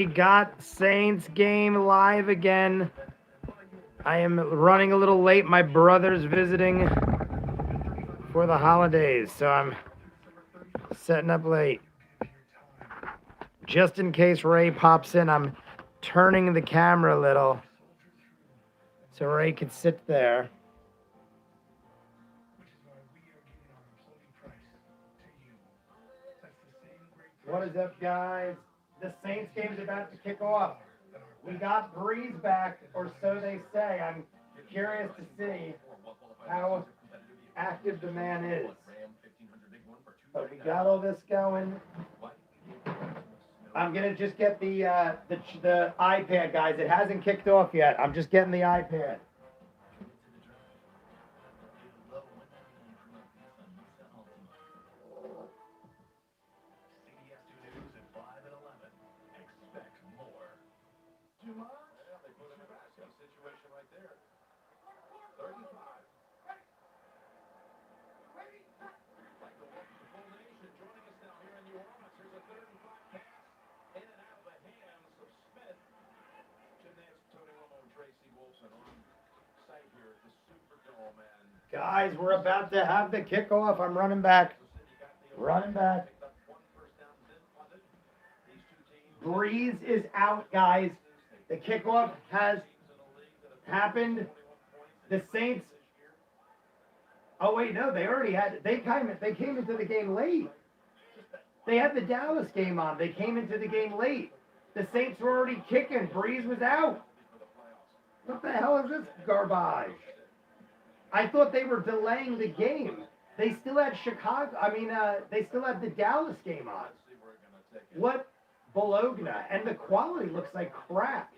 We got Saints game live again. I am running a little late. My brother's visiting for the holidays, so I'm setting up late. Just in case Ray pops in, I'm turning the camera a little so Ray can sit there. What is up, guys? The Saints game's about to kick off. We got Brees back, or so they say. I'm curious to see how active the man is. But we got all this going. I'm gonna just get the iPad, guys. It hasn't kicked off yet. I'm just getting the iPad. Guys, we're about to have the kickoff. I'm running back. Running back. Brees is out, guys. The kickoff has happened. The Saints. Oh wait, no, they already had. They came into the game late. They had the Dallas game on. They came into the game late. The Saints were already kicking. Brees was out. What the hell is this garbage? I thought they were delaying the game. They still had Chicago. They still had the Dallas game on. What Bologna? And the quality looks like crap.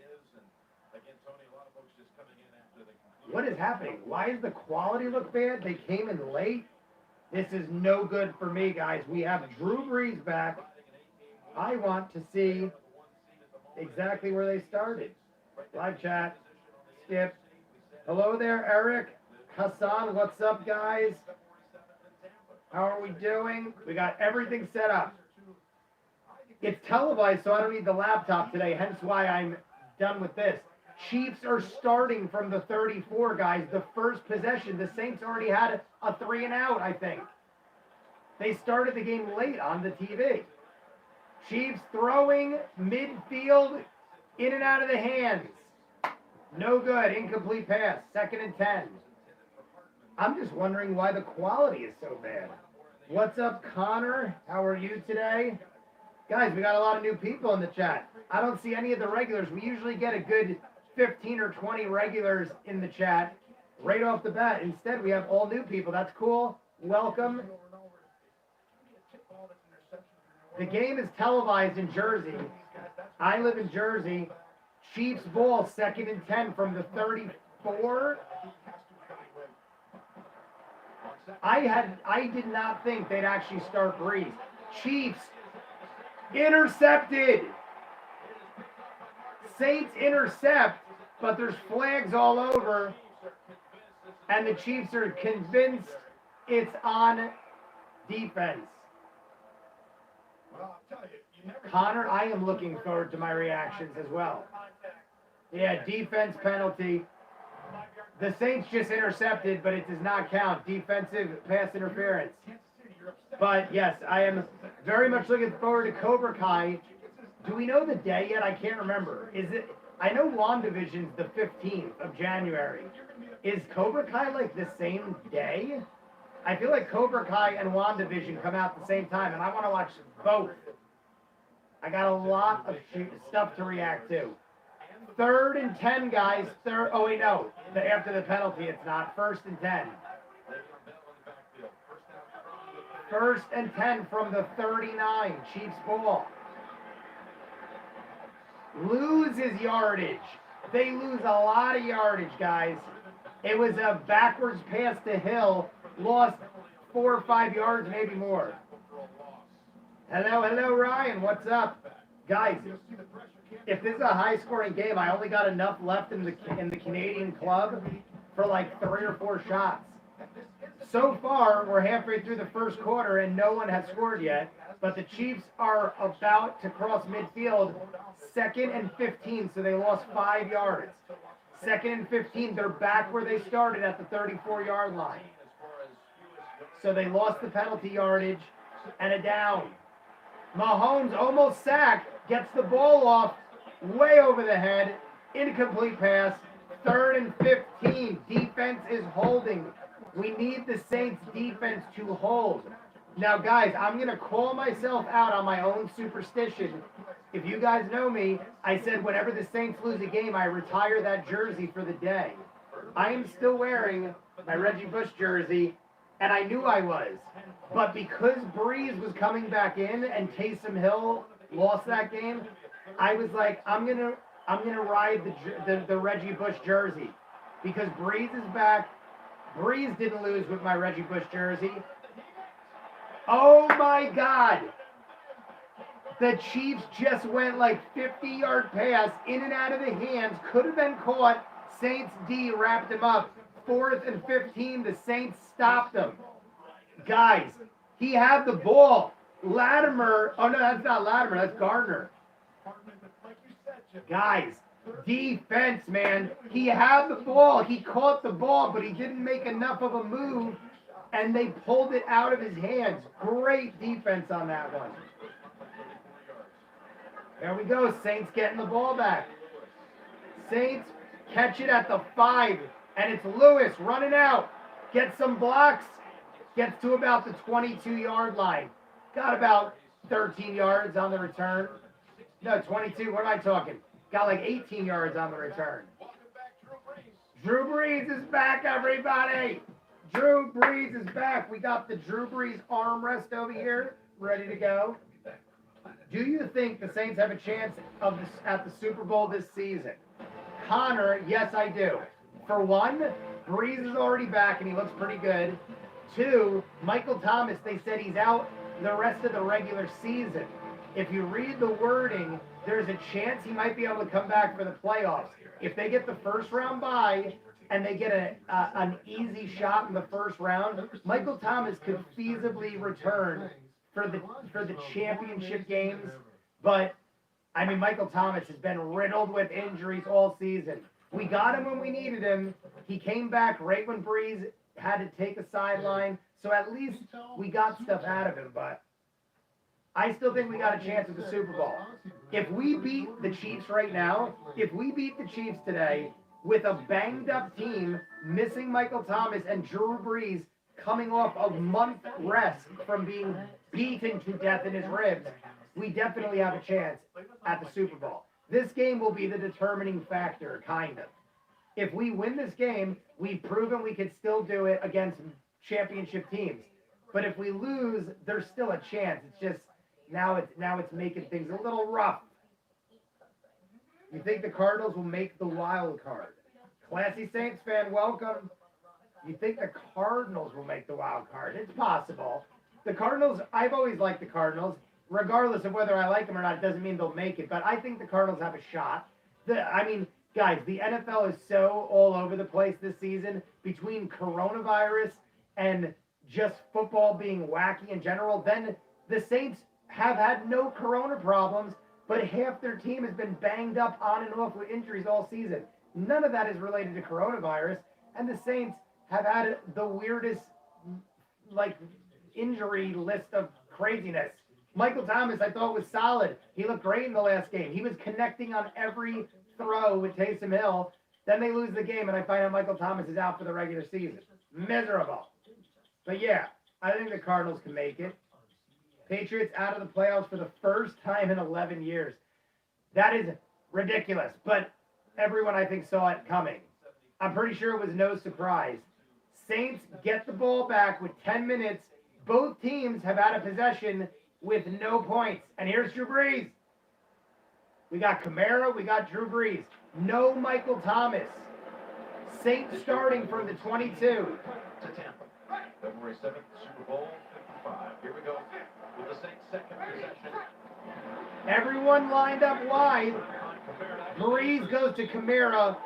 What is happening? Why does the quality look bad? They came in late. This is no good for me, guys. We have Drew Brees back. I want to see exactly where they started. Live chat. Skip. Hello there, Eric. Hassan, what's up, guys? How are we doing? We got everything set up. It's televised, so I don't need the laptop today, hence why I'm done with this. Chiefs are starting from the 34, guys. The first possession. The Saints already had a 3-and-out, I think. They started the game late on the TV. Chiefs throwing midfield, in and out of the hands. No good. Incomplete pass. 2nd and 10. I'm just wondering why the quality is so bad. What's up, Connor? How are you today? Guys, we got a lot of new people in the chat. I don't see any of the regulars. We usually get a good 15 or 20 regulars in the chat right off the bat. Instead, we have all new people. That's cool. Welcome. The game is televised in Jersey. I live in Jersey. Chiefs ball, 2nd and 10 from the 34. I did not think they'd actually start Brees. Chiefs intercepted. Saints intercept, but there's flags all over, and the Chiefs are convinced it's on defense. Connor, I am looking forward to my reactions as well. Yeah, defense penalty. The Saints just intercepted, but it does not count. Defensive pass interference. But yes, I am very much looking forward to Cobra Kai. Do we know the day yet? I can't remember. Is it? I know WandaVision's the 15th of January. Is Cobra Kai like the same day? I feel like Cobra Kai and WandaVision come out at the same time, and I want to watch both. I got a lot of stuff to react to. 3rd and 10, guys. Oh, wait, no. After the penalty, it's not. 1st and 10. 1st and 10 from the 39. Chiefs ball. Loses yardage. They lose a lot of yardage, guys. It was a backwards pass to Hill. Lost 4 or 5 yards, maybe more. Hello, Ryan. What's up? Guys, if this is a high-scoring game, I only got enough left in the Canadian club for like 3 or 4 shots. So far, we're halfway through the first quarter, and no one has scored yet. But the Chiefs are about to cross midfield. second and 15, so they lost 5 yards. Second and 15, they're back where they started at the 34-yard line. So they lost the penalty yardage and a down. Mahomes almost sacked, gets the ball off, way over the head, incomplete pass, 3rd and 15. Defense is holding. We need the Saints defense to hold. Now, guys, I'm going to call myself out on my own superstition. If you guys know me, I said whenever the Saints lose a game, I retire that jersey for the day. I am still wearing my Reggie Bush jersey, and I knew I was. But because Brees was coming back in and Taysom Hill lost that game, I was like, I'm gonna ride the Reggie Bush jersey because Brees is back. Brees didn't lose with my Reggie Bush jersey. Oh my God! The Chiefs just went like 50-yard pass in and out of the hands. Could have been caught. Saints D wrapped him up. 4th and 15. The Saints stopped them. Guys, he had the ball. Latimer. Oh no, that's not Latimer. That's Gardner. Guys, defense, man. He had the ball. He caught the ball, but he didn't make enough of a move, and they pulled it out of his hands. Great defense on that one. There we go. Saints getting the ball back. Saints catch it at the 5, and it's Lewis running out. Gets some blocks. Gets to about the 22-yard line. Got about 13 yards on the return. No, 22. What am I talking? Got like 18 yards on the return. Drew Brees is back, everybody. Drew Brees is back. We got the Drew Brees armrest over here, ready to go. Do you think the Saints have a chance at the Super Bowl this season? Connor, yes, I do. For one, Brees is already back and he looks pretty good. 2, Michael Thomas, they said he's out the rest of the regular season. If you read the wording, there's a chance he might be able to come back for the playoffs. If they get the first round bye and they get an easy shot in the first round, Michael Thomas could feasibly return for the championship games. But, I mean, Michael Thomas has been riddled with injuries all season. We got him when we needed him. He came back right when Brees had to take a sideline. So at least we got stuff out of him. But I still think we got a chance at the Super Bowl. If we beat the Chiefs right now, if we beat the Chiefs today with a banged-up team, missing Michael Thomas and Drew Brees coming off a month rest from being beaten to death in his ribs, we definitely have a chance at the Super Bowl. This game will be the determining factor, kind of. If we win this game, we've proven we can still do it against championship teams. But if we lose, there's still a chance. It's just now it's making things a little rough. You think the Cardinals will make the wild card? Classy Saints fan, welcome. You think the Cardinals will make the wild card? It's possible. The Cardinals, I've always liked the Cardinals. Regardless of whether I like them or not, it doesn't mean they'll make it. But I think the Cardinals have a shot. Guys, the NFL is so all over the place this season between coronavirus and just football being wacky in general. Then the Saints have had no corona problems, but half their team has been banged up on and off with injuries all season. None of that is related to coronavirus. And the Saints have had the weirdest, injury list of craziness. Michael Thomas, I thought, was solid. He looked great in the last game. He was connecting on every throw with Taysom Hill. Then they lose the game, and I find out Michael Thomas is out for the regular season. Miserable. But yeah, I think the Cardinals can make it. Patriots out of the playoffs for the first time in 11 years. That is ridiculous, but everyone, I think, saw it coming. I'm pretty sure it was no surprise. Saints get the ball back with 10 minutes. Both teams have had a possession with no points. And here's Drew Brees. We got Kamara, we got Drew Brees. No Michael Thomas. Saints starting from the 22. To Tampa. February 7th, Super Bowl 55. Here we go with the Saints' second possession. Everyone lined up wide. Brees goes to Kamara.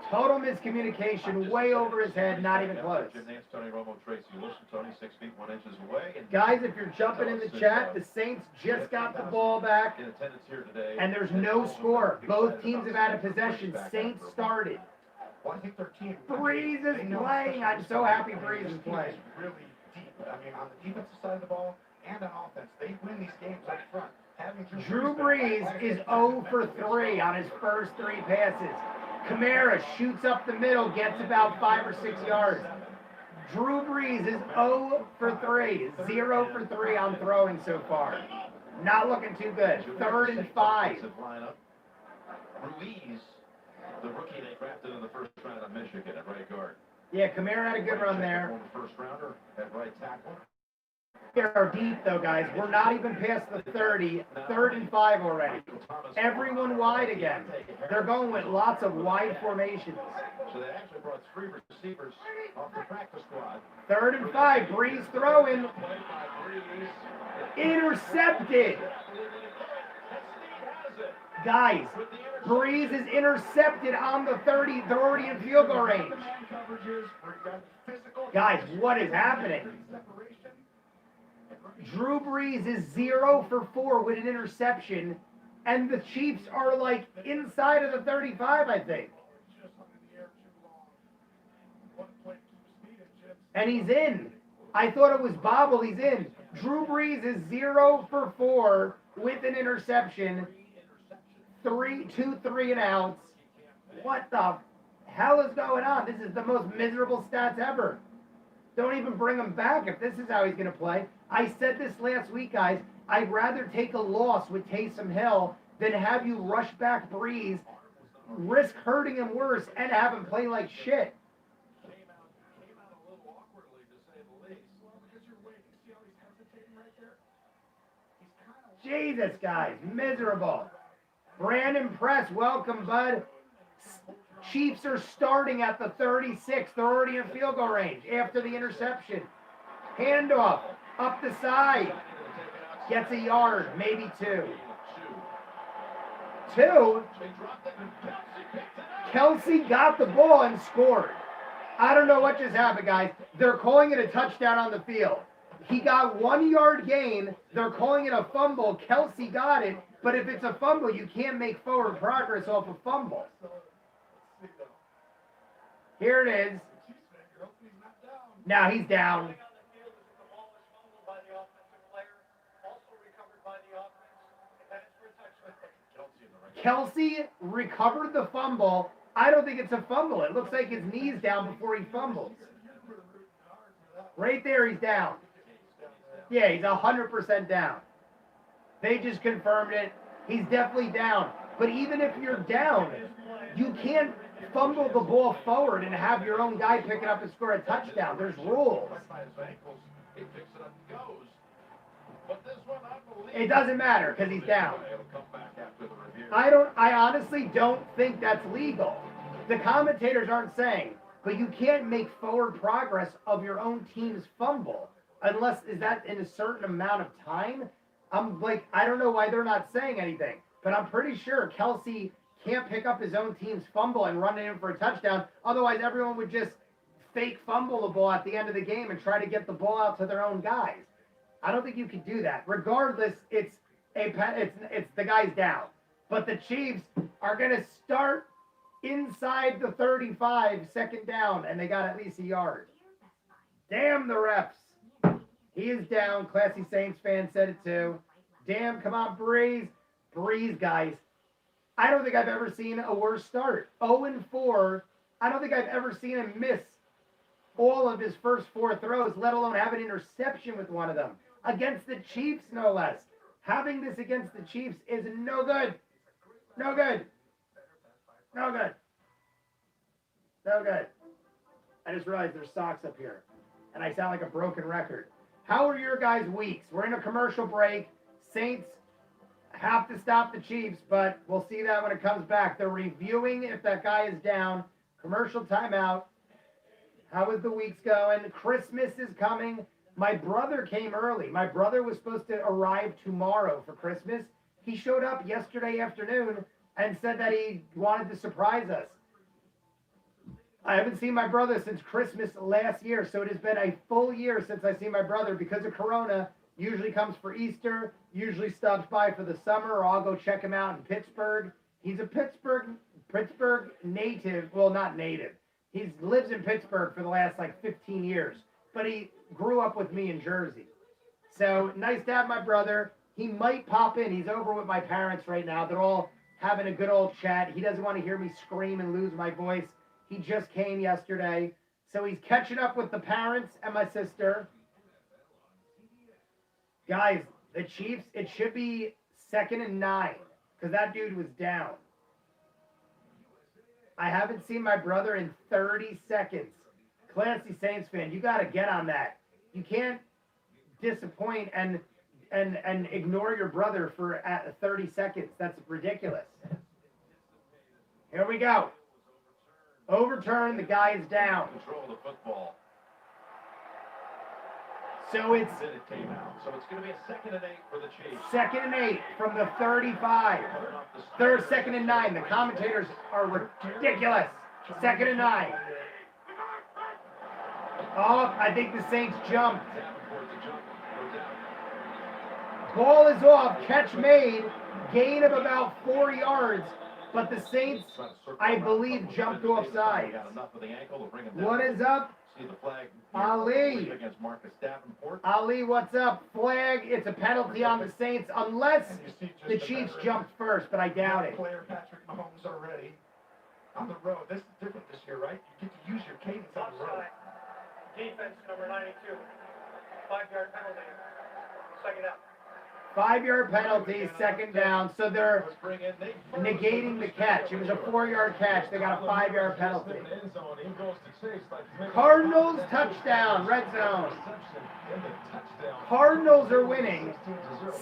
Total miscommunication, way over his head, not even close. Jim Nance, Tony Romo, Tracy Wilson, Tony 6 feet 1 inches away. And Guys, if you're jumping in the chat, the Saints just got the ball back, in attendance here today, and there's no score. Both teams have had a possession. Saints started. Well, I think their team. Brees is playing. I'm so happy Brees is playing. Really deep. I mean, on the defensive side of the ball and on offense, they win these games up front. Drew Brees is 0 for 3 on his first 3 passes. Kamara shoots up the middle, gets about 5 or 6 yards. Drew Brees is 0 for 3, 0 for 3 on throwing so far. Not looking too good. 3rd and 5. Ruiz, the rookie they drafted in the first round of Michigan at right guard. Yeah, Kamara had a good run there. Former first rounder at right tackle. We are deep though, guys. We're not even past the 30. 3rd and 5 already. Everyone wide again. They're going with lots of wide formations. So they actually brought 3 receivers off the practice squad. 3rd and 5. Brees throwing. Intercepted. Guys, Brees is intercepted on the 30. They're already in field goal range. Guys, what is happening? Drew Brees is 0 for 4 with an interception, and the Chiefs are like inside of the 35, I think. And he's in. I thought it was bobble. He's in. Drew Brees is 0 for 4 with an interception. 2 3 and outs. What the hell is going on? This is the most miserable stats ever. Don't even bring him back if this is how he's going to play. I said this last week, guys. I'd rather take a loss with Taysom Hill than have you rush back Brees, risk hurting him worse, and have him play like shit. Came out a little awkwardly, to say the least. Well, because you're waiting. See how he's hesitating right there? He's kind of... Jesus, guys. Miserable. Brandon Press, welcome, bud. Chiefs are starting at the 36. They're already in field goal range after the interception. Handoff up the side. Gets a yard, maybe 2. 2? Kelsey got the ball and scored. I don't know what just happened, guys. They're calling it a touchdown on the field. He got 1 yard gain. They're calling it a fumble. Kelsey got it. But if it's a fumble, you can't make forward progress off a fumble. Here it is. Now he's down. Kelsey recovered the fumble. I don't think it's a fumble. It looks like his knee's down before he fumbles. Right there, he's down. Yeah, he's 100% down. They just confirmed it. He's definitely down. But even if you're down, you can't fumble the ball forward and have your own guy pick it up and score a touchdown. There's rules. It doesn't matter because he's down. I honestly don't think that's legal. The commentators aren't saying, but you can't make forward progress of your own team's fumble unless, is that in a certain amount of time? I'm like, I don't know why they're not saying anything, but I'm pretty sure Kelsey can't pick up his own team's fumble and run it in for a touchdown. Otherwise, everyone would just fake fumble the ball at the end of the game and try to get the ball out to their own guys. I don't think you can do that. Regardless, it's the guy's down. But the Chiefs are going to start inside the 35, 2nd down, and they got at least a yard. Damn the refs. He is down. Classy Saints fan said it too. Damn, come on, Brees. Brees, guys. I don't think I've ever seen a worse start. 0-4. I don't think I've ever seen him miss all of his first 4 throws, let alone have an interception with one of them. Against the Chiefs, no less. Having this against the Chiefs is no good. No good. No good. No good. I just realized there's socks up here, and I sound like a broken record. How are your guys' weeks? We're in a commercial break. Saints have to stop the Chiefs, but we'll see that when it comes back. They're reviewing if that guy is down. Commercial timeout. How is the weeks going? Christmas is coming. My brother came early. My brother was supposed to arrive tomorrow for Christmas. He showed up yesterday afternoon and said that he wanted to surprise us. I haven't seen my brother since Christmas last year, so it has been a full year since I've seen my brother because of Corona. Usually comes for Easter, usually stops by for the summer, or I'll go check him out in Pittsburgh. He's a Pittsburgh native. Well, not native. He lives in Pittsburgh for the last like 15 years, but he grew up with me in Jersey. So nice to have my brother. He might pop in. He's over with my parents right now. They're all having a good old chat. He doesn't want to hear me scream and lose my voice. He just came yesterday. So he's catching up with the parents and my sister. Guys, the Chiefs, it should be 2nd and 9 because that dude was down. I haven't seen my brother in 30 seconds. Clancy Saints fan, you got to get on that. You can't disappoint and ignore your brother for 30 seconds. That's ridiculous. Here we go. Overturn, the guy is down. Control the football. So it's Then it came out. So it's going to be a 2nd and 8 for the Chiefs. 2nd and 8 from the 35. 2nd and 9. The commentators are ridiculous. 2nd and 9. Oh, I think the Saints jumped. Ball is off. Catch made. Gain of about 4 yards. But the Saints, I believe, jumped offside. What is up? See the flag Ali. against Marcus Davenport. Ali, what's up? Flag. It's a penalty on the Saints unless the Chiefs jumped first, but I doubt it. Player Patrick Mahomes already on the road. This is different this year, right? You get to use your cadence on the road. Defense number 92. 5-yard penalty. 2nd out. 5-yard penalty, 2nd down. So they're negating the catch. It was a 4-yard catch. They got a 5-yard penalty. Cardinals touchdown, red zone. Cardinals are winning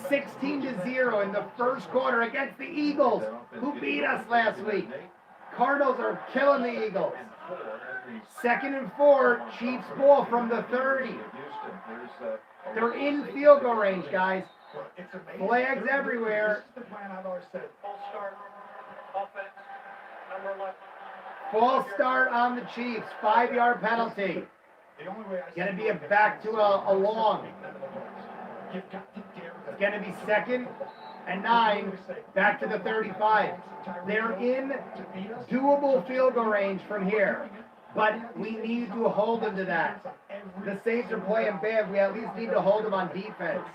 16-0 in the first quarter against the Eagles, who beat us last week. Cardinals are killing the Eagles. 2nd and 4, Chiefs ball from the 30. They're in field goal range, guys. Flags everywhere. This is the plan I've always said. Full start. Offense. Number 11. False start on the Chiefs. 5-yard penalty. The only way I Going to be a back to a long. You've got to dare It's going to be 2nd and 9. Back to the 35. They're in doable field goal range from here. But we need to hold them to that. The Saints are playing bad. We at least need to hold them on defense.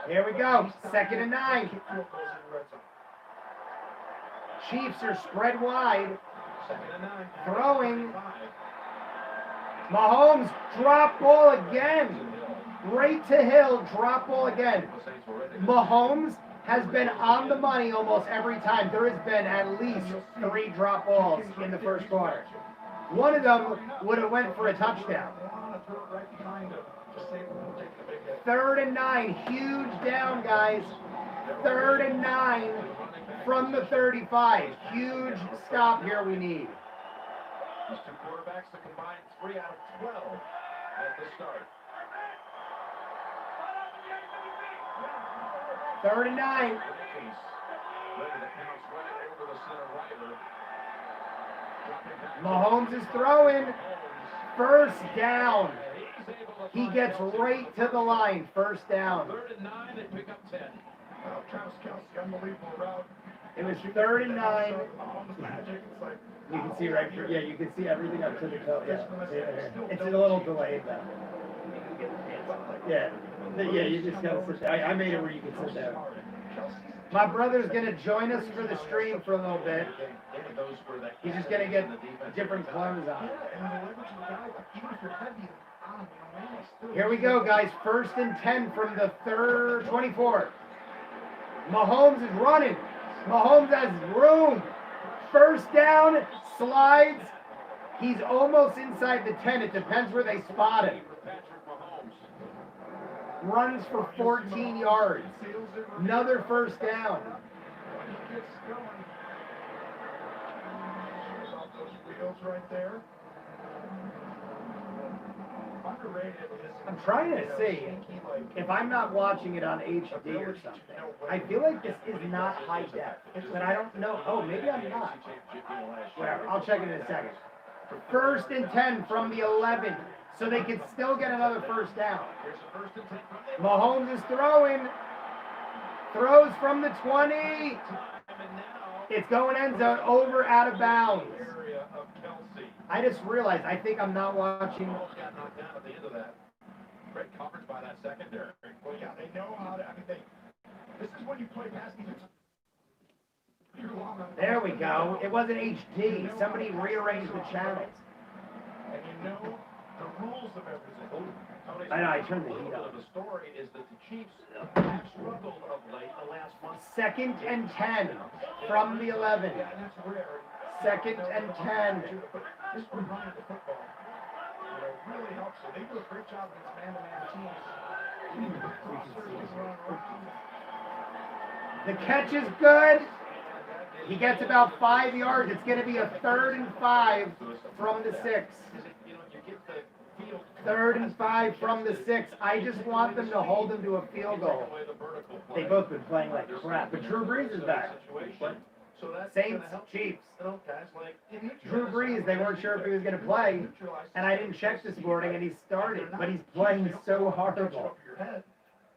Here we go. 2nd and 9. Chiefs are spread wide. Throwing. Mahomes drop ball again. Right to Hill, drop ball again. Mahomes has been on the money almost every time. There has been at least 3 drop balls in the first quarter. One of them would have went for a touchdown. 3rd and 9, huge down, guys. 3rd and 9 from the 35. Huge stop here we need. These two quarterbacks to combine 3 out of 12 at the start. 3rd and 9. Ready to pounce right over the center right. Mahomes is throwing. 1st down. He gets right to the line. 1st down. 3rd and 9, they pick up 10. Travis Kelce, unbelievable route. It was 3rd and 9. Mahomes magic. It's like, You can see right through. Yeah, you can see everything up to the toe. Yeah, it's a little delayed though. Yeah, yeah. You just gotta sit there. I made it where you can sit down. My brother's gonna join us for the stream for a little bit. He's just gonna get different clothes on. Here we go, guys. 1st and 10 from the 24. Mahomes is running. Mahomes has room. 1st down, slides. He's almost inside the 10. It depends where they spot him. Runs for 14 yards. Another 1st down. Those wheels right there. underrated in this. I'm trying to see if I'm not watching it on HD or something. I feel like this is not high def, but I don't know. Oh, maybe I'm not. Whatever. I'll check it in a second. 1st and 10 from the 11, so they can still get another first down. Mahomes is throwing. Throws from the 20. It's going end zone, over, out of bounds. I just realized, I think I'm not watching. Great coverage by that secondary. Well, yeah, they know how to. I mean, this is when you play pass defense. There we go. It wasn't HD. Somebody rearranged the channels. And you know the rules of everything. I know, I turned the heat up. The story is that the Chiefs have struggled of late the last month. 2nd and 10 from the 11. Yeah, and that's rare. 2nd and 10. This one running the football, really helps. So they do a great job against man-to-man teams. The catch is good. He gets about 5 yards. It's going to be a 3rd and 5 from the 6. 3rd and 5 from the 6. I just want them to hold them to a field goal. They've both been playing like crap, but Drew Brees is back. Saints, Chiefs. Drew Brees, they weren't sure if he was going to play, and I didn't check this morning, and he started, but he's playing so horrible.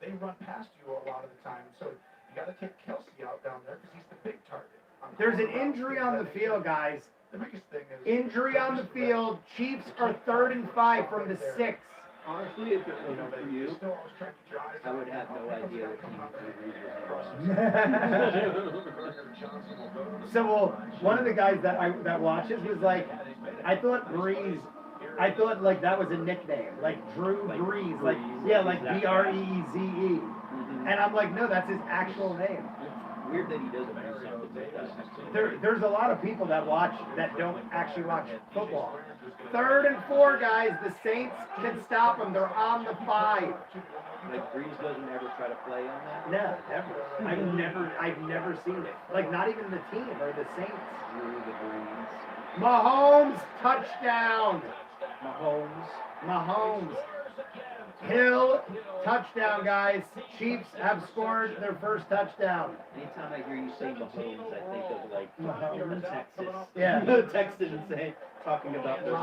They run past you a lot of the time, so you got to take Kelsey out down there because he's the big target. There's an injury on the field, guys. The biggest thing is injury on the field. Chiefs are 3rd and 5 from the 6. Honestly, if it wasn't for you, I would have no idea what team So, well, one of the guys that watches was like, I thought Brees, I thought like that was a nickname, like Drew Brees, like yeah, like Breze, and I'm like, no, that's his actual name. Weird that he doesn't do something like that. There's a lot of people that watch that don't actually watch football. 3rd and 4, guys. The Saints can stop them. They're on the 5. Like Brees doesn't ever try to play on that? No, never. I've never seen it. Like not even the team or the Saints. Drew the Brees. Mahomes touchdown. Mahomes. Hill touchdown, guys. Chiefs have scored their first touchdown. Anytime I hear you say Mahomes, I think of like Mahomes. Texas. Yeah. Texans saying talking about their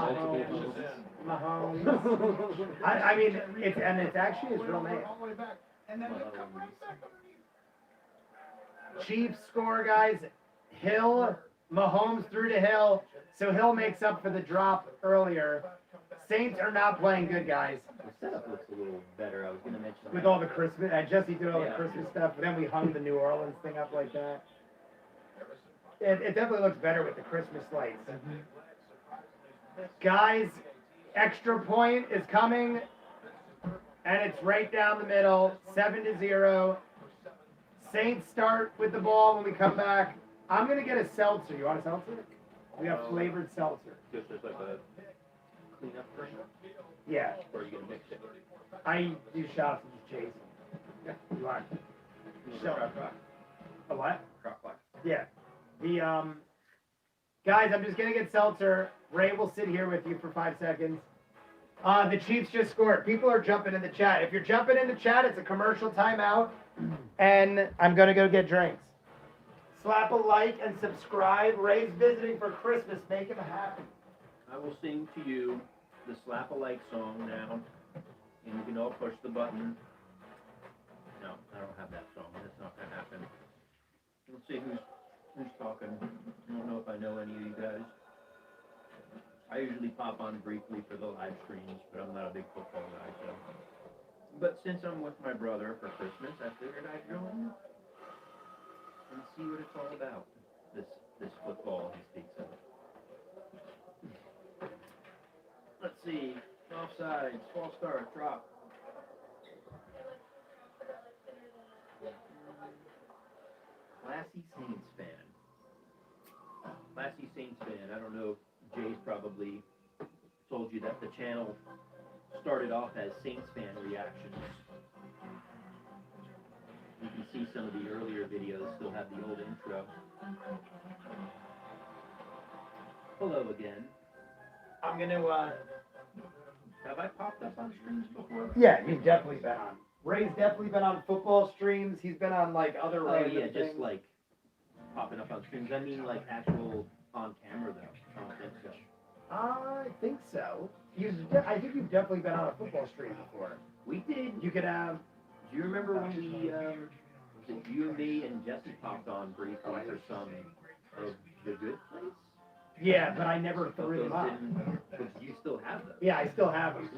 Mahomes. I mean, it's actually his real name. Chiefs score, guys. Hill, Mahomes threw to Hill, so Hill makes up for the drop earlier. Saints are not playing good, guys. The setup looks a little better. I was going to mention With all the Christmas, Jesse did all the Christmas stuff, but then we hung the New Orleans thing up like that. It definitely looks better with the Christmas lights. Guys, extra point is coming, and it's right down the middle, 7-0. Saints start with the ball when we come back. I'm going to get a seltzer. You want a seltzer? We have flavored seltzer. just as like a cleanup drink, Yeah. or are you going to mix it? I do shots and just chase them. You want? So, a what? Crock pot. Yeah. The, guys, I'm just going to get seltzer. Ray will sit here with you for 5 seconds. The Chiefs just scored. People are jumping in the chat. If you're jumping in the chat, it's a commercial timeout, and I'm going to go get drinks. Slap a like and subscribe. Ray's visiting for Christmas. Make him happy. I will sing to you the Slap a Like song now, and you can all push the button. No, I don't have that song. That's not going to happen. Let's see who's talking. I don't know if I know any of you guys. I usually pop on briefly for the live streams, but I'm not a big football guy, so. But since I'm with my brother for Christmas, I figured I'd join and see what it's all about. This football he speaks of. Let's see. Offsides, false start, drop. Classy Saints fan. Classy Saints fan. I don't know if Jay's probably told you that the channel started off as Saints fan reactions. You can see some of the earlier videos still have the old intro. Hello again. I'm going to Have I popped up on streams before? Yeah, you've definitely been on. Ray's definitely been on football streams. He's been on like other Oh random yeah, things. just like popping up on streams. I mean like actual on camera though. I don't think so. I think so. I think you've definitely been on a football stream before. We did. You could have. Do you remember when we was it you and me and Jesse popped on briefly for some of the good place? Yeah, but I never threw them up. But you still have them. Yeah, I still have them.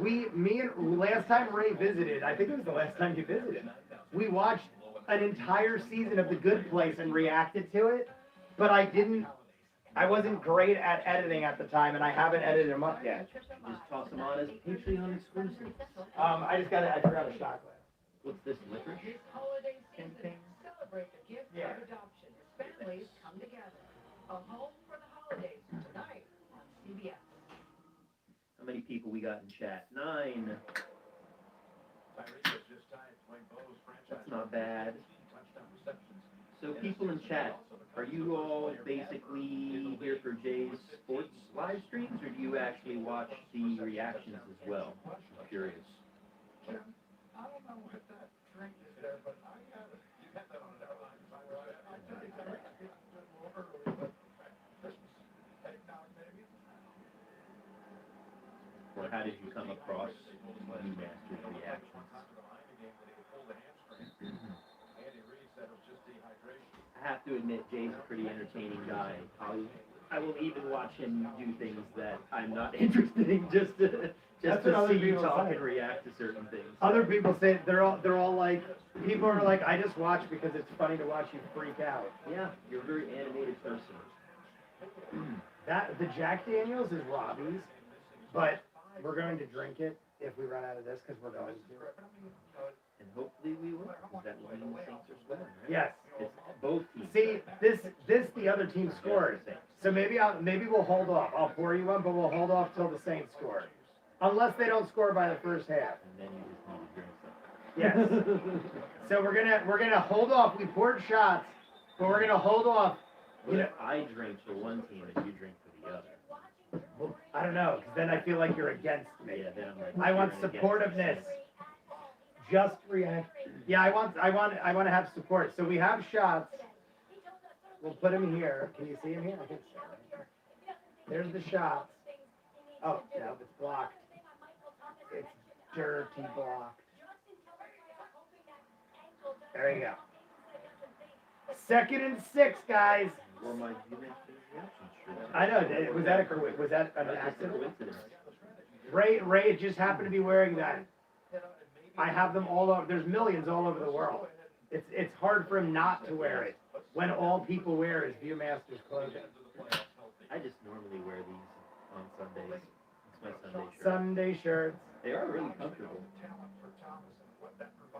Last time Ray visited, I think it was the last time you visited, we watched an entire season of The Good Place and reacted to it, but I wasn't great at editing at the time, and I haven't edited them up yet. Just toss them on as Patreon exclusive. I forgot a shot glass. What's this, licorice? This holiday season, celebrate the gift Yeah. of adoption as families come together. A home for the holidays tonight on CBS. How many people we got in chat? 9. Tyrese has just tied Dwayne Bowe's franchise That's not bad. touchdown receptions. So people in chat, are you all basically here for Jay's sports live streams, or do you actually watch the reactions as well? I'm curious. Jim, I don't know what that drink is there, but I got it. You had that on an airline. I tell you, Tyrese, I get a little early, but Christmas eggnog, maybe. Or how did you come across ViewMasters reactions? I have to admit, Jay's a pretty entertaining guy. I will even watch him do things that I'm not interested in just to That's what other see you people talk say. and react to certain things. Other people say they're all like, people are like, I just watch because it's funny to watch you freak out. Yeah, you're a very animated person. The Jack Daniels is Robbie's, but we're going to drink it if we run out of this because we're going to. And hopefully we will, because that means the Saints are scoring, right? Yes. It's both teams. See, this the other team scored. So maybe we'll hold off. I'll pour you one, but we'll hold off till the Saints score, unless they don't score by the first half. And then you just need to drink something. Yes. So we're gonna hold off. We poured shots, but we're gonna hold off. What if I drink for one team and you drink for the other? Well, I don't know, because then I feel like you're against me. Yeah, then I'm like, I want you're against supportiveness. Just react. Yeah, I want to have support. So we have shots. We'll put them here. Can you see them here? I think so. There's the shots. Oh, no, it's blocked. It's dirty blocked. There you go. 2nd and 6, guys. Or my ViewMasters reaction shirt. I know. Was that an That's just a accident? coincidence. Ray just happened to be wearing that. I have them all over. There's millions all over the world. It's hard for him not to wear it when all people wear is ViewMasters clothing. I just normally wear these on Sundays. It's my Sunday shirt. Sunday shirts. They are really comfortable.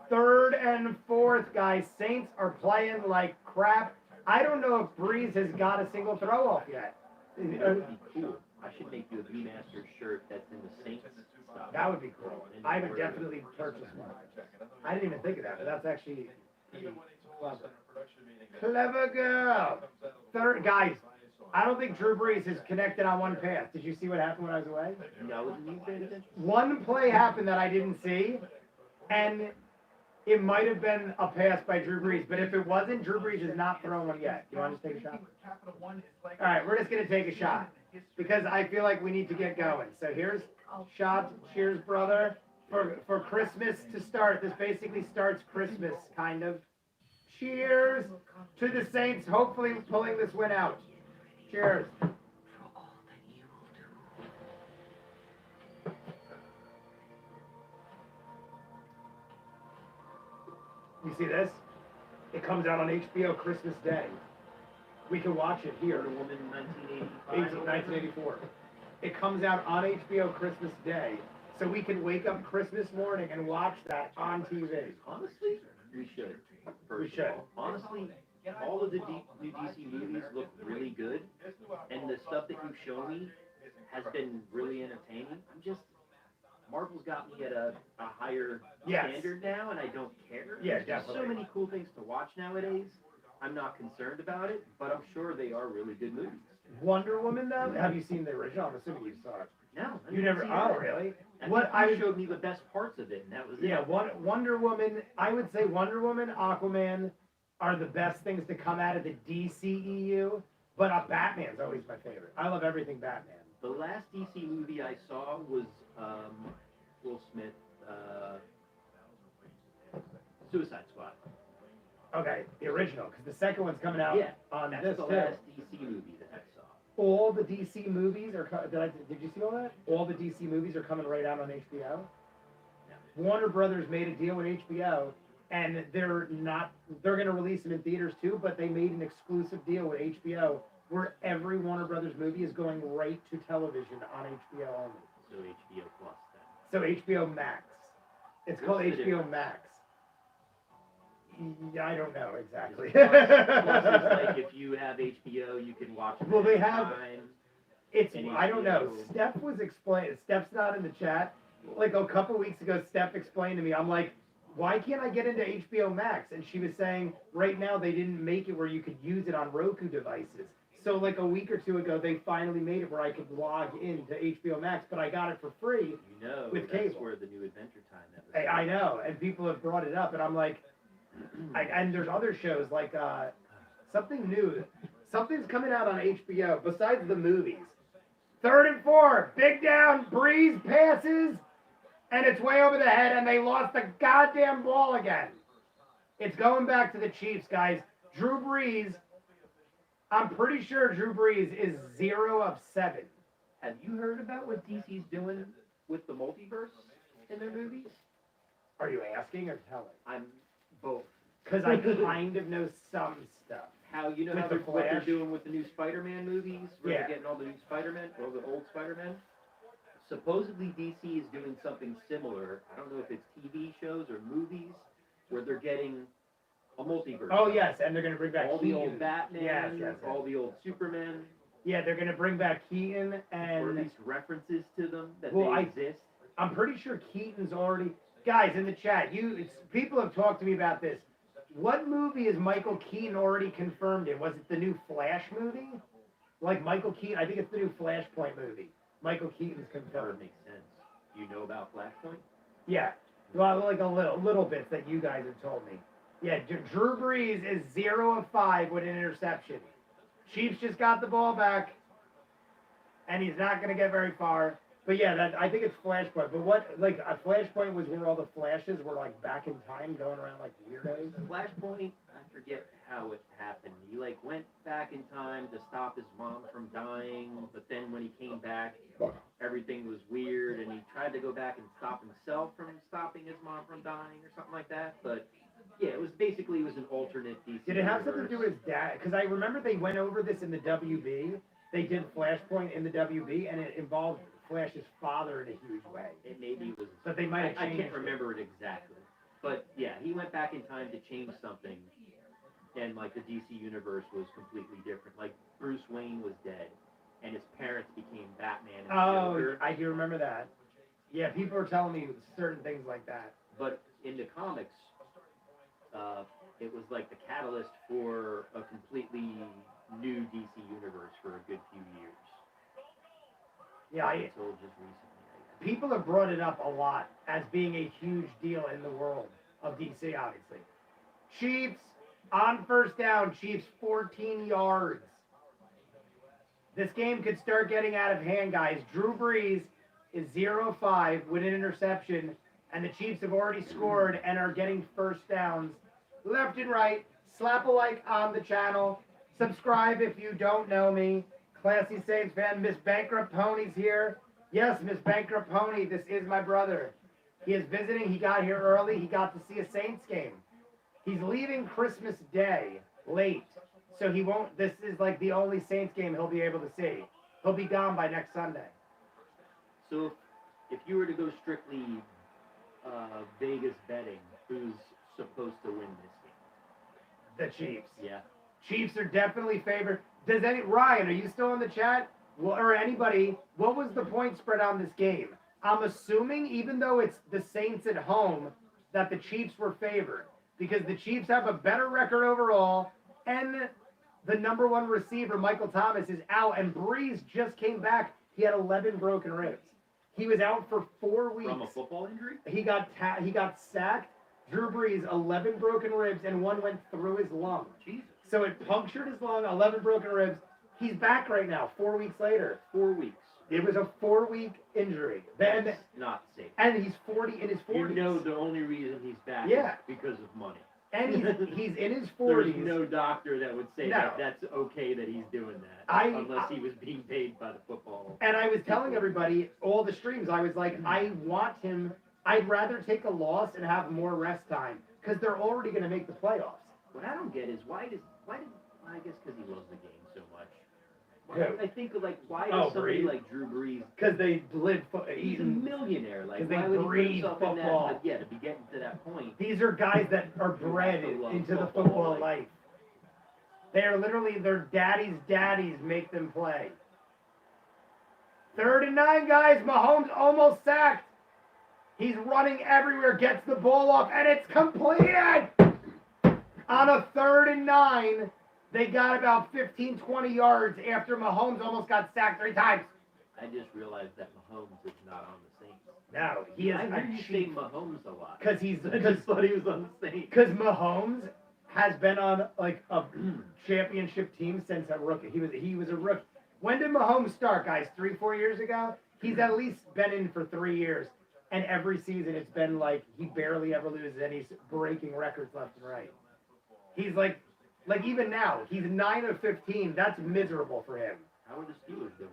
3rd and 4th, guys. Saints are playing like crap. I don't know if Brees has got a single throw off yet. That would be cool. I should make you a ViewMasters shirt that's in the Saints style. That would be cool. I would definitely purchase one. I didn't even think of that, but that's actually clever. Clever girl. 3rd, guys. I don't think Drew Brees is connected on one pass. Did you see what happened when I was away? No, wasn't you paying attention? One play happened that I didn't see, and it might have been a pass by Drew Brees. But if it wasn't, Drew Brees is not throwing one yet. You want to just take a shot? All right, we're just gonna take a shot because I feel like we need to get going. So here's shot. Cheers, brother. For Christmas to start. This basically starts Christmas, kind of. Cheers to the Saints. Hopefully pulling this win out. Cheers. You see this? It comes out on HBO Christmas Day. We can watch it here. Wonder Woman 1985. 1984. It comes out on HBO Christmas Day, so we can wake up Christmas morning and watch that on TV. Honestly, we should. We should. Honestly, all of the new DC movies look really good, and the stuff that you've shown me has been really entertaining. Marvel's got me at a higher Yes. standard now, and I don't care. Yeah, There's just definitely. so many cool things to watch nowadays. I'm not concerned about it, but I'm sure they are really good movies. Wonder Woman, though? Have you seen the original? I'm assuming you saw it. No, I You didn't never? see Oh, that. really? I What think I you showed me the best parts of it, and that was it. Yeah, Wonder Woman. I would say Wonder Woman, Aquaman are the best things to come out of the DCEU. But Batman's always my favorite. I love everything Batman. The last DC movie I saw was Will Smith, Suicide Squad. Okay, the original, because the second one's coming out Yeah, on that's this the too. last DC movie that I saw. All the DC movies are. Did you see all that? All the DC movies are coming right out on HBO. Warner Brothers made a deal with HBO, and they're going to release them in theaters too, but they made an exclusive deal with HBO where every Warner Brothers movie is going right to television on HBO only. So HBO Plus then. So HBO Max. It's What's called the HBO difference? Max. Yeah, I don't know exactly. Plus is like if you have HBO, you can watch it Well, they anytime. have- It's And I don't know. HBO. Steph was explaining. Steph's not in the chat. Like a couple weeks ago, Steph explained to me. I'm like, why can't I get into HBO Max? And she was saying right now they didn't make it where you could use it on Roku devices. So like a week or two ago, they finally made it where I could log into HBO Max, but I got it for free. You know, With that's cable. where the new Adventure Time episode. I know, and people have brought it up, and I'm like, and there's other shows like something new. Something's coming out on HBO besides the movies. 3rd and 4, big down, Brees passes, and it's way over the head, and they lost the goddamn ball again. It's going back to the Chiefs, guys. Drew Brees, I'm pretty sure Drew Brees is 0 of 7. Have you heard about what DC's doing with the multiverse in their movies? Are you asking or telling? I'm both. Because I kind of know some stuff. How you know With how the what they're Flash? doing with the new Spider-Man movies, where Yeah. they're getting all the new Spider-Man or the old Spider-Man. Supposedly DC is doing something similar. I don't know if it's TV shows or movies where they're getting a multiverse. Oh, yes, and they're going to bring back all the Keaton. old Batman, Yes, yes, yes. all the old Superman, Yeah, they're going to bring back Keaton, or at and least references to them that Well, they exist. I'm pretty sure Keaton's already. Guys in the chat, people have talked to me about this. What movie is Michael Keaton already confirmed in? Was it the new Flash movie? Like Michael Keaton, I think it's the new Flashpoint movie. Michael Keaton's That would confirmed. make sense. You know about Flashpoint? Yeah, well, like a little bits that you guys have told me. Yeah, Drew Brees is 0 of 5 with an interception. Chiefs just got the ball back, and he's not going to get very far. But yeah, I think it's Flashpoint. But what, like, a Flashpoint was where all the flashes were, like, back in time going around like weirdos? Flashpoint, I forget how it happened. He like went back in time to stop his mom from dying, but then when he came back, everything was weird, and he tried to go back and stop himself from stopping his mom from dying or something like that. But yeah, it was an alternate DC. Did it have something to do universe. with his dad? Because I remember they went over this in the WB. They did Flashpoint in the WB, and it involved Flash's father in a huge way. It maybe was. But they might have I changed can't remember it exactly. But yeah, he went back in time to change something, and like the DC universe was completely different. Like Bruce Wayne was dead, and his parents became Batman and the Oh, Joker. I do remember that. Yeah, people are telling me certain things like that. But in the comics, it was like the catalyst for a completely new DC universe for a good few years. Yeah, Until just recently, I guess. people have brought it up a lot as being a huge deal in the world of DC, obviously. Chiefs on first down, Chiefs 14 yards. This game could start getting out of hand, guys. Drew Brees is 0-5 with an interception, and the Chiefs have already scored and are getting first downs left and right. Slap a like on the channel. Subscribe if you don't know me. Classy Saints fan, Miss Bankrupt Pony's here. Yes, Miss Bankrupt Pony, this is my brother. He is visiting. He got here early. He got to see a Saints game. He's leaving Christmas Day late. So he won't, this is like the only Saints game he'll be able to see. He'll be gone by next Sunday. So if you were to go strictly Vegas betting, who's supposed to win this The Chiefs. game? Yeah. Chiefs are definitely favored. Ryan, are you still in the chat? Well, or anybody, what was the point spread on this game? I'm assuming, even though it's the Saints at home, that the Chiefs were favored. Because the Chiefs have a better record overall, and the number one receiver, Michael Thomas, is out, and Brees just came back He had 11 broken ribs. He was out for 4 weeks. From a football injury? He got sacked. Drew Brees, 11 broken ribs, and one went through his lung. Jesus. So it punctured his lung, 11 broken ribs. He's back right now, 4 weeks later. 4 weeks. It was a 4-week injury. Then, That's not safe. and he's 40 in his 40s. You know the only reason he's back Yeah. is because of money. And he's in his 40s. There's no doctor that would say No. that that's okay that he's doing that. Unless he was being paid by the football. And I was telling everybody, all the streams, I was like, I'd rather take a loss and have more rest time because they're already going to make the playoffs. What I don't get is why did I guess because he loves the game so much. Who? I think like why Oh, does somebody Brees? like Drew Brees? Because they live He's a millionaire. Like 'Cause they why would he put breathe himself in football. that? But yeah, to be getting to that point. These are guys that are bred into the football life. They are literally their daddies make them play. 3rd and 9, guys. Mahomes almost sacked. He's running everywhere, gets the ball off, and it's completed! On a 3rd and 9, they got about 15, 20 yards after Mahomes almost got sacked 3 times. I just realized that Mahomes is not on the Saints. No, he is I heard a you say cheat. Mahomes a lot. Because I just thought he was on the Saints. Because Mahomes has been on like a championship team since a rookie. He was a rookie. When did Mahomes start, guys? 3-4 years ago? He's at least been in for 3 years. And every season it's been like he barely ever loses and he's breaking records left and right. He's like even now, he's 9 of 15. That's miserable for him. How are the Steelers doing?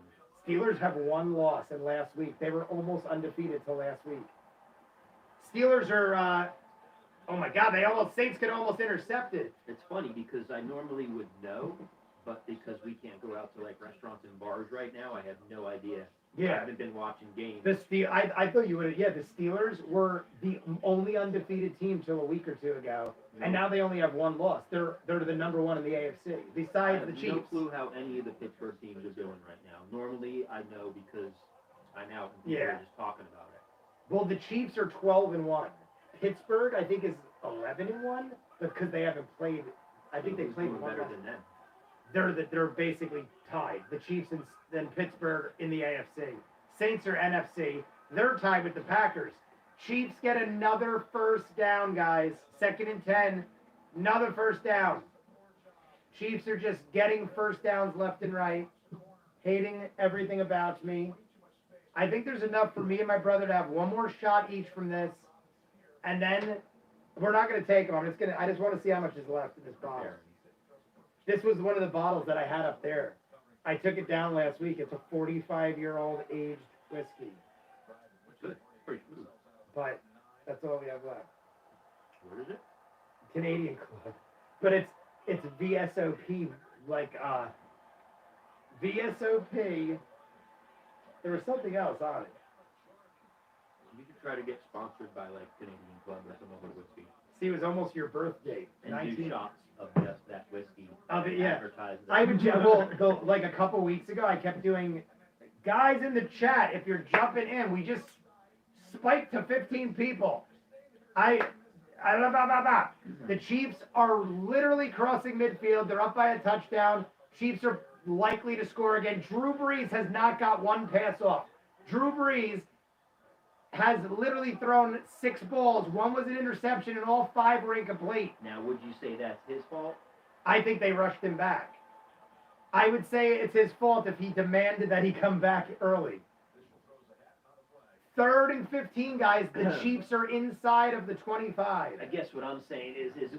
Steelers have 1 loss in last week. They were almost undefeated till last week. Steelers are, oh my God, Saints could almost intercept it. It's funny because I normally would know, but because we can't go out to like restaurants and bars right now, I have no idea. I Yeah. haven't been watching games. I thought you would have, yeah, the Steelers were the only undefeated team till a week or 2 ago, and now they only have 1 loss. They're the number 1 in the AFC, I besides have the no Chiefs. clue how any of the Pittsburgh teams are doing right now. Normally, I know because I'm out and people Yeah. are just talking about it. Well, the Chiefs are 12-1. Pittsburgh, I think, is 11-1 because they haven't played. I think they Who's played doing one better last. than them. They're basically tied. The Chiefs and then Pittsburgh in the AFC. Saints are NFC. They're tied with the Packers. Chiefs get another first down, guys. 2nd and 10. Another first down. Chiefs are just getting first downs left and right. Hating everything about me. I think there's enough for me and my brother to have 1 more shot each from this. And then we're not going to take them. I just want to see how much is left in this bottle. This was one of the bottles that I had up there. I took it down last week. It's a 45-year-old aged whiskey. Good. Pretty smooth. But that's all we have left. What is it? Canadian Club. But it's VSOP, like VSOP. There was something else on it. You could try to get sponsored by like Canadian Club or some other whiskey. See, it was almost your birthday. And do shots of just that whiskey. Of it, yeah. Advertise that. I would like a couple weeks ago, I kept doing, guys in the chat, if you're jumping in, we just spiked to 15 people. The Chiefs are literally crossing midfield. They're up by a touchdown. Chiefs are likely to score again. Drew Brees has not got 1 pass off. Drew Brees has literally thrown 6 balls. 1 was an interception, and all 5 were incomplete. Now, would you say that's his fault? I think they rushed him back. I would say it's his fault if he demanded that he come back early. 3rd and 15, guys. The Chiefs are inside of the 25. I guess what I'm saying is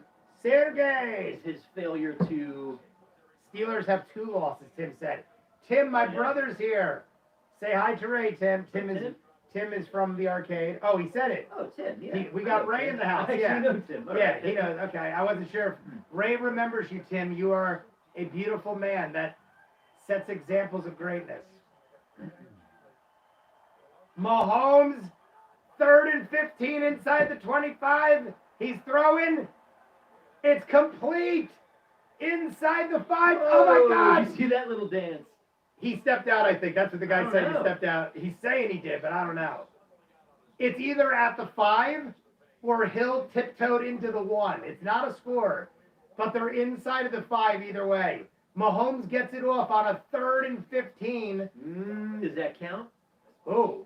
Sergey! his failure to. Steelers have 2 losses, Tim said. Tim, my brother's here. Say hi to Ray, Tim. Tim is from the arcade. Oh, he said it. Oh, Tim, yeah. We got I know Ray Tim. in the house, I actually yeah. know Tim. All Yeah, right. he knows. Okay, I wasn't sure. Ray remembers you, Tim. You are a beautiful man that sets examples of greatness. Mahomes, 3rd and 15 inside the 25. He's throwing. It's complete. Inside the 5. Oh my God. You see that little dance? He stepped out, I think. That's what the guy I said. don't He know. stepped out. He's saying he did, but I don't know. It's either at the 5 or Hill tiptoed into the 1. It's not a score, but they're inside of the 5 either way. Mahomes gets it off on a 3rd and 15. Does that count? Oh,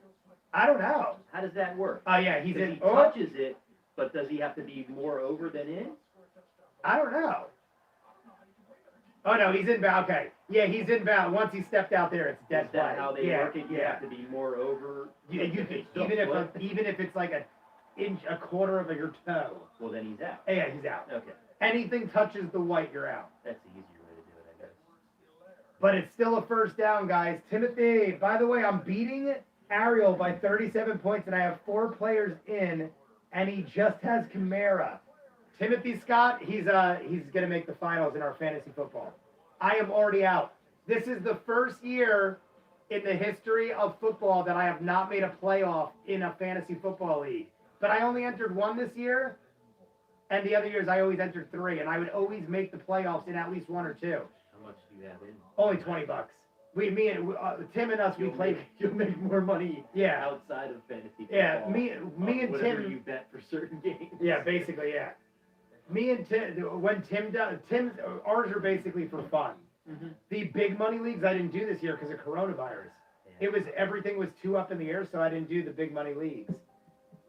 I don't know. How does that work? Oh, yeah, he's Because in. he Oh, touches it, but does he have to be more over than in? I don't know. Oh, no, he's inbound. Okay. Yeah, he's inbound. Once he stepped out there, it's dead Is that play. how they yeah, work it? You yeah. have to be more over. You Like, could, if it's still foot? even if it's like a quarter of your toe. Well, then he's out. Yeah, he's out. Okay, Anything touches the white, you're out. that's the easier way to do it, I guess. But it's still a first down, guys. Timothy, by the way, I'm beating Ariel by 37 points, and I have 4 players in, and he just has Kamara. Timothy Scott, he's gonna make the finals in our fantasy football. I am already out. This is the first year in the history of football that I have not made a playoff in a fantasy football league. But I only entered 1 this year, and the other years I always entered 3, and I would always make the playoffs in at least 1 or 2. How much do you have in? Only $20. Tim and us, we played. You'll make more money Yeah, outside of fantasy football. yeah. Me and whatever Tim. you bet for certain games. Yeah, basically, yeah. Me and Tim, when Tim does, ours are basically for fun. Mm-hmm. The big money leagues I didn't do this year because of coronavirus. Yeah. Everything was too up in the air, so I didn't do the big money leagues.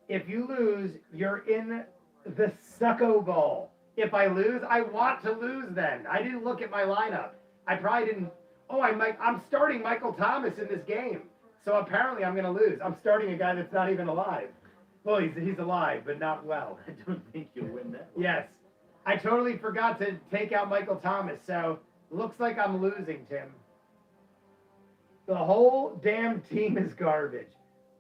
If you lose, you're in the Succo Bowl. If I lose, I want to lose then. I didn't look at my lineup. I probably didn't. Oh, I'm starting Michael Thomas in this game. So apparently I'm going to lose. I'm starting a guy that's not even alive. Well, he's alive, but not well. I don't think you'll win that one. Yes. I totally forgot to take out Michael Thomas, so looks like I'm losing, Tim. The whole damn team is garbage.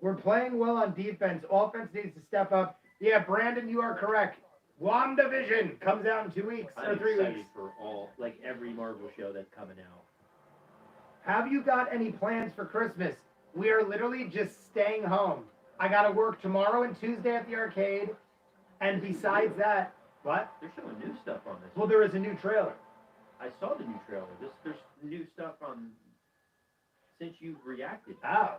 We're playing well on defense. Offense needs to step up. Yeah, Brandon, you are correct. WandaVision comes out in 2 weeks or I'm 3 excited weeks. for every Marvel show that's coming out. Have you got any plans for Christmas? We are literally just staying home. I got to work tomorrow and Tuesday at the arcade. And besides that, what? They're showing new stuff on this. Well, there is a new trailer. I saw the new trailer. There's new stuff on since you've reacted. Oh.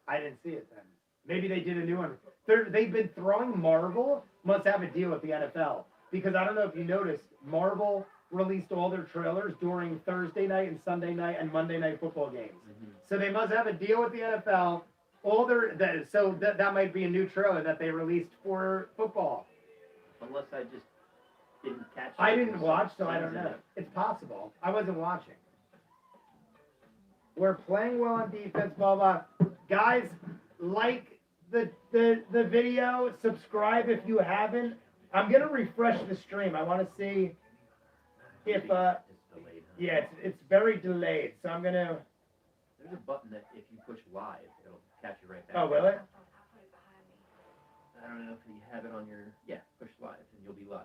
I didn't see it then. Maybe they did a new one. They've been throwing Marvel, must have a deal with the NFL. Because I don't know if you noticed, Marvel released all their trailers during Thursday night and Sunday night and Monday night football games. Mm-hmm. So they must have a deal with the NFL. That might be a new trailer that they released for football. Unless I just didn't catch. I it. didn't watch, so I Things don't in know. it. It's possible. I wasn't watching. We're playing well on defense, blah blah. Guys, like the video, subscribe if you haven't. I'm gonna refresh the stream. I want to see if It's delayed, huh? yeah, it's very delayed. So I'm gonna. There's a button that if you push live, it'll catch you right back. Oh, will it? I don't know if you have it on your. Yeah, push live and you'll be live.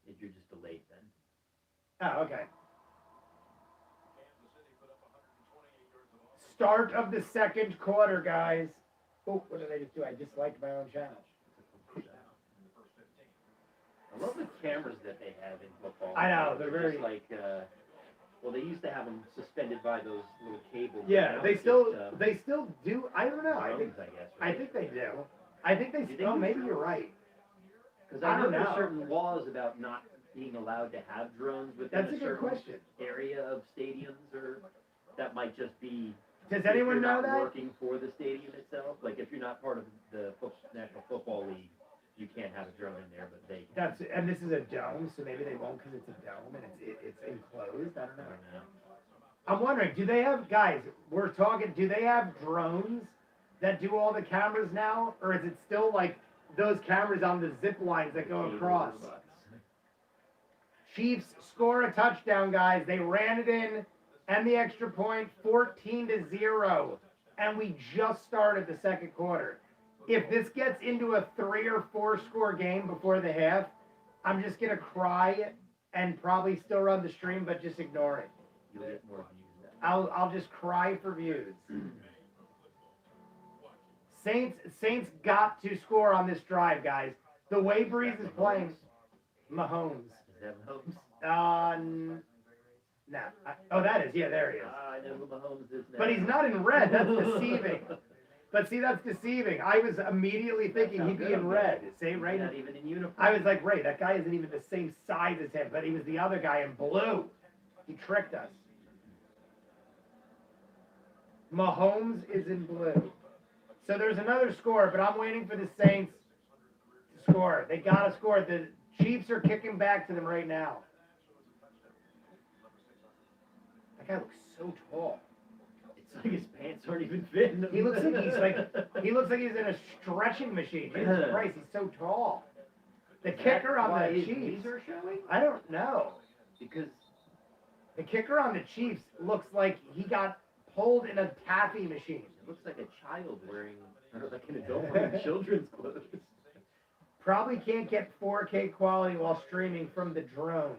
If you're just delayed then. Oh, okay. Start of the second quarter, guys. Oh, what did I just do? I disliked my own channel. I love the cameras that they have in football. I know, they're Just very- like. Well, they used to have them suspended by those little cables. Yeah, Now they it's still just, do. I don't know. I think drones, I guess. I Right? think they do. I think they Do they still. use Maybe you're drones? right. Because I I know don't there's know. certain laws about not being allowed to have drones within That's a good certain question. area of stadiums, or that might just be. Does if anyone you're know not that? working for the stadium itself, like if you're not part of the National Football League, you can't have a drone in there, but they. And this is a dome, so maybe they won't because it's a dome and it's enclosed. I don't I know. don't know. I'm wondering, do they have guys? We're talking. Do they have drones that do all the cameras now, or is it still like those cameras on the zip lines that go across? Chiefs score a touchdown, guys. They ran it in, and the extra point, 14-0, and we just started the second quarter. If this gets into a 3 or 4 score game before the half, I'm just gonna cry and probably still run the stream, but just ignore it. You'll get more views then. I'll just cry for views. Saints got to score on this drive, guys. The way Brees is playing, Mahomes. Is that Mahomes? Oh, that is. Yeah, there he is. I know who Mahomes is now. But he's not in red. That's deceiving. But see, that's deceiving. I was immediately thinking he'd be in red. Say, Ray. Not even in uniform. I was like, Ray, that guy isn't even the same size as him, but he was the other guy in blue. He tricked us. Mahomes is in blue. So there's another score, but I'm waiting for the Saints to score. They got to score. The Chiefs are kicking back to them right now. That guy looks so tall. It's like his pants aren't even fitting him. He looks like he's in a stretching machine. Jesus Christ, he's so tall. The kicker on why the his Chiefs. knees are showing? I don't know. Because The kicker on the Chiefs looks like he got pulled in a taffy machine. it looks like a child wearing, like an adult wearing children's clothes. Probably can't get 4K quality while streaming from the drones.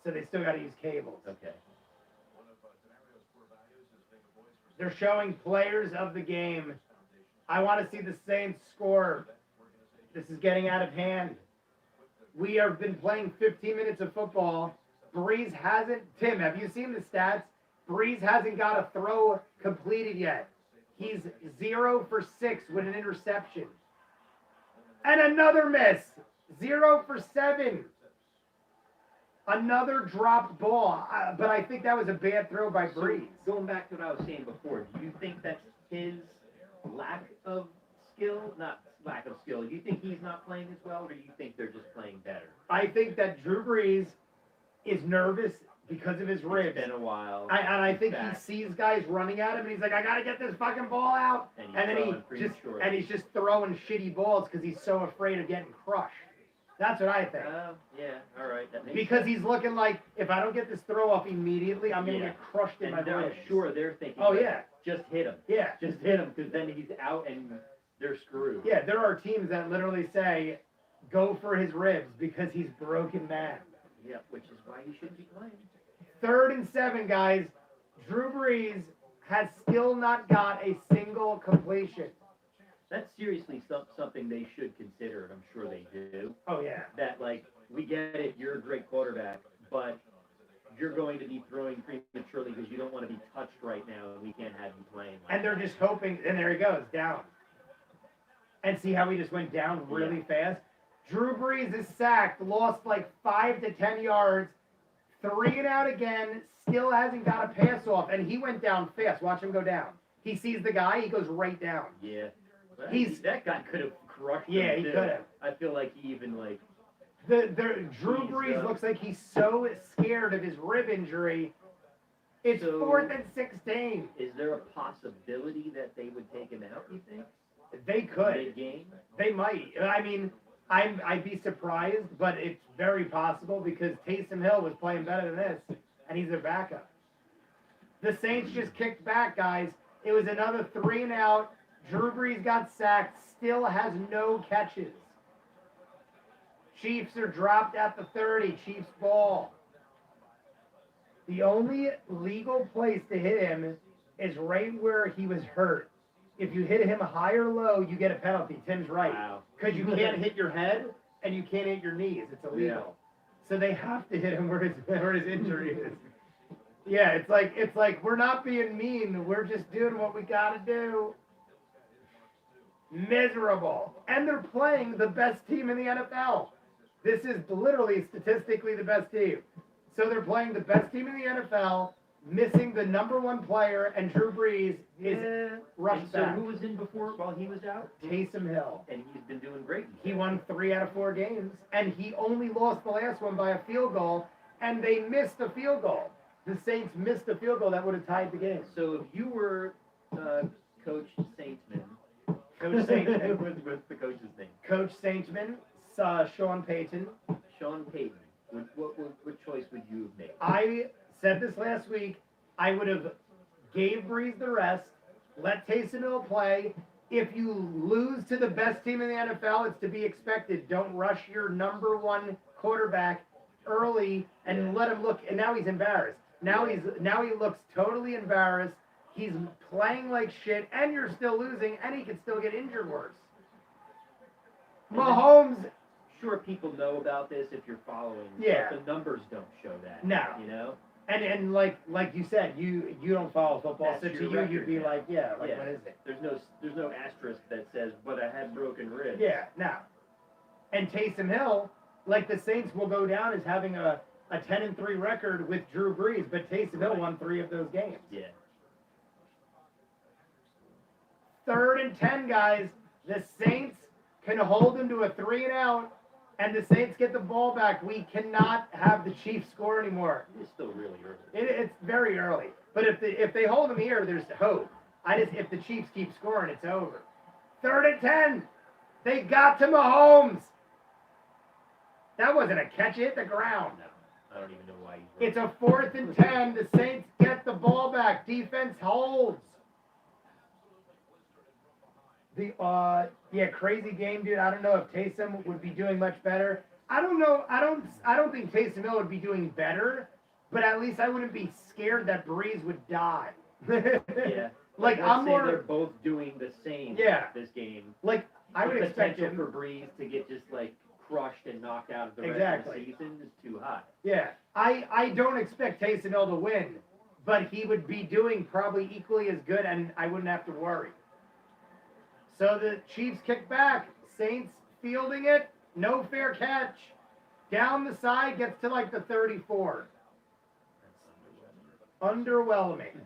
So they still got to use cables. Okay. They're showing players of the game. I want to see the Saints score. This is getting out of hand. We have been playing 15 minutes of football. Brees hasn't. Tim, have you seen the stats? Brees hasn't got a throw completed yet. He's 0 for 6 with an interception. And another miss. 0 for 7. Another dropped ball. But I think that was a bad throw by Brees. So, going back to what I was saying before, do you think that's his lack of skill? Not lack of skill. Do you think he's not playing as well, or do you think they're just playing better? I think that Drew Brees is nervous because of his ribs. It's been a while. And I think back. he sees guys running at him, and he's like, I gotta get this fucking ball out. And He's just throwing shitty balls because he's so afraid of getting crushed. That's what I think. Yeah, all right. That makes Because sense. he's looking like, if I don't get this throw off immediately, I'm gonna Yeah. get crushed in And my I'm ribs. sure they're thinking, Oh, like, yeah. just hit him. Yeah. Just hit him, because then he's out and they're screwed. Yeah, there are teams that literally say, go for his ribs because he's broken man. Yeah, which is why he shouldn't be playing. 3rd and 7, guys. Drew Brees has still not got a single completion. That's seriously something they should consider, and I'm sure they do. Oh, yeah. That, like, we get it, you're a great quarterback, but you're going to be throwing prematurely because you don't want to be touched right now, and we can't have you playing. And they're just hoping, and there he goes, down. And see how he just went down really fast? Drew Brees is sacked, lost like 5 to 10 yards, 3 and out again, still hasn't got a pass off, and he went down fast. Watch him go down. He sees the guy, he goes right down. Yeah. Well, that guy could have crushed him, Yeah, he too. could have. I feel like he even, like... Drew Brees looks like he's so scared of his rib injury. It's So- 4th and 16. Is there a possibility that they would take him out, you think? They could. Mid-game? They might. I mean, I'd be surprised, but it's very possible because Taysom Hill was playing better than this, and he's their backup. The Saints just kicked back, guys. It was another 3 and out. Drew Brees got sacked, still has no catches. Chiefs are dropped at the 30. Chiefs ball. The only legal place to hit him is right where he was hurt. If you hit him high or low, you get a penalty. Tim's right. Wow. Because you can't hit your head and you can't hit your knees. It's illegal. Yeah. So they have to hit him where his injury is. Yeah, it's like we're not being mean. We're just doing what we gotta do. Miserable. And they're playing the best team in the NFL. This is literally statistically the best team. So they're playing the best team in the NFL, missing the number 1 player, and Drew Brees is rushed And so back. who was in before while he was out? Taysom Hill. And he's been doing great. He won 3 out of 4 games, and he only lost the last one by a field goal, and they missed a field goal. The Saints missed a field goal that would have tied the game. So if you were Coach Saintsman, Coach Saintman. what's the coach's name? Coach Saintman, Sean Payton. Sean Payton. What choice would you have made? I said this last week. I would have gave Brees the rest, let Taysom Hill play. If you lose to the best team in the NFL, it's to be expected. Don't rush your number 1 quarterback early and let him look. And now he's embarrassed. Now he looks totally embarrassed. He's playing like shit, and you're still losing, and he could still get injured worse. Mahomes. Sure, people know about this if you're following. Yeah. But the numbers don't show that. No. You know? And like you said, you don't follow football, That's so to your you record, you'd be yeah. like, yeah, like Yeah. what is it? There's no asterisk that says, but I had broken ribs. Yeah, no. And Taysom Hill, like the Saints will go down as having a 10-3 record with Drew Brees, but Taysom Hill won 3 of those games. Yeah. 3rd and 10, guys. The Saints can hold them to a 3-and-out, and the Saints get the ball back. We cannot have the Chiefs score anymore. It's still really early. It's very early. But if they hold them here, there's hope. If the Chiefs keep scoring, it's over. 3rd and 10. They got to Mahomes. That wasn't a catch. It hit the ground. No, I don't even know why he's It's a 4th and 10. The Saints get the ball back. Defense holds. Crazy game, dude. I don't know if Taysom would be doing much better. I don't know. I don't think Taysom Hill would be doing better, but at least I wouldn't be scared that Brees would die. Yeah. Like Let's I'm say more. they're both doing the same. Yeah. This game. Like I would The expect potential him. for Brees to get just like crushed and knocked out of the rest Exactly. of the season is too high. Yeah, I don't expect Taysom Hill to win, but he would be doing probably equally as good, and I wouldn't have to worry. So the Chiefs kick back. Saints fielding it. No fair catch. Down the side, gets to like the 34. Underwhelming.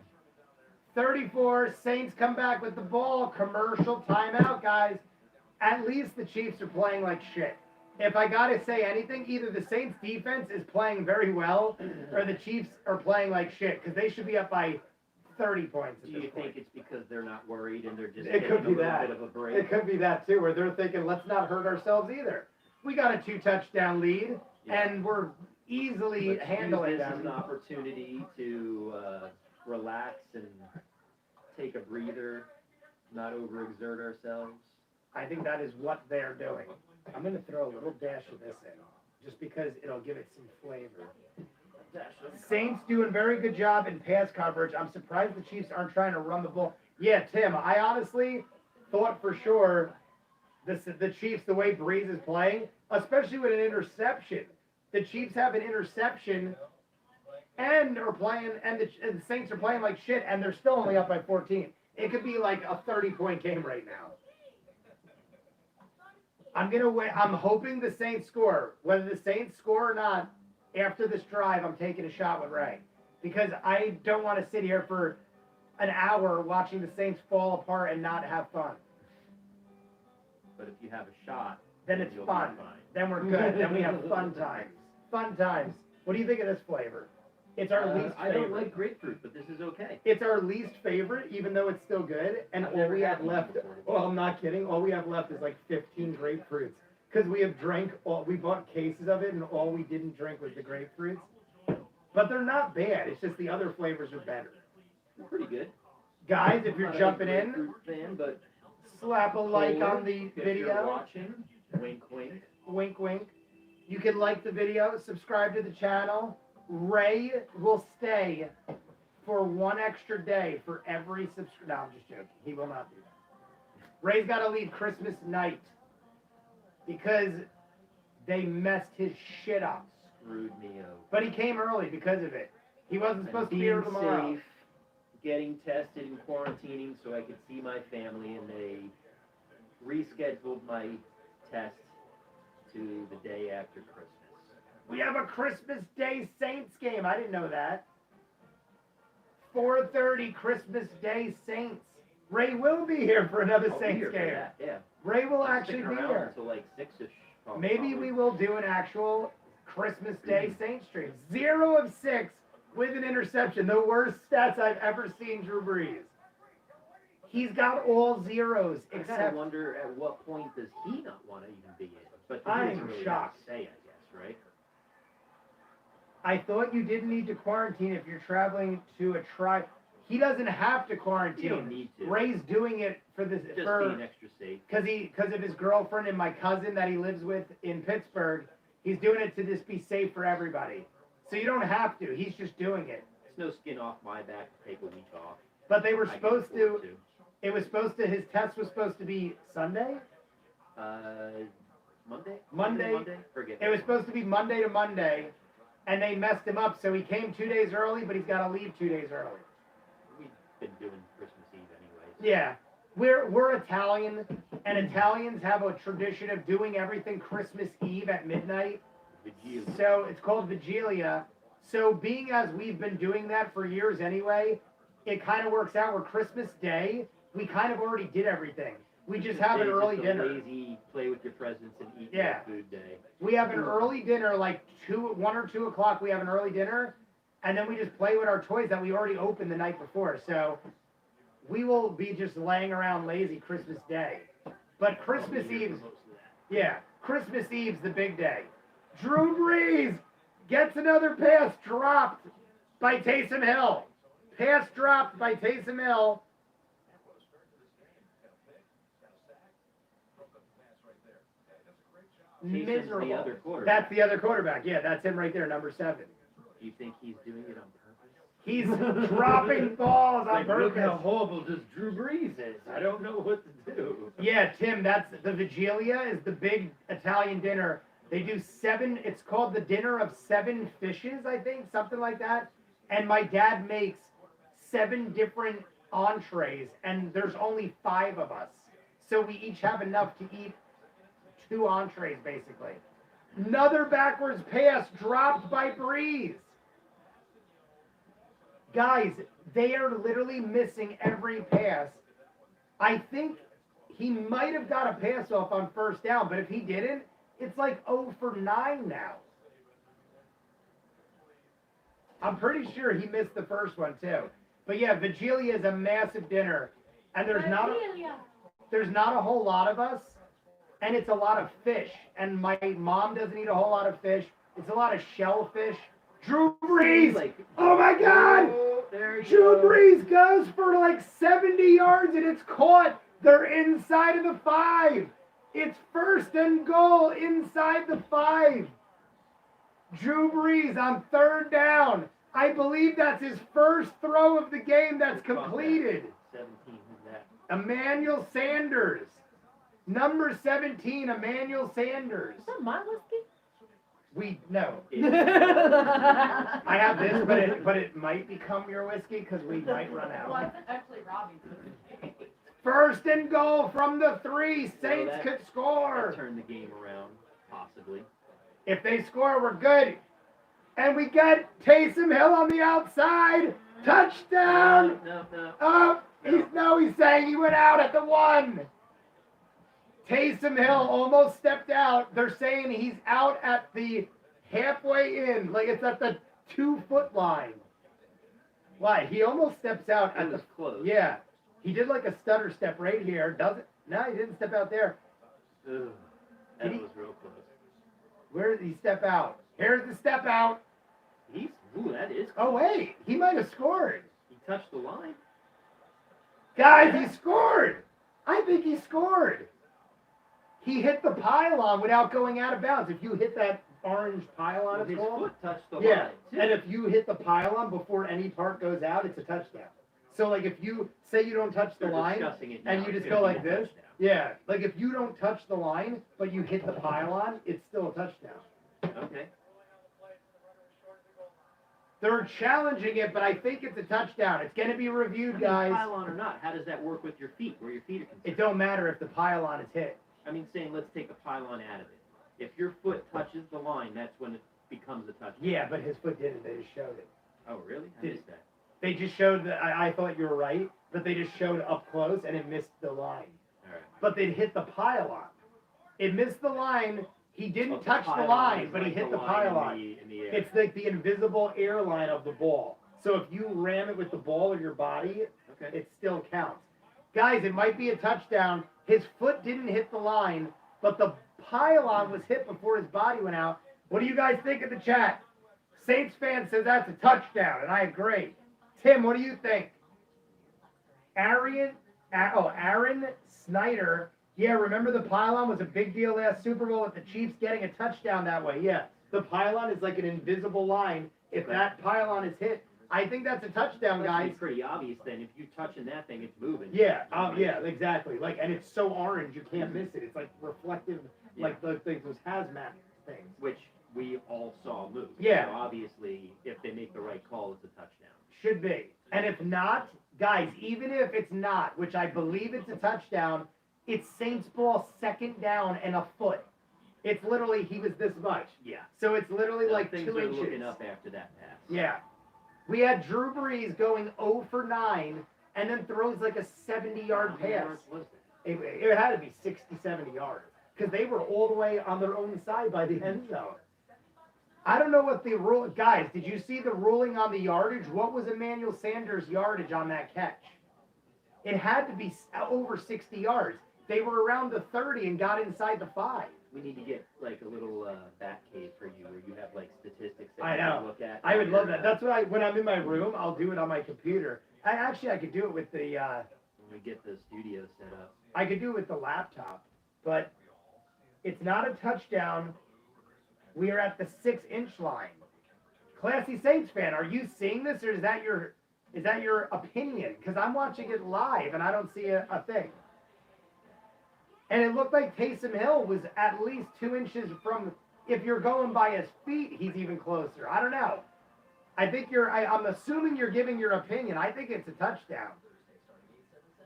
34, Saints come back with the ball. Commercial timeout, guys. At least the Chiefs are playing like shit. If I got to say anything, either the Saints defense is playing very well or the Chiefs are playing like shit because they should be up by 30 points at Do you this point. think it's because they're not worried and they're just It getting could a be little that. bit of a break? It could be that too, where they're thinking, let's not hurt ourselves either. We got a 2-touchdown lead, Yeah. and we're easily Let's handling use this as an them. opportunity to relax and take a breather, not overexert ourselves. I think that is what they're doing. I'm going to throw a little dash of this in, just because it'll give it some flavor. Saints doing very good job in pass coverage. I'm surprised the Chiefs aren't trying to run the ball. Yeah, Tim, I honestly thought for sure the Chiefs, the way Brees is playing, especially with an interception. The Chiefs have an interception and are playing, and the Saints are playing like shit, and they're still only up by 14. It could be like a 30-point game right now. I'm hoping the Saints score. Whether the Saints score or not, after this drive, I'm taking a shot with Ray. Because I don't want to sit here for an hour watching the Saints fall apart and not have fun. But if you have a shot, Then it's you'll be fun. fine. Then we're good. Then we have fun times. Fun times. What do you think of this flavor? It's our least I favorite. don't like grapefruit, but this is okay. It's our least favorite, even though it's still good. And I've all never we had have one left, before. well, I'm not kidding, all we have left is like 15 grapefruits. Because we have we bought cases of it, and all we didn't drink was the grapefruits. But they're not bad. It's just the other flavors are better. Pretty good. Guys, if I'm you're not a jumping in, grapefruit fan, but slap a like Polar, on the if you're video. watching, wink, wink. Wink, wink. You can like the video, subscribe to the channel. Ray will stay for one extra day for every subscriber. No, I'm just joking. He will not do that. Ray's got to leave Christmas night because they messed his shit up. Screwed me over. But he came early because of it. He wasn't supposed to be here Being tomorrow. safe, getting tested and quarantining so I could see my family, and they rescheduled my test to the day after Christmas. We have a Christmas Day Saints game. I didn't know that. 4:30 Christmas Day Saints. Ray will be here for another I'll be Saints here for game. that, yeah. Ray will I'm actually sticking be around here. until like 6-ish. Maybe we will do an actual Christmas Day Saints stream. 0 of 6 with an interception. The worst stats I've ever seen Drew Brees. He's got all zeros I kind of except. wonder at what point does he not want to even be in? But he I'm doesn't really shocked. have to say, I guess, right? I thought you didn't need to quarantine if you're traveling to a tribe. He doesn't have to quarantine. You don't need to. Ray's doing it for this Just for being extra safe. because of his girlfriend and my cousin that he lives with in Pittsburgh. He's doing it to just be safe for everybody. So you don't have to. He's just doing it. It's no skin off my back to take a week off. But they were I can supposed afford to. It was supposed to. His test was supposed to be Sunday. Monday? Monday? Forget It was that. supposed to be Monday to Monday, and they messed him up. So he came 2 days early, but he's got to leave 2 days early. We've been doing Christmas Eve anyways. Yeah, we're Italian, and Italians have a tradition of doing everything Christmas Eve at midnight. Vigilia. So it's called Vigilia. So being as we've been doing that for years anyway, it kind of works out where Christmas Day, we kind of already did everything. We just have an early Just a dinner. lazy play with your presents and eat Yeah. your food day. We have an early dinner, like 1 or 2 o'clock. We have an early dinner, and then we just play with our toys that we already opened the night before. So we will be just laying around lazy Christmas Day. But Christmas Eve, yeah, Christmas Eve's the big day. Drew Brees gets another pass dropped by Taysom Hill. Pass dropped by Taysom Hill. Taysom's Miserable. the other quarterback. That's the other quarterback. Yeah, that's him right there, number 7. Do you think he's doing it on purpose? He's dropping balls on Like, look how purpose. horrible this Drew Brees is. I don't know what to do. Yeah, Tim, that's the Vigilia is the big Italian dinner. They do 7, it's called the dinner of 7 fishes, I think, something like that. And my dad makes 7 different entrees, and there's only 5 of us. So we each have enough to eat 2 entrees, basically. Another backwards pass dropped by Brees. Guys, they are literally missing every pass. I think he might have got a pass off on first down, but if he didn't, it's like 0 for 9 now. I'm pretty sure he missed the first one too. But yeah, Vigilia is a massive dinner, and there's not a whole lot of us, and it's a lot of fish. And my mom doesn't eat a whole lot of fish. It's a lot of shellfish. Drew Brees! Oh my God! Drew Brees goes for like 70 yards and it's caught. They're inside of the 5. It's 1st and goal inside the 5. Drew Brees on 3rd down. I believe that's his first throw of the game that's completed. 17, who's that? Emmanuel Sanders. Number 17, Emmanuel Sanders. Is that my whiskey? No. I have this, but it might become your whiskey because we might run Well, out. it's actually Robbie's. 1st and goal from the 3. Saints that- could score. Turn the game around, possibly. If they score, we're good. And we got Taysom Hill on the outside. Touchdown. No. Oh, he's saying he went out at the 1. Taysom Hill almost stepped out. They're saying he's out at the halfway in, like it's at the 2-foot line. Why? He almost steps out at It was the close. Yeah. He did like a stutter step right here. Does it? No, he didn't step out there. Ugh, that was real close. Where did he step out? Here's the step out. That is close. Oh wait, he might have scored. He touched the line. Guys, he scored. I think he scored. He hit the pylon without going out of bounds. If you hit that orange pylon, Well, it's his called. foot touched the Yeah, line, too. and if you hit the pylon before any part goes out, it's a touchdown. So like if you say you don't touch the They're line, discussing it and now. you It's just gonna go be like a this, touchdown. yeah, like if you don't touch the line, but you hit the pylon, it's still a touchdown. Okay. They're challenging it, but I think it's a touchdown. It's going to be reviewed, guys. Pylon or not, how does that work with your feet, where your feet are concerned? It don't matter if the pylon is hit. I mean, saying let's take the pylon out of it. If your foot touches the line, that's when it becomes a touchdown. Yeah, but his foot didn't. They just showed it. Oh, really? I Did- missed that. They just showed that. I thought you were right, but they just showed up close and it missed the line. All right. But they hit the pylon. It missed the line. He didn't Oh, the touch the pylon line, is but he like hit the line pylon. in the air. It's like the invisible airline of the ball. So if you ram it with the ball of your body, Okay. it still counts. Guys, it might be a touchdown. His foot didn't hit the line, but the pylon was hit before his body went out. What do you guys think in the chat? Saints fan says that's a touchdown, and I agree. Tim, what do you think? Aaron Snyder. Yeah, remember the pylon was a big deal last Super Bowl with the Chiefs getting a touchdown that way. Yeah, the pylon is like an invisible line. If that pylon is hit, I think that's a touchdown, That's guys. pretty obvious then. If you're touching that thing, it's moving. Yeah, yeah, exactly. Like, and it's so orange you can't miss it. It's like reflective, Yeah. like those hazmat things. Which we all saw move. Yeah. So obviously, if they make the right call, it's a touchdown. Should be. And if not, guys, even if it's not, which I believe it's a touchdown, it's Saints ball 2nd down and a foot. It's literally, he was this much. Yeah. So it's literally like things 2 are inches. looking up after that pass. Yeah. We had Drew Brees going 0 for 9 and then throws like a 70-yard How many pass. yards was that? It had to be 60, 70 yards because they were all the way on their own side by the end zone. I don't know what the rule. Guys, did you see the ruling on the yardage? What was Emmanuel Sanders' yardage on that catch? It had to be over 60 yards. They were around the 30 and got inside the 5. We need to get like a little bat cave for you where you have like statistics that I you know. can look at. I would love that. That's what when I'm in my room, I'll do it on my computer. I could do it with the. When we get the studio set up. I could do it with the laptop, but it's not a touchdown. We are at the 6-inch line. Classy Saints fan, are you seeing this, or is that your opinion? Because I'm watching it live and I don't see a thing. And it looked like Taysom Hill was at least 2 inches from. If you're going by his feet, he's even closer. I don't know. I think I'm assuming you're giving your opinion. I think it's a touchdown.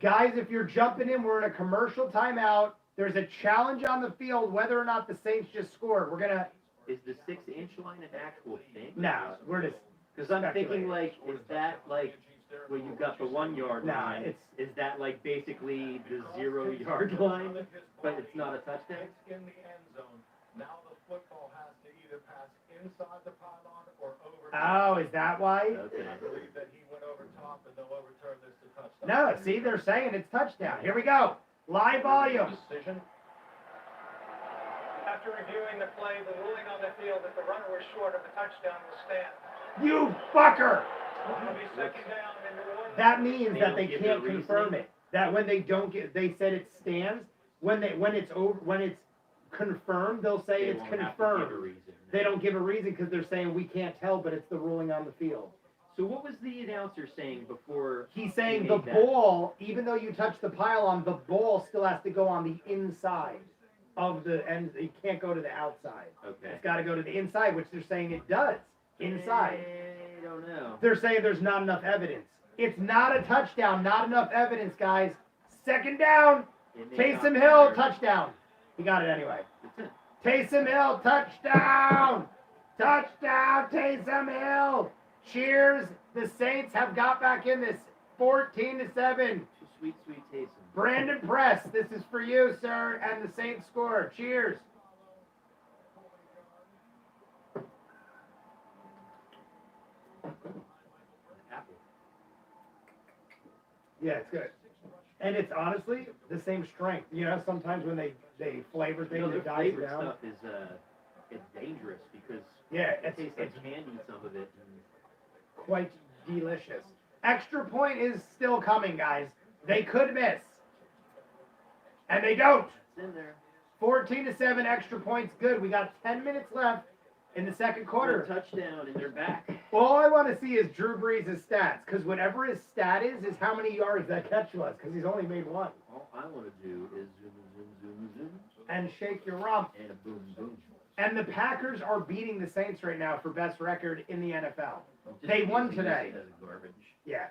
Guys, if you're jumping in, we're in a commercial timeout. There's a challenge on the field whether or not the Saints just scored. We're gonna. Is the 6-inch line an actual thing? No, we're just. Because I'm speculating. thinking like, is that like where you've got the 1 yard No, line? Is that like basically the 0 yard line, but it's not a touchdown? It's in the end zone. Now the football has to either pass inside the pylon or over. Oh, is that why? Okay. I believe that he went over top and they'll overturn this to touchdown. No, see, they're saying it's touchdown. Here we go. Live volume. Decision. After reviewing the play, the ruling on the field that the runner was short of the touchdown will stand. You fucker! It'll be second down in New Orleans. That means They that don't they give can't their confirm reasoning? it. That when they don't get, they said it stands. When it's confirmed, they'll say They it's won't have to give a confirmed. reason. They don't give a reason because they're saying we can't tell, but it's the ruling on the field. So what was the announcer saying before? He's saying he the made that? ball, even though you touch the pylon, the ball still has to go on the inside of the end. It can't go to the outside. Okay. It's got to go to the inside, which they're saying it does. Inside. I don't know. They're saying there's not enough evidence. It's not a touchdown. Not enough evidence, guys. Second down. It may not Taysom Hill, matter. touchdown. He got it anyway. Taysom Hill, touchdown. Touchdown, Taysom Hill. Cheers. The Saints have got back in this 14-7. Sweet, sweet Taysom. Brandon Press, this is for you, sir. And the Saints score. Cheers. Apple. Yeah, it's good. And it's honestly the same strength. You know, sometimes when they flavor You things, know, the it dies flavored down. stuff is it's dangerous because Yeah, it tastes like it's candy, some of it. quite delicious. Extra point is still coming, guys. They could miss. And they don't. It's in there. 14-7 extra points, good. We got 10 minutes left in the second quarter. Touchdown, and they're back. All I want to see is Drew Brees' stats, because whatever his stat is how many yards that catch was, because he's only made one. All I want to do is zoom, zoom, zoom, zoom, And shake your rump. and a boom, boom. And the Packers are beating the Saints right now for best record in the NFL. Just They won using today. this as garbage. Yeah.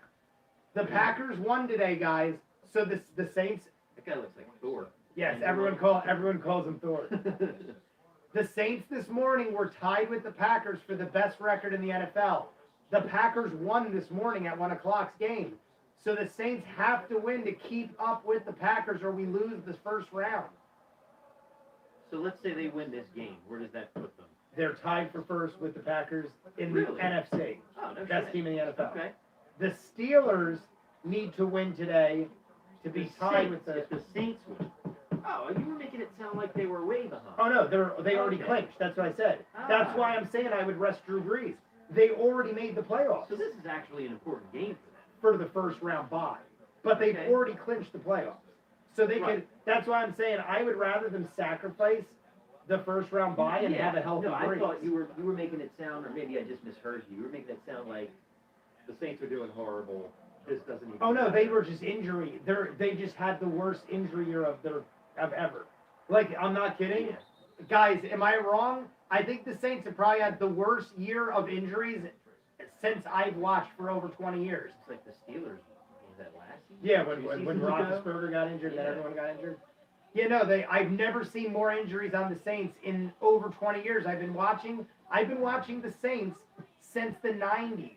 The Packers won today, guys. So the Saints, That guy looks like Thor. yes, everyone calls him Thor. The Saints this morning were tied with the Packers for the best record in the NFL. The Packers won this morning at 1 o'clock's game. So the Saints have to win to keep up with the Packers or we lose this first round. So let's say they win this game. Where does that put them? They're tied for first with the Packers in the Really? NFC. Oh, no Best shit. team in the NFL. Okay. The Steelers need to win today to be The tied Saints, with the... if the Saints win. Oh, you were making it sound like they were way behind. Oh, no, they already Okay. clinched. That's what I said. Ah. That's why I'm saying I would rest Drew Brees. They already made the playoffs So this is actually an important game for them. for the first round bye. But they've Okay. already clinched the playoffs. So they Right. could... That's why I'm saying I would rather them sacrifice the first round bye and have a healthy No, I Brees. thought you were making it sound, or maybe I just misheard you. You were making it sound like the Saints are doing horrible. This doesn't even. Oh, no, they matter. were just injury. They just had the worst injury year of ever. Like, I'm not kidding. Yeah. Guys, am I wrong? I think the Saints have probably had the worst year of injuries since I've watched for over 20 years. It's like the Steelers. Was that last season? Yeah, 2 when seasons ago? Roethlisberger got injured, then Yeah. everyone got injured. You know, I've never seen more injuries on the Saints in over 20 years. I've been watching the Saints since the 90s.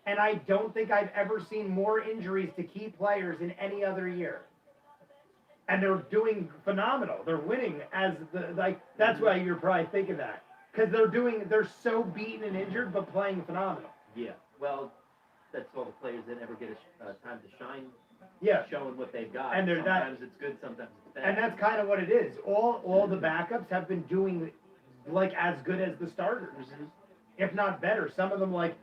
And I don't think I've ever seen more injuries to key players in any other year. And they're doing phenomenal. They're winning that's why you're probably thinking that. Because they're so beaten and injured, but playing phenomenal. Yeah. Well, that's all the players that never get a time to shine. Yeah. Showing what they've got. And sometimes it's good, sometimes it's bad. And that's kind of what it is. All the backups have been doing like as good as the starters, if not better. Some of them like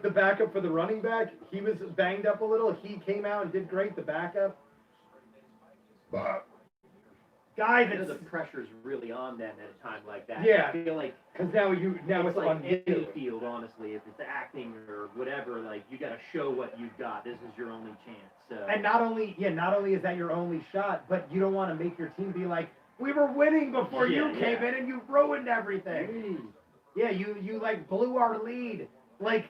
the backup for the running back, he was banged up a little. He came out and did great. The backup. Guys, the pressure's really on them at a time like that. Yeah. I feel like because now it's like on any you. field, honestly. If it's acting or whatever, like you got to show what you've got. This is your only chance. So. And not only is that your only shot, but you don't want to make your team be like, we were winning before you came in and you ruined everything. Yeah, you like blew our lead. Like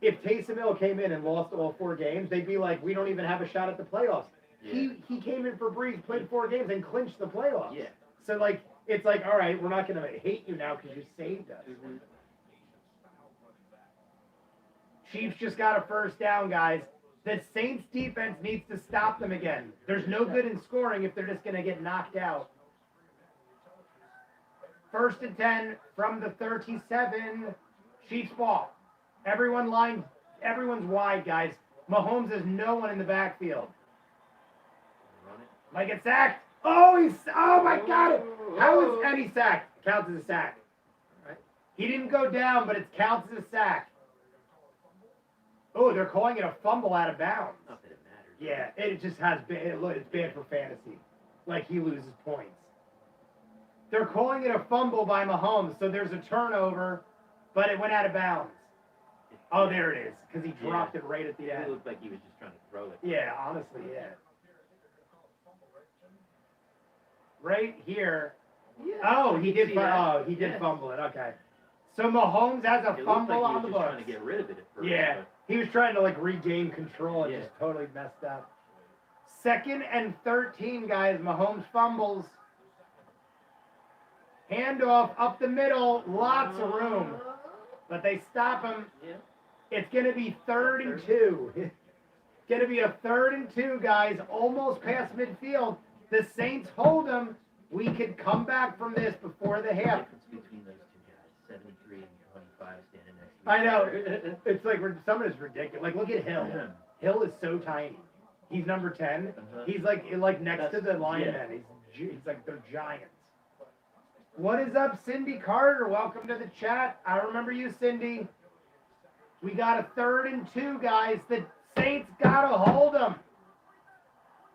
if Taysom Hill came in and lost all 4 games, they'd be like, we don't even have a shot at the playoffs. Yeah. He came in for Brees, played 4 games, and clinched the playoffs. Yeah. So like it's like, all right, we're not gonna hate you now because you saved us. Mm-hmm. Chiefs just got a first down, guys. The Saints defense needs to stop them again. There's no good in scoring if they're just gonna get knocked out. 1st and 10 from the 37. Chiefs ball. Everyone's wide, guys. Mahomes has no one in the backfield. Might get sacked. Oh my God! How is any sack counts as a sack? Right. He didn't go down, but it counts as a sack. Oh, they're calling it a fumble out of bounds. Not that it matters. Yeah, it just has been. It's bad for fantasy. Like he loses points. They're calling it a fumble by Mahomes, so there's a turnover, but it went out of bounds. Oh, there it is, because he dropped it right at the end. It looked like he was just trying to throw it. Yeah, honestly, yeah. Right here. Yeah. Oh, he did fumble it. Okay. So Mahomes has a fumble on the books. Trying to get rid of it at first. Yeah. But... He was trying to like regain control and just totally messed up. 2nd and 13, guys. Mahomes fumbles. Handoff up the middle. Lots of room. But they stop him. Yeah. It's going to be 3rd and 2. It's going to be a 3rd and 2, guys. Almost past midfield. The Saints hold them. We could come back from this before the half. The difference between those 2 guys, 73 and 25 standing next to each I know. other. It's like some of it's ridiculous. Like, look at Hill. Hill is so tiny. He's number 10. Uh-huh. He's like next to the linemen. Yeah. He's like they're giants. What is up, Cindy Carter? Welcome to the chat. I remember you, Cindy. We got a 3rd and 2, guys. The Saints gotta hold them.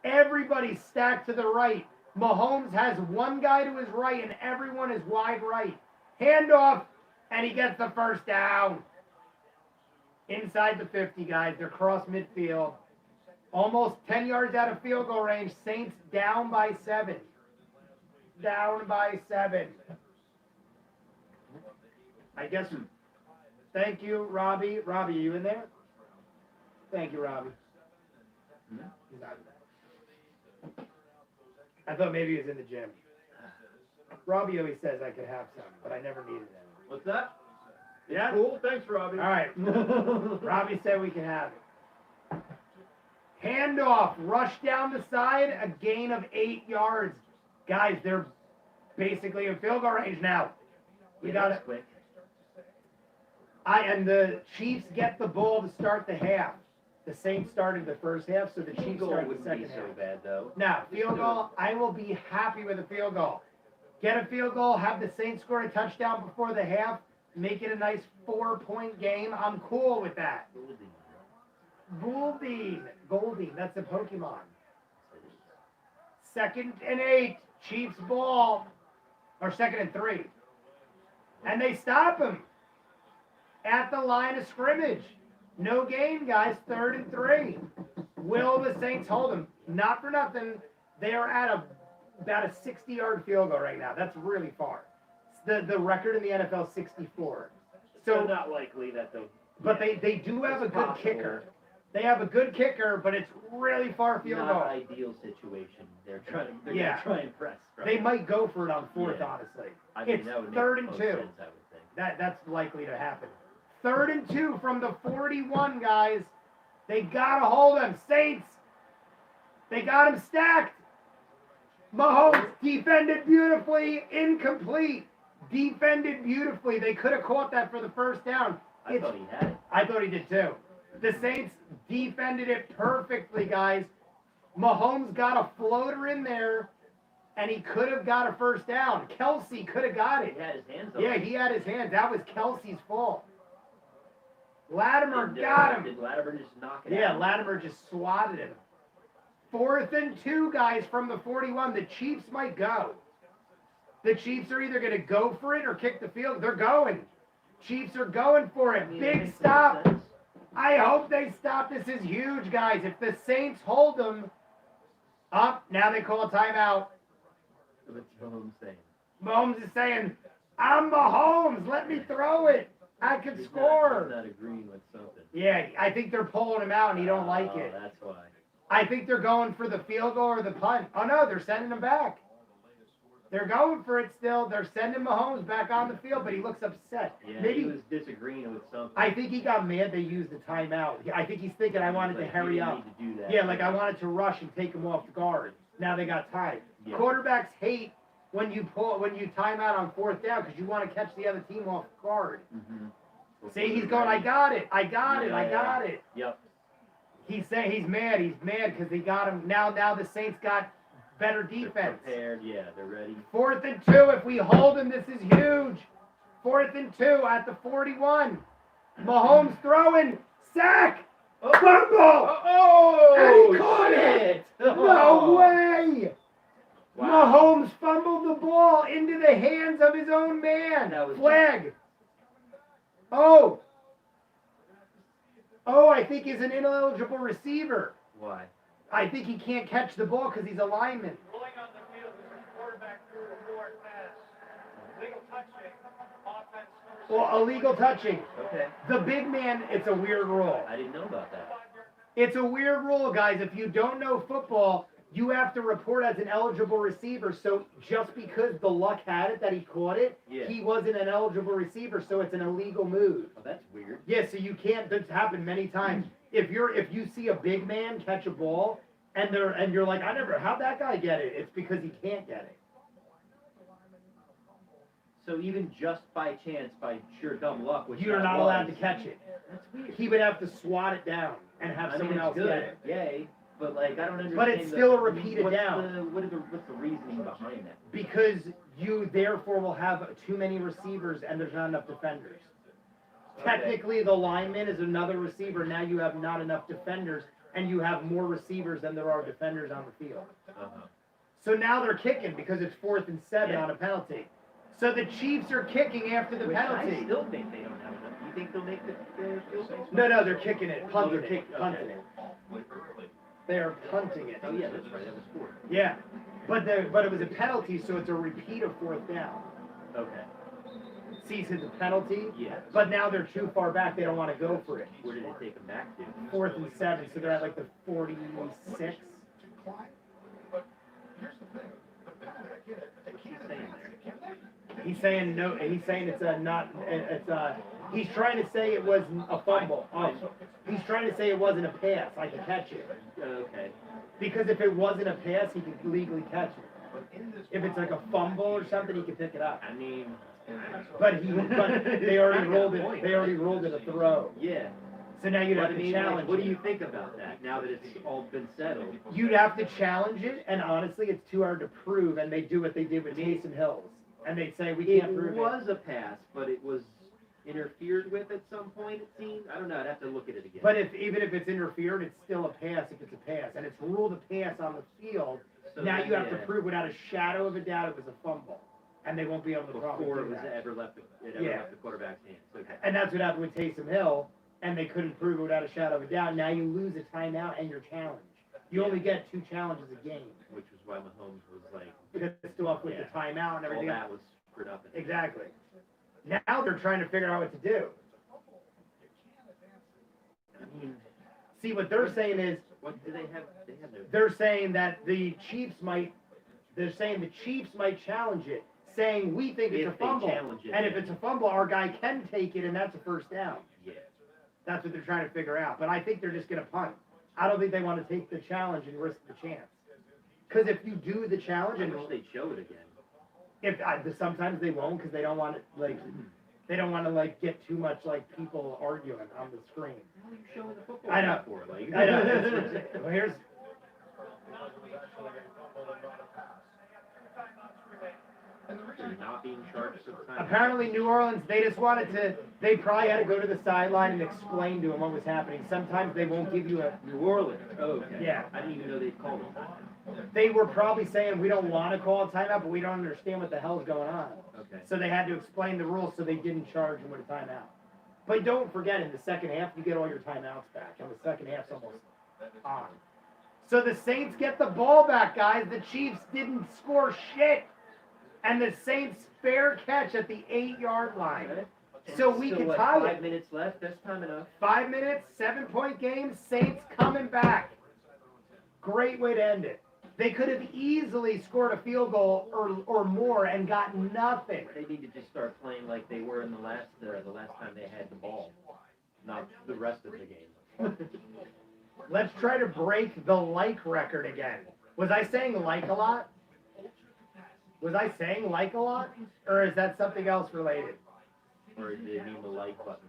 Everybody's stacked to the right. Mahomes has one guy to his right, and everyone is wide right. Handoff, and he gets the first down. Inside the 50, guys. They're cross midfield. Almost 10 yards out of field goal range. Saints down by 7. Down by 7. I guess. Thank you, Robbie. Robbie, are you in there? Thank you, Robbie. He's not in there. I thought maybe he was in the gym. Robbie always says I could have some, but I never needed them. What's that? Yeah? Cool. Thanks, Robbie. All right. Robbie said we can have it. Handoff. Rush down the side. A gain of 8 yards. Guys, they're basically in field goal range now. We got it. Quick. And the Chiefs get the ball to start the half. The Saints started the first half, so the Chiefs started the second half. So bad, though. Now, field goal, I will be happy with a field goal. Get a field goal, have the Saints score a touchdown before the half, make it a nice 4-point game. I'm cool with that. Goldine, that's a Pokemon. 2nd and 8, Chiefs ball. Or 2nd and 3. And they stop him at the line of scrimmage. No gain, guys. 3rd and 3. Will the Saints hold them? Not for nothing. They are at about a 60-yard field goal right now. That's really far. The record in the NFL is 64. So not likely that they'll. But they do have a good possible. kicker. They have a good kicker, but it's really far field Not goal. ideal situation. They're Yeah. gonna try and press. Right? They might go for it on fourth, Yeah. honestly. I mean, It's that would make 3rd and most 2. sense, I would think. That's likely to happen. 3rd and 2 from the 41, guys. They gotta hold him. Saints. They got him stacked. Mahomes defended beautifully. Incomplete. Defended beautifully. They could have caught that for the first down. I thought he had it. I thought he did too. The Saints defended it perfectly, guys. Mahomes got a floater in there, and he could have got a first down. Kelsey could have got it. He had his hands on Yeah, it. he had his hands. That was Kelsey's fault. Latimer Did, got him. Did Latimer just knock it Yeah, out? Latimer just swatted him. 4th and 2, guys, from the 41. The Chiefs might go. The Chiefs are either going to go for it or kick the field. They're going. Chiefs are going for it. I mean, it Big makes stop. sense. I hope they stop. This is huge, guys. If the Saints hold them up, now they call a timeout. What's Mahomes saying? Mahomes is saying, I'm Mahomes. Let me throw it. I can He's score. not agreeing with something. Yeah, I think they're pulling him out and he don't like it. That's why. I think they're going for the field goal or the punt. Oh, no, they're sending him back. They're going for it still. They're sending Mahomes back on the field, but he looks upset. Yeah, Maybe he was disagreeing with something. I think he got mad they used the timeout. I think he's thinking I wanted to Like, hurry you didn't up. need to do that. Yeah, like I wanted to rush and take him off guard. Now they got time. Yeah. Quarterbacks hate when you time out on 4th down because you want to catch the other team off guard. Mm-hmm. See, he's going, I got it, I got it, I got it. Yep. He's saying he's mad because they got him. Now the Saints got better defense. They're prepared. Yeah, they're ready. 4th and 2, if we hold him, this is huge. 4th and 2 at the 41. Mahomes throwing, sack, fumble. Oh, And he caught shit! No way! Wow. Mahomes fumbled the ball into the hands of his own man. That was Flag. Oh, I think he's an ineligible receiver. Why? I think he can't catch the ball because he's a lineman. Ruling on the field, the quarterback threw a forward pass. Legal touching. Offense. Well, illegal touching. Okay. The big man, it's a weird rule. I didn't know about that. It's a weird rule, guys. If you don't know football, you have to report as an eligible receiver. So just because the luck had it that he caught it, Yeah. he wasn't an eligible receiver, so it's an illegal move. Oh, that's weird. Yeah, so you can't. That's happened many times. If you see a big man catch a ball and you're like, how'd that guy get it? It's because he can't get it. So even just by chance, by sheer dumb luck, which You're that not was, allowed to catch it. That's weird. He would have to swat it down and have I mean, someone it's else good. get it. Yay. But like, I don't understand. But it's still a repeated down. What's the reasoning behind that? Because you therefore will have too many receivers and there's not enough defenders. Okay. Technically, the lineman is another receiver. Now you have not enough defenders, and you have more receivers than there are defenders on the field. Uh-huh. So now they're kicking because it's 4th and 7 Yeah. on a penalty. So the Chiefs are kicking after the Which penalty. I still think they don't have enough. You think they'll make the field goal? No, they're kicking it. Punting Okay. it. Punting it. They are punting it. Oh yeah, that's right. That was 4. Yeah, but it was a penalty, so it's a repeat of 4th down. Okay. Cease is a penalty, Yeah. but now they're too far back. They don't want to go for it. Where did it take them back to? 4th and 7, so they're at like the 46. Climb. But here's the thing. The penalty, I get it. They can't advance it, can they? He's saying no. He's saying it's a not. It's a. He's trying to say it was a fumble. He's trying to say it wasn't a pass. I can catch it Okay. because if it wasn't a pass, he could legally catch it. But in this If it's like a fumble or something, he could pick it up. I mean. But they already ruled it. They already ruled it a throw. Yeah. So now you'd But have I to mean, challenge like, what do it. you think about that? Now that it's all been settled. You'd have to challenge it, and honestly, it's too hard to prove. And they do what they did with Taysom Hills, and they say we It can't prove it. was a pass, but it was interfered with at some point. It seemed. I don't know. I'd have to look at it again. But even if it's interfered, it's still a pass if it's a pass, and it's ruled a pass on the field. So Now then, you have to yeah, prove without a shadow of a doubt it was a fumble, and they won't be able to probably before do it was that. ever left. It ever Yeah. left the quarterback's hands. Okay. And that's what happened with Taysom Hill, and they couldn't prove it without a shadow of a doubt. Now you lose a timeout and you're challenged. You Yeah. only get 2 challenges a game. Which was why Mahomes was like. Pissed off with Yeah. the timeout and All everything else. that was screwed up. Exactly. Now they're trying to figure out what to do. I mean, See, what they're saying is, What do they have? They have their. they're saying that the Chiefs might challenge it, saying we think it's If a they fumble. challenge it, And if yeah. it's a fumble, our guy can take it, and that's a first down. Yeah. That's what they're trying to figure out. But I think they're just going to punt. I don't think they want to take the challenge and risk the chance. Because if you do the challenge, I and wish they'd show it again. sometimes they won't, because they don't want it they don't want to get too much people arguing on the screen. What are you showing the football I know. for? Like, I know. Well, here's And the They're reason not being charged for the time. apparently New Orleans. They just wanted to. They probably had to go to the sideline and explain to him what was happening. Sometimes they won't give you a. New Orleans. Oh, okay. Yeah. I didn't even know they'd called it that. They were probably saying we don't want to call a timeout, but we don't understand what the hell's going on. Okay. So they had to explain the rules, so they didn't charge him with a timeout. But don't forget, in the second half, you get all your timeouts back, and the second half's almost on. So the Saints get the ball back, guys. The Chiefs didn't score shit, and the Saints fair catch at the 8-yard line. Okay. So we Still, can what, tie 5 it. minutes left. That's time enough. 5 minutes, 7-point game. Saints coming back. Great way to end it. They could have easily scored a field goal or more and got nothing. They need to just start playing like they were in the last time they had the ball, not the rest of the game. Let's try to break the record again. Was I saying a lot? Was I saying a lot? Or is that something else related? Or do they mean the like button?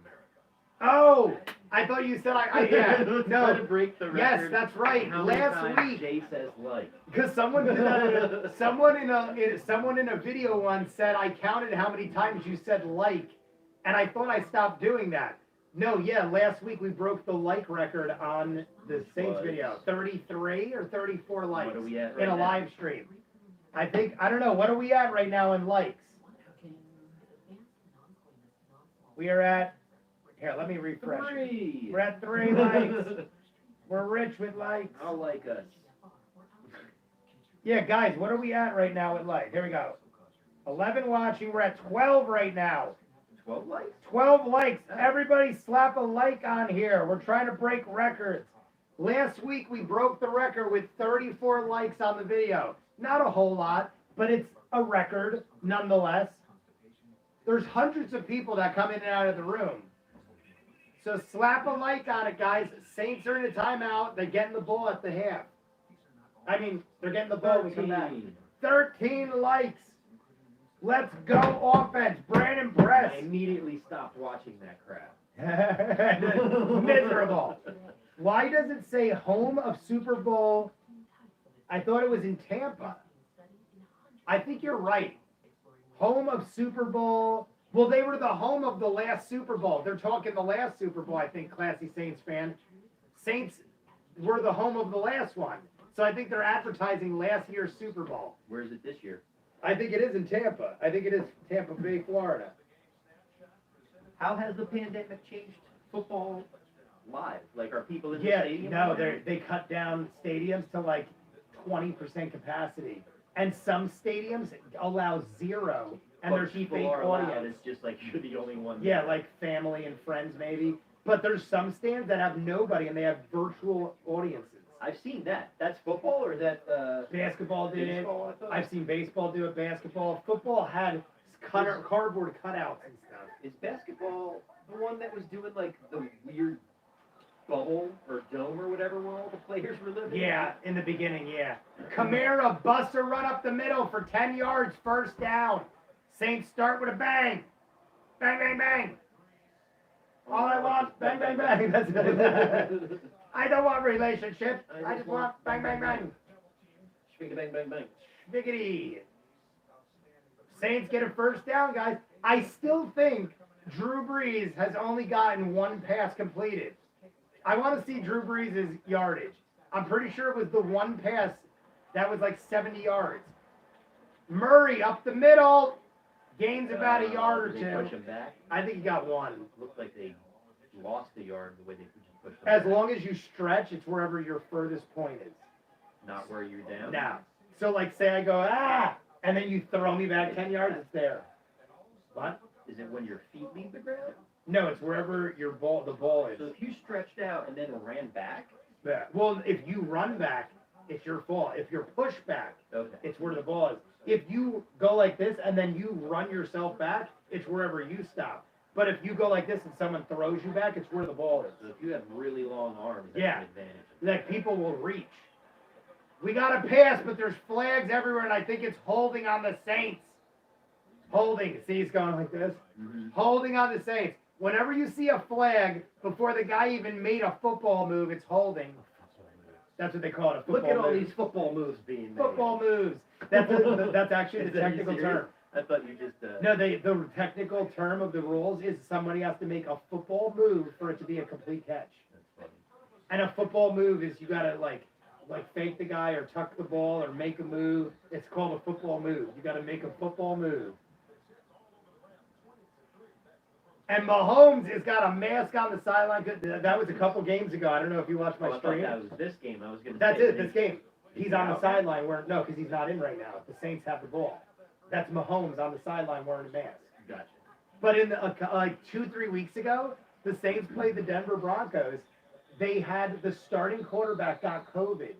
Oh, I thought you said yeah. Try to No. break the Yes, record. that's right. How many Last times week, Jay says like. because someone did that. Someone in a video once said I counted how many times you said and I thought I stopped doing that. No, yeah, last week we broke the record on the Saints video. 33 or 34 likes What are we at in right a now? live stream. I don't know. What are we at right now in likes? We are at, here, let me refresh. 3. We're at 3 likes. We're rich with likes. I'll like us. Yeah, guys, what are we at right now with likes? Here we go. 11 watching. We're at 12 right now. 12 likes? 12 likes. Everybody slap a like on here. We're trying to break records. Last week we broke the record with 34 likes on the video. Not a whole lot, but it's a record nonetheless. There's hundreds of people that come in and out of the room. So slap a like on it, guys. Saints are in a timeout. They're getting the ball at the half. I mean, they're getting the ball when we come back. 13 likes. Let's go offense. Brandon I Press. immediately stopped watching that crap. Miserable. Why does it say home of Super Bowl? I thought it was in Tampa. I think you're right. Home of Super Bowl. Well, they were the home of the last Super Bowl. They're talking the last Super Bowl, I think, classy Saints fan. Saints were the home of the last one. So I think they're advertising last year's Super Bowl. Where is it this year? I think it is in Tampa. I think it is Tampa Bay, Florida. How has the pandemic changed football live? Like, are people in the Yeah, stadium? no, now? they cut down stadiums to 20% capacity. And some stadiums allow 0, and But there's people fake are allowed. audience. It's just like you're the only one. Yeah, there. like family and friends maybe. But there's some stands that have nobody and they have virtual audiences. I've seen that. That's football, or is that Basketball did it. baseball? I thought. I've seen baseball do it. Basketball. Football had cardboard cutouts and stuff. Is basketball the one that was doing like the weird bubble or dome or whatever where all the players were living? Yeah, in the beginning, yeah. Kamara busts a run up the middle for 10 yards, first down. Saints start with a bang. Bang, bang, bang. All I want, bang, bang, bang. That's it. I don't want relationships. I just want bang, bang, bang. Bang, bang, bang, bang. Biggity. Saints get a first down, guys. I still think Drew Brees has only gotten 1 pass completed. I want to see Drew Brees' yardage. I'm pretty sure it was the 1 pass that was like 70 yards. Murray up the middle. Gains about a yard or Did they push two. him back? I think he got 1. Looked like they lost a yard the way they just pushed him As back. long as you stretch, it's wherever your furthest point is. Not where you're down. Now, so like say I go, and then you throw me back 10 yards, it's there. What? Is it when your feet leave the ground? No, it's wherever the ball is. So if you stretched out and then ran back, Yeah. Well, if you run back, it's your fault. If you're pushed back, okay. it's where the ball is. If you go like this and then you run yourself back, it's wherever you stop. But if you go like this and someone throws you back, it's where the ball is. So if you have really long arms, that's Yeah. an advantage. Like people will reach. We got to pass, but there's flags everywhere, and I think it's holding on the Saints. Holding. See, he's going like this. Mm-hmm. Holding on the Saints. Whenever you see a flag before the guy even made a football move, it's holding. That's what they call it. A football Look at all move. these football moves being made. Football moves. That's actually Is the that technical serious? term. I thought you just. No, the technical term of the rules is somebody has to make a football move for it to be a complete catch. That's funny. And a football move is you gotta like fake the guy or tuck the ball or make a move. It's called a football move. You gotta make a football move. And Mahomes has got a mask on the sideline. That was a couple games ago. I don't know if you watched my Oh, I thought stream. that was this game. I was going to That's say. it. This game. He's on the out? sideline wearing no, because he's not in right now. The Saints have the ball. That's Mahomes on the sideline wearing a mask. Gotcha. But in like 2-3 weeks ago, the Saints played the Denver Broncos. They had the starting quarterback got COVID,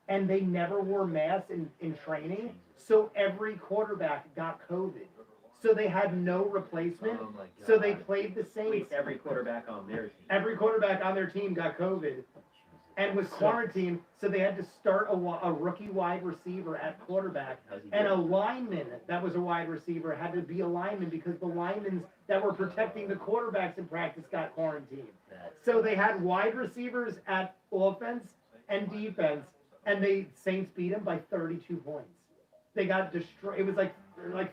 and they never wore masks in training. So every quarterback got COVID. So they had no replacement. Oh my God. So they played the Saints. Wait, every quarterback on their team. Every quarterback on their team got COVID and was quarantined. So they had to start a rookie wide receiver at quarterback. How's he And a doing? lineman that was a wide receiver had to be a lineman because the linemen that were protecting the quarterbacks in practice got quarantined. That's- So they had wide receivers at offense and defense, and the Saints beat them by 32 points. They got destroyed. It was like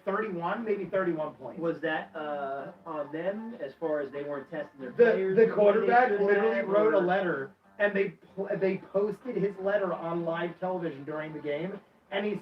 31, maybe 31 points. Was that on them as far as they weren't testing their The players? the way quarterback they should literally have, wrote a or- letter, and they posted his letter on live television during the game, and he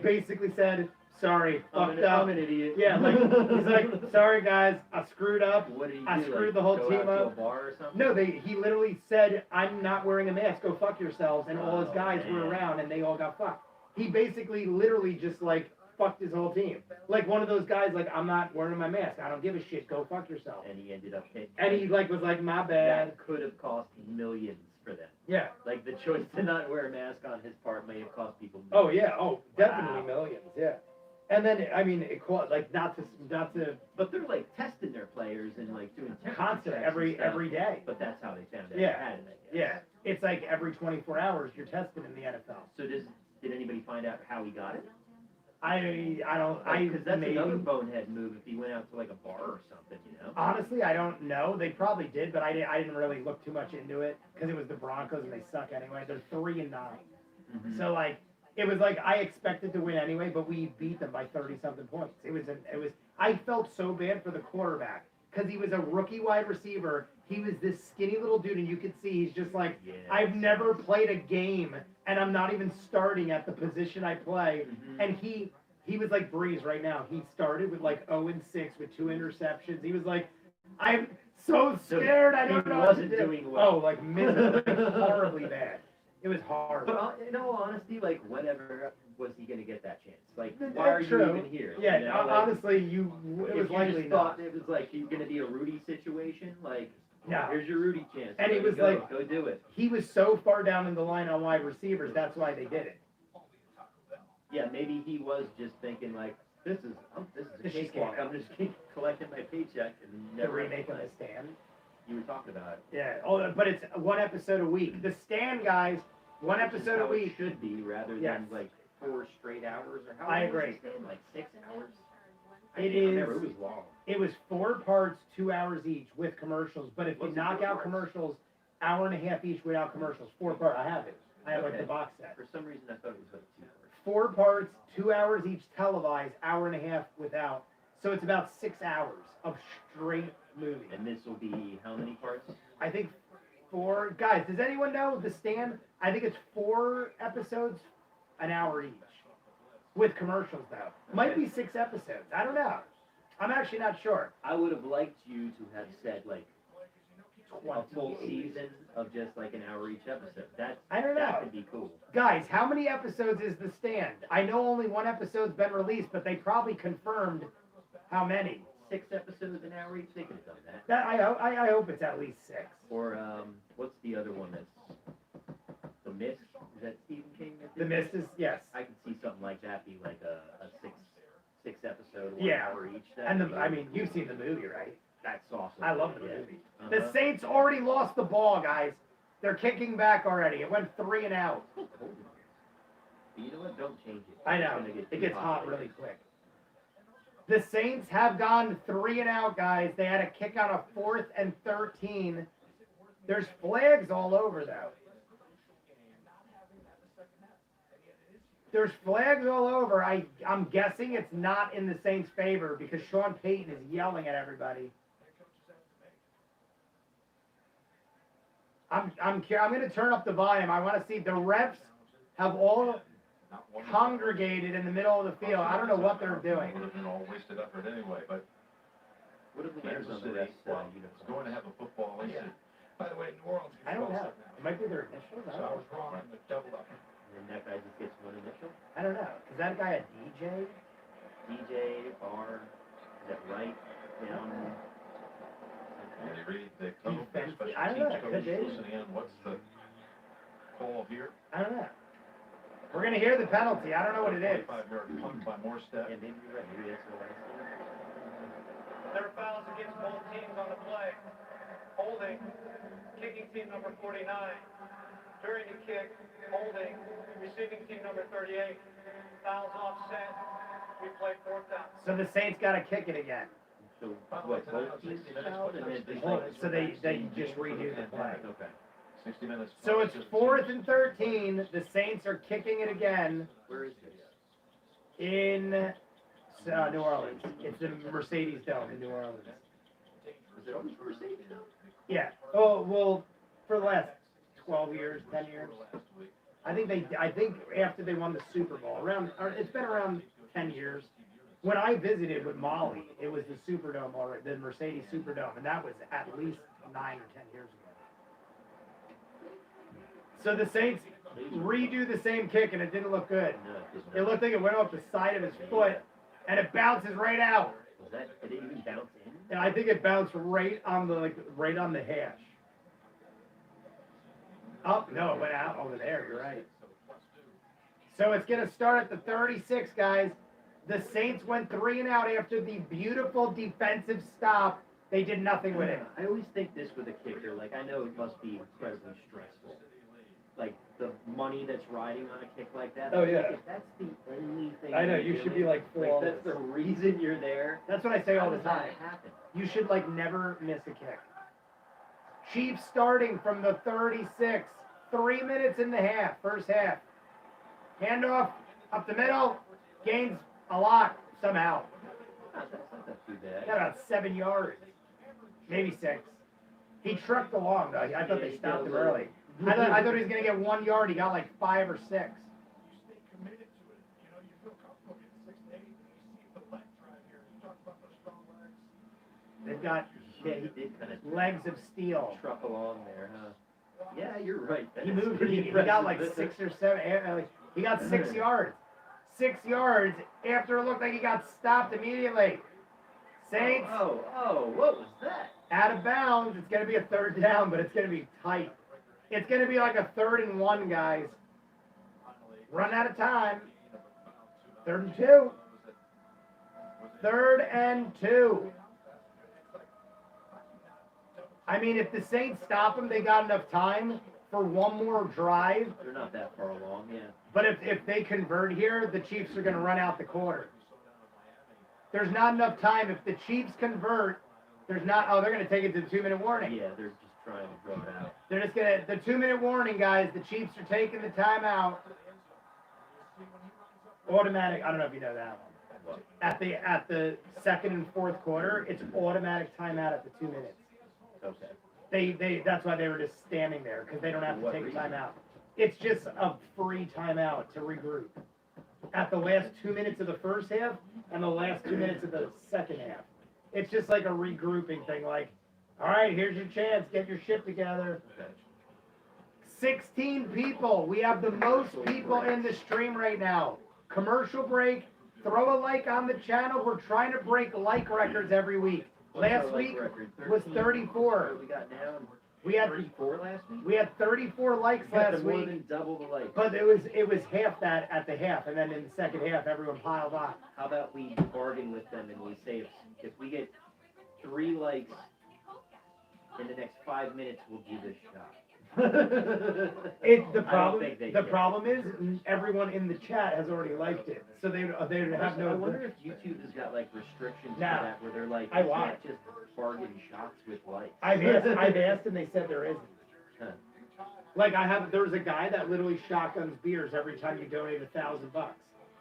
basically said, sorry, fucked up. I'm an idiot. Yeah, like he's like, sorry guys, I screwed up. What did he I do? screwed like, the whole go team out to a up. bar or something? No, he literally said, I'm not wearing a mask, go fuck yourselves, and all his Oh, guys were man. around, and they all got fucked. He basically literally just like fucked his whole team. Like one of those guys, like, I'm not wearing my mask, I don't give a shit, go fuck yourself. And he ended up taking. And he like was like, my bad. That could have cost millions for them. Yeah. Like the choice to not wear a mask on his part may have cost people. Oh yeah. Oh, definitely Wow. millions. Yeah. And then I mean, like not to But they're like testing their players and like doing temperature constant checks every and stuff. every day. But that's how they found out Yeah. they had it, I guess. Yeah. It's like every 24 hours you're tested in the NFL. So did anybody find out how he got it? I don't. Because that's maybe. another bonehead move if he went out to like a bar or something, you know? Honestly, I don't know. They probably did, but I didn't really look too much into it because it was the Broncos and they suck anyway. They're 3-9. Mhm. So like it was like I expected to win anyway, but we beat them by 30-something points. It was I felt so bad for the quarterback because he was a rookie wide receiver. He was this skinny little dude, and you could see he's just like, Yeah. I've never played a game, and I'm not even starting at the position I play. Mhm. And he was like Brees right now. He started with like 0-6 with 2 interceptions. He was like, I'm so So scared. I he don't know wasn't what to do. doing well. Oh, like miserably, horribly bad. It was horrible. But in all honesty, like, whenever was he going to get that chance? Like, That's why are you true. even here? Yeah, You know, like, honestly, it if was you likely just not. thought it was like you're going to be a Rudy situation, like, No. here's your Rudy chance. And he There you was go. like- go do it. He was so far down in the line on wide receivers. That's why they did it. Yeah, maybe he was just thinking like, this is a This is cakewalk. scam. I'm just collecting my paycheck and To never remake him play. a stand. You were talking about it. Yeah. Oh, but it's one episode a week. The stand, guys. One Which is episode a how it week. should be rather Yes. than like 4 straight hours or how I long was agree. the stand? Like 6 hours? It can't is- remember. It was long. It was 4 parts, 2 hours each with commercials. But if you What's the knock 4 out parts? commercials, hour and a half each without commercials. 4 parts. I have it. I have like Okay. the box set. For some reason, I thought it was like 2 hours. 4 parts, 2 hours each televised, hour and a half without. So it's about 6 hours of straight movie. And this will be how many parts? I think 4. Guys, does anyone know The Stand? I think it's 4 episodes, an hour each. With commercials, though. Might be 6 episodes. I don't know. I'm actually not sure. I would have liked you to have said like a full 28. season of just like an hour each episode. I don't know. That could be cool. Guys, how many episodes is The Stand? I know only 1 episode's been released, but they probably confirmed how many. 6 episodes an hour each? They could have done that. That I hope it's at least 6. Or what's the other one that's The Mist? Is that Stephen King? That The did Mist that? is, yes. I could see something like that be like a six episode, 1 Yeah. hour each. And I mean, you've seen the movie, right? That's awesome. I love the Yeah. movie. Uh-huh. The Saints already lost the ball, guys. They're kicking back already. It went 3 and out. But you know what? Don't change it. I It's know. gonna get It too gets hot later. really quick. The Saints have gone 3 and out, guys. They had a kick on a 4th and 13. There's flags all over, though. There's flags all over. I'm guessing it's not in the Saints' favor because Sean Payton is yelling at everybody. I'm going to turn up the volume. I want to see the refs have all congregated in the middle of the field. I don't know what they're doing. Would have been all wasted effort anyway, but What are the letters Kansas on the City refs' is uniform? going to have a football issue. By the way, New Orleans. I don't know. It might be their initials. I So I don't know. was wrong on the double up. And then that guy just gets one initial? I don't know. Is that guy a DJ? DJ, R, is that right down? And they read the code, Defense- special I don't know, teams it coach could be. listening in, what's the call here? I don't know. We're going to hear the penalty. I don't know what it is. 25-yard punt by Morstead. Yeah, maybe you're right. Maybe that's the last one. There are fouls against both teams on the play. Holding, kicking team number 49. During the kick, holding, receiving team number 38. Fouls offset. We play 4th down. So the Saints got to kick it again. So, what, both teams fouled and then just Hold like- it. So they just redo the play. Okay. 60 minutes. So it's 4th and 13. The Saints are kicking it again Where is this? in New Orleans. It's the Mercedes Dome in New Orleans. Is it always Mercedes though? Yeah. Oh, well, for the last 12 years, 10 years. I think after they won the Super Bowl, it's been around 10 years. When I visited with Molly, it was the Superdome already, the Mercedes Superdome, and that was at least 9 or 10 years ago. So the Saints redo the same kick, and it didn't look good. No, it did It not. looked like it went off the side of his foot, and it bounces right out. Was that, did it even bounce in? And I think it bounced right on the hash. Oh, no, it went out over there, you're right. So it's going to start at the 36, guys. The Saints went 3 and out after the beautiful defensive stop. They did nothing with it. I always think this with a kicker, like I know it must be incredibly stressful. Like the money that's riding on a kick like that. Oh, yeah. If that's the only thing. I know, you're you should doing, be, like, flawless. that's the reason you're there. That's what I say all How the does that time. happen? You should, never miss a kick. Chiefs starting from the 36. 3 minutes in the half, first half. Handoff up the middle. Gains a lot somehow. That's not too bad. Got about 7 yards. Maybe 6. He trucked along, though. I thought they stopped him early. I thought he was going to get 1 yard. He got 5 or 6. You stay committed to it. You know, you feel comfortable getting 6 to 8. And you see the leg drive here. You talk about those strong legs. They've got Yeah, he did kind of legs of steel. truck along there, huh? Yeah, you're right. He That's moved. pretty He got impressive. 6 or 7. He got 6 yards. 6 yards after it looked like he got stopped immediately. Saints Oh, what was that? out of bounds. It's going to be a 3rd down, but it's going to be tight. It's going to be like a 3rd and 1, guys. Run out of time. 3rd and 2. 3rd and 2. I mean, if the Saints stop them, they got enough time for one more drive. They're not that far along, yeah. But if they convert here, the Chiefs are going to run out the quarter. There's not enough time. If the Chiefs convert, there's not. Oh, they're going to take it to the 2-minute warning. Yeah, they're just trying to draw it out. They're just going to, the 2-minute warning, guys. The Chiefs are taking the timeout. Automatic. I don't know if you know that one. At the 2nd and 4th quarter, it's automatic timeout at the 2 minutes. Okay. That's why they were just standing there, because they don't have to For what take a reason? timeout. It's just a free timeout to regroup. At the last 2 minutes of the first half and the last 2 minutes of the second half. It's just like a regrouping thing, like, all right, here's your chance, get your shit together. Okay. 16 people. We have the most people in the stream right now. Commercial break, throw a like on the channel. We're trying to break like records every week. What's our Last like week record? was 13. 34. We got down We had 34 last week. we had 34 likes We got last more week, than double the likes. but it was half that at the half, and then in the second half, everyone piled on. How about we bargain with them and we say if we get 3 likes in the next 5 minutes, we'll do this shot. The think problem is everyone in the chat has already liked it, so they have no. I wonder if YouTube has got like restrictions Nah. for that, where they're like, I you watch. can't just bargain shots with likes. I've asked, and they said there isn't. Huh. Like there's a guy that literally shotguns beers every time you donate $1,000.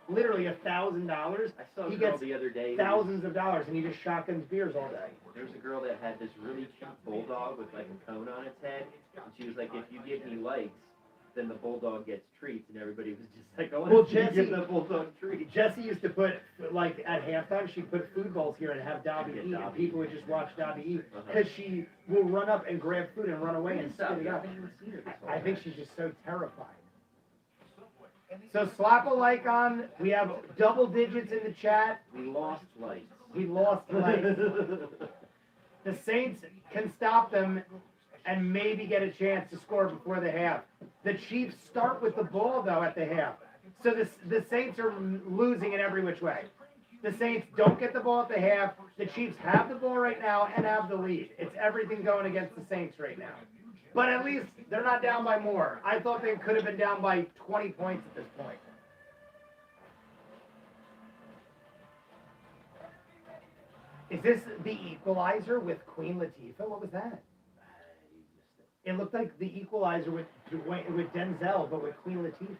Literally $1,000. I saw a He girl gets the other day. thousands of dollars, and he just shotguns beers all day. There was a girl that had this really cute bulldog with like a cone on its head, and she was like, if you give me likes, then the bulldog gets treats, and everybody was just like, oh, Well, Jesse, Jesse- give the bulldog treats. Jesse used to put, like, at halftime, she'd put food bowls here and have Dobby Yeah, eat, and Dobby. people would just watch Dobby eat. Uh-huh. Because she will run up and grab food and run away and spit it I out. haven't even seen her this whole I think time. she's just so terrified. So slap a like on. We have double digits in the chat. We lost likes. We lost likes. The Saints can stop them and maybe get a chance to score before the half. The Chiefs start with the ball, though, at the half. So the Saints are losing in every which way. The Saints don't get the ball at the half. The Chiefs have the ball right now and have the lead. It's everything going against the Saints right now. But at least they're not down by more. I thought they could have been down by 20 points at this point. Is this the equalizer with Queen Latifah? What was that? It looked like the equalizer with Denzel, but with Queen Latifah.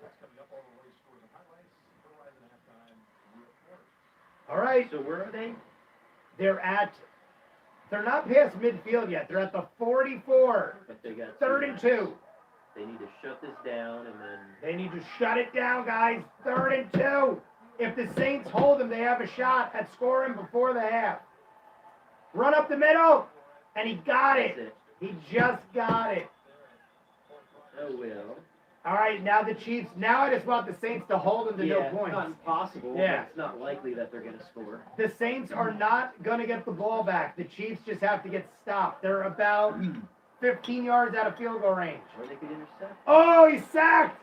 All right, So where are they? they're not past midfield yet. They're at the 44, But they got 3rd and 2. They need to shut this down and then. They need to shut it down, guys. 3rd and 2. If the Saints hold them, they have a shot at scoring before the half. Run up the middle, and he got That's it. it. He just got it. Oh well. All right, now the Chiefs. Now I just want the Saints to hold them to no It's points. not impossible. Yeah. But it's not likely that they're going to score. The Saints are not going to get the ball back. The Chiefs just have to get stopped. They're about 15 yards out of field goal range. Or they could intercept. Oh, he's sacked.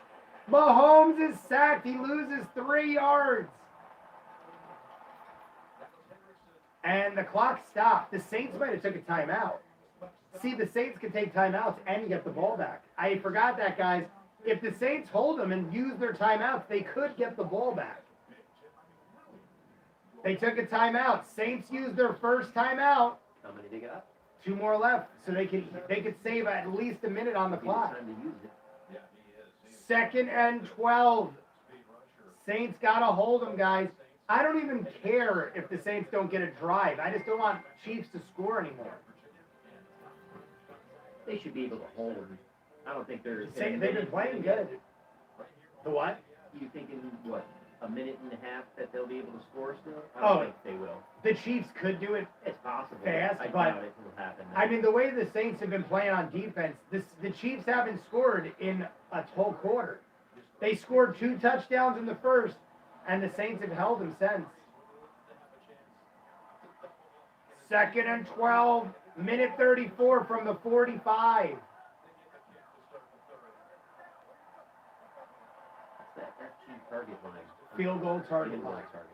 Mahomes is sacked. He loses 3 yards. And the clock stopped. The Saints might have took a timeout. See, the Saints can take timeouts and get the ball back. I forgot that, guys. If the Saints hold them and use their timeouts, they could get the ball back. They took a timeout. Saints used their first timeout. How many they got? 2 more left, so they could save at least a minute on the Give it clock. time to use it. 2nd and 12. Saints gotta hold them, guys. I don't even care if the Saints don't get a drive. I just don't want Chiefs to score anymore. They should be able to hold them. I don't think they're. They've been playing good. The what? You thinking what? A minute and a half that they'll be able to score still? I Oh. don't think they will. The Chiefs could do it. It's possible. Fast, I but- doubt it will happen. I mean, the way the Saints have been playing on defense, the Chiefs haven't scored in a whole quarter. They scored 2 touchdowns in the first, and the Saints have held them since. 2nd and 12, minute 34 from the 45. That's that FG target line. Field goal target Field goal line. target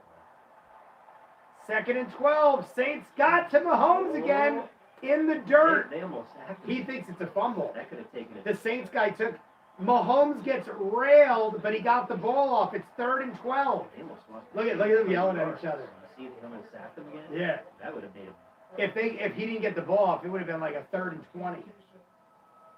line. 2nd and 12, Saints got to Mahomes again in the dirt. They almost sacked him. He thinks it's a fumble. That could have taken it. The Saints guy took, Mahomes gets railed, but he got the ball off. It's 3rd and 12. They almost lost. Look at them yelling at each other. See if they almost sacked them again? Yeah. That would have made him. If he didn't get the ball off, it would have been like a 3rd and 20.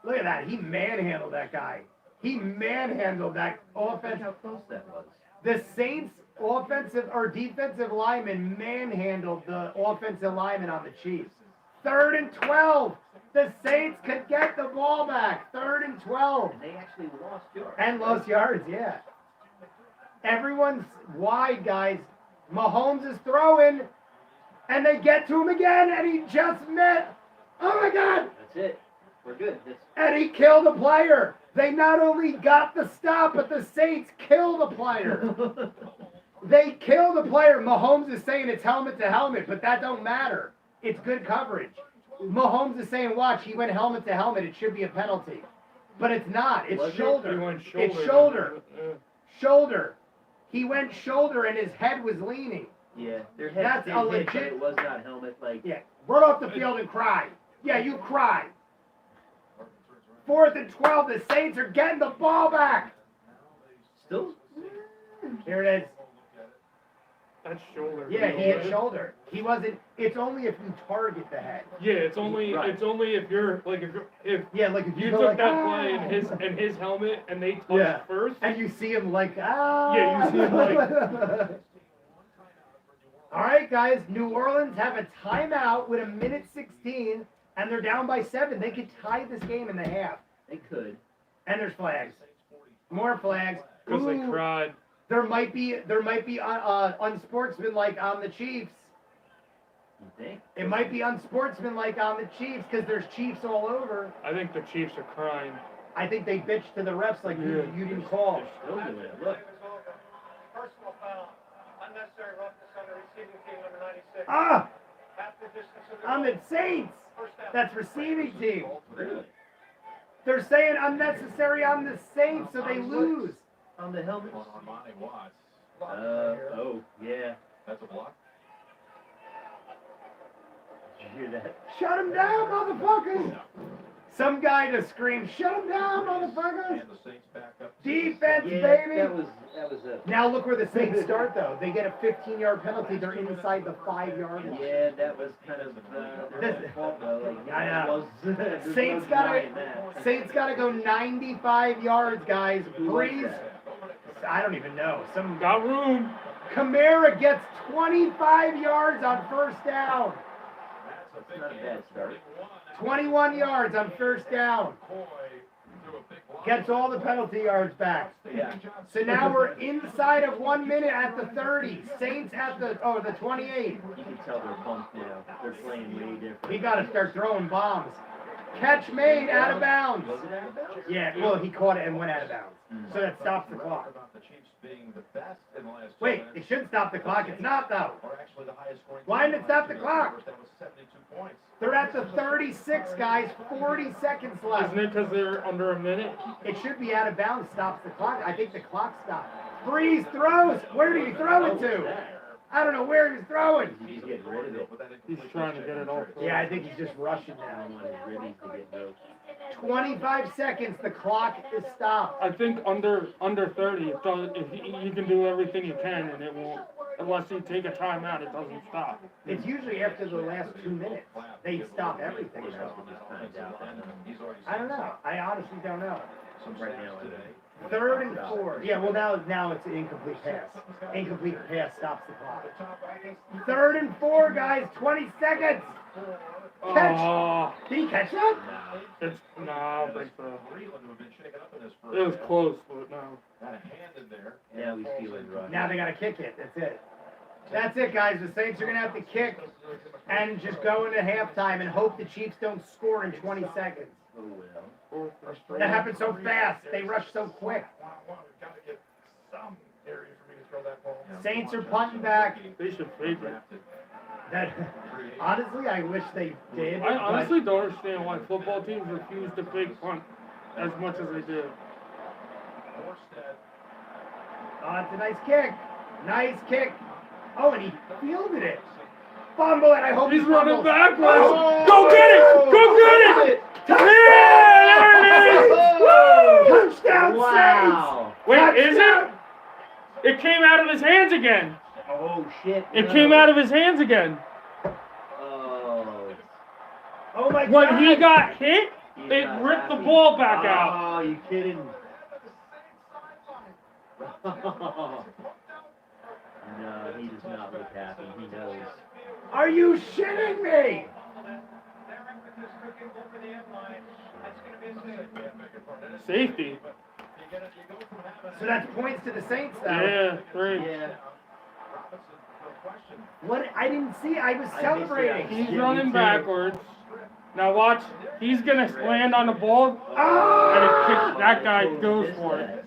Look at that. He manhandled that guy. He manhandled that Look offense. how close that was. The Saints offensive or defensive lineman manhandled the offensive lineman on the Chiefs. 3rd and 12. The Saints could get the ball back. 3rd and 12. And they actually lost yards. And lost yards, yeah. Everyone's wide, guys. Mahomes is throwing, and they get to him again, and he just missed. Oh, my God. That's it. We're good. And he killed a player. They not only got the stop, but the Saints killed the player. They kill the player. Mahomes is saying it's helmet to helmet, but that don't matter. It's good coverage. Mahomes is saying, watch, he went helmet to helmet. It should be a penalty. But it's not. It's Was it? shoulder. He went It's shoulder. shoulder. Yeah. Shoulder. He went shoulder and his head was leaning. Yeah, their heads That's did a hit, legit- but it was not helmet like. Yeah. Run off the field and cry. Yeah, you cry. 4th and 12. The Saints are getting the ball back. Still. Here it is. That's shoulder. Yeah, he hit shoulder. He wasn't. It's only if you target the head. Yeah, it's only Right. if you're like if Yeah, like if you, you go took like, that "Ah!" play in his helmet and they touched Yeah. first. and you see him like, ah. Yeah, you see him like- All right, guys. New Orleans have a timeout with 1:16, and they're down by 7. They could tie this game in the half. They could. And there's flags. More flags. Because they Ooh, cried. there might be unsportsmanlike on the Chiefs. You think? It might be unsportsmanlike on the Chiefs because there's Chiefs all over. I think the Chiefs are crying. I think they bitched to the refs like Yeah. you didn't call. Still doing it. Look. Personal foul. Unnecessary roughness on the receiving team, number 96. Ah, Half the distance of the on goal. the Saints. First down. That's receiving team. Really? They're saying unnecessary on the Saints, so they lose. On the helmet. On Armani Watts. Oh, yeah. That's a block. Did you hear that? Shut him down, motherfuckers! Some guy just screamed, "Shut him down, motherfuckers!" And the Saints back up. Defense, Yeah, baby. that was a. Now look where the Saints start, though. They get a 15-yard penalty. They're inside the 5-yard line. Yeah, that was kind of their own fault though. Like, I know. was, there's Saints no denying gotta, that. Saints gotta go 95 yards, guys. Who was Brees, that? I don't even know. Some Got room. Kamara gets 25 yards on first down. That's not a bad start. 21 yards on first down. Gets all the penalty yards back. Yeah. So now we're inside of 1 minute at the 30. Saints at the 28. You can tell they're pumped now. They're playing way different. We got to start throwing bombs. Catch made out of bounds. Was it out of bounds? Yeah, well, he caught it and went out of bounds. So that stops the clock. About the Chiefs being the best in the last 2 Wait, minutes, it should stop the clock. It's not, though. or actually the highest scoring. Why didn't it stop the team clock? That was 72 points. They're at the 36, guys. 40 seconds left. Isn't it because they're under a minute? It should be out of bounds. Stops the clock. I think the clock stopped. Brees throws. Where did he throw it to? I don't know where he was throwing. He's getting rid of it. He's trying to get it all. Yeah, I think he's just rushing I now. don't want his ribbies to get broke. 25 seconds. The clock is stopped. I think under 30, it does, if you can do everything you can and it won't. Unless you take a timeout, it doesn't stop. It's usually after the last 2 minutes. They stop everything. We're supposed to just find out that. I don't know. I honestly don't know. Right now, I don't. 3rd and 4. Yeah, well now it's an incomplete pass. Incomplete pass stops the clock. 3rd and 4, guys. 20 seconds. Catch. Oh, Did he catch that? it's no, I don't think so. Breland, who have been shaken up in this It was close, but no. Got a hand in there. Now we feel it right. Now they got to kick it. That's it. That's it, guys. The Saints are going to have to kick and just go into halftime and hope the Chiefs don't score in 20 seconds. Oh well. That happened so fast. They rushed so quick. We've got to get some area for me to throw that ball. Saints are punting back. They should fake it. That, honestly, I wish they did. I but- honestly don't understand why football teams refuse to fake punt as much as they do. Oh, it's a nice kick. Nice kick. Oh, and he fielded it. Fumble it. I hope He's he running fumbles. backwards. Oh! Go get it! Go get it! Yeah, there it is! Woo! Touchdown, Wow. Wait, is it? Touchdown! It came out of his hands again. Oh shit. It no. came out of his hands again. Oh. Oh my God. When he got hit, He's it not ripped the happy. ball back out. Oh, you kidding? No, he does not look happy. He knows. Are you shitting me? Safety. So that's points to the Saints, though. Yeah, three. Yeah. What? I didn't see. I was celebrating. He's Yeah, me running too. backwards. Now watch. He's gonna land on the ball, Oh! and it kicks, that guy goes for it.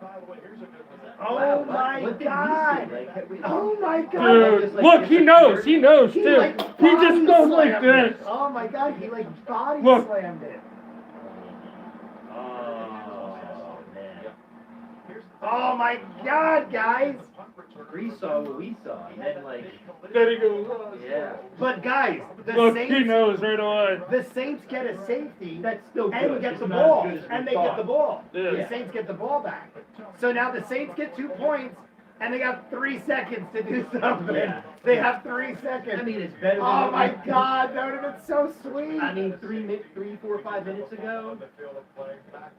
By the way, here's a good one. Oh Wow, my what did he God! say? Like, Oh my God! Dude, Just like look, he knows disappeared. too. like He just body goes like slammed it. this. Oh my God! He like body Look. slammed it. Oh, man. Oh my God, guys! Brees saw what we saw, and then, like, There he goes. yeah. But guys, the Look, he Saints, knows right away. the Saints get a safety That's still and good. get It's the not as ball, good as we and they thought. get the ball. Yeah. The Saints get the ball back. So now the Saints get 2 points, and they got 3 seconds to do something. Yeah. They have 3 seconds. I mean, it's better than Oh what my we- God, that would have been so sweet. I mean, 3, 4, 5 minutes ago,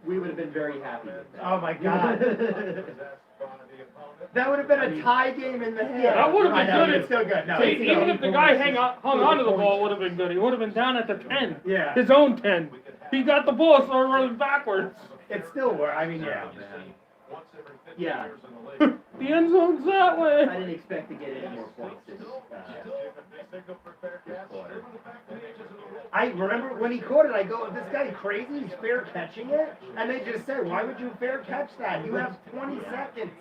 we would have been very happy with that. Oh my God. That would have been a tie game in the half. Yeah, that would have I been know, good. It's still good. No, See, it's still even good. if the guy hung onto the ball, would have been good. He would have been down at the 10. Yeah. His own 10. He got the ball, so running backwards. It still works. I mean, yeah. Yeah, The end zone's that I way. didn't expect to get any more points this quarter. I remember when he caught it, I go, this guy crazy, he's fair catching it? And they just said, why would you fair catch that? You have 20 seconds.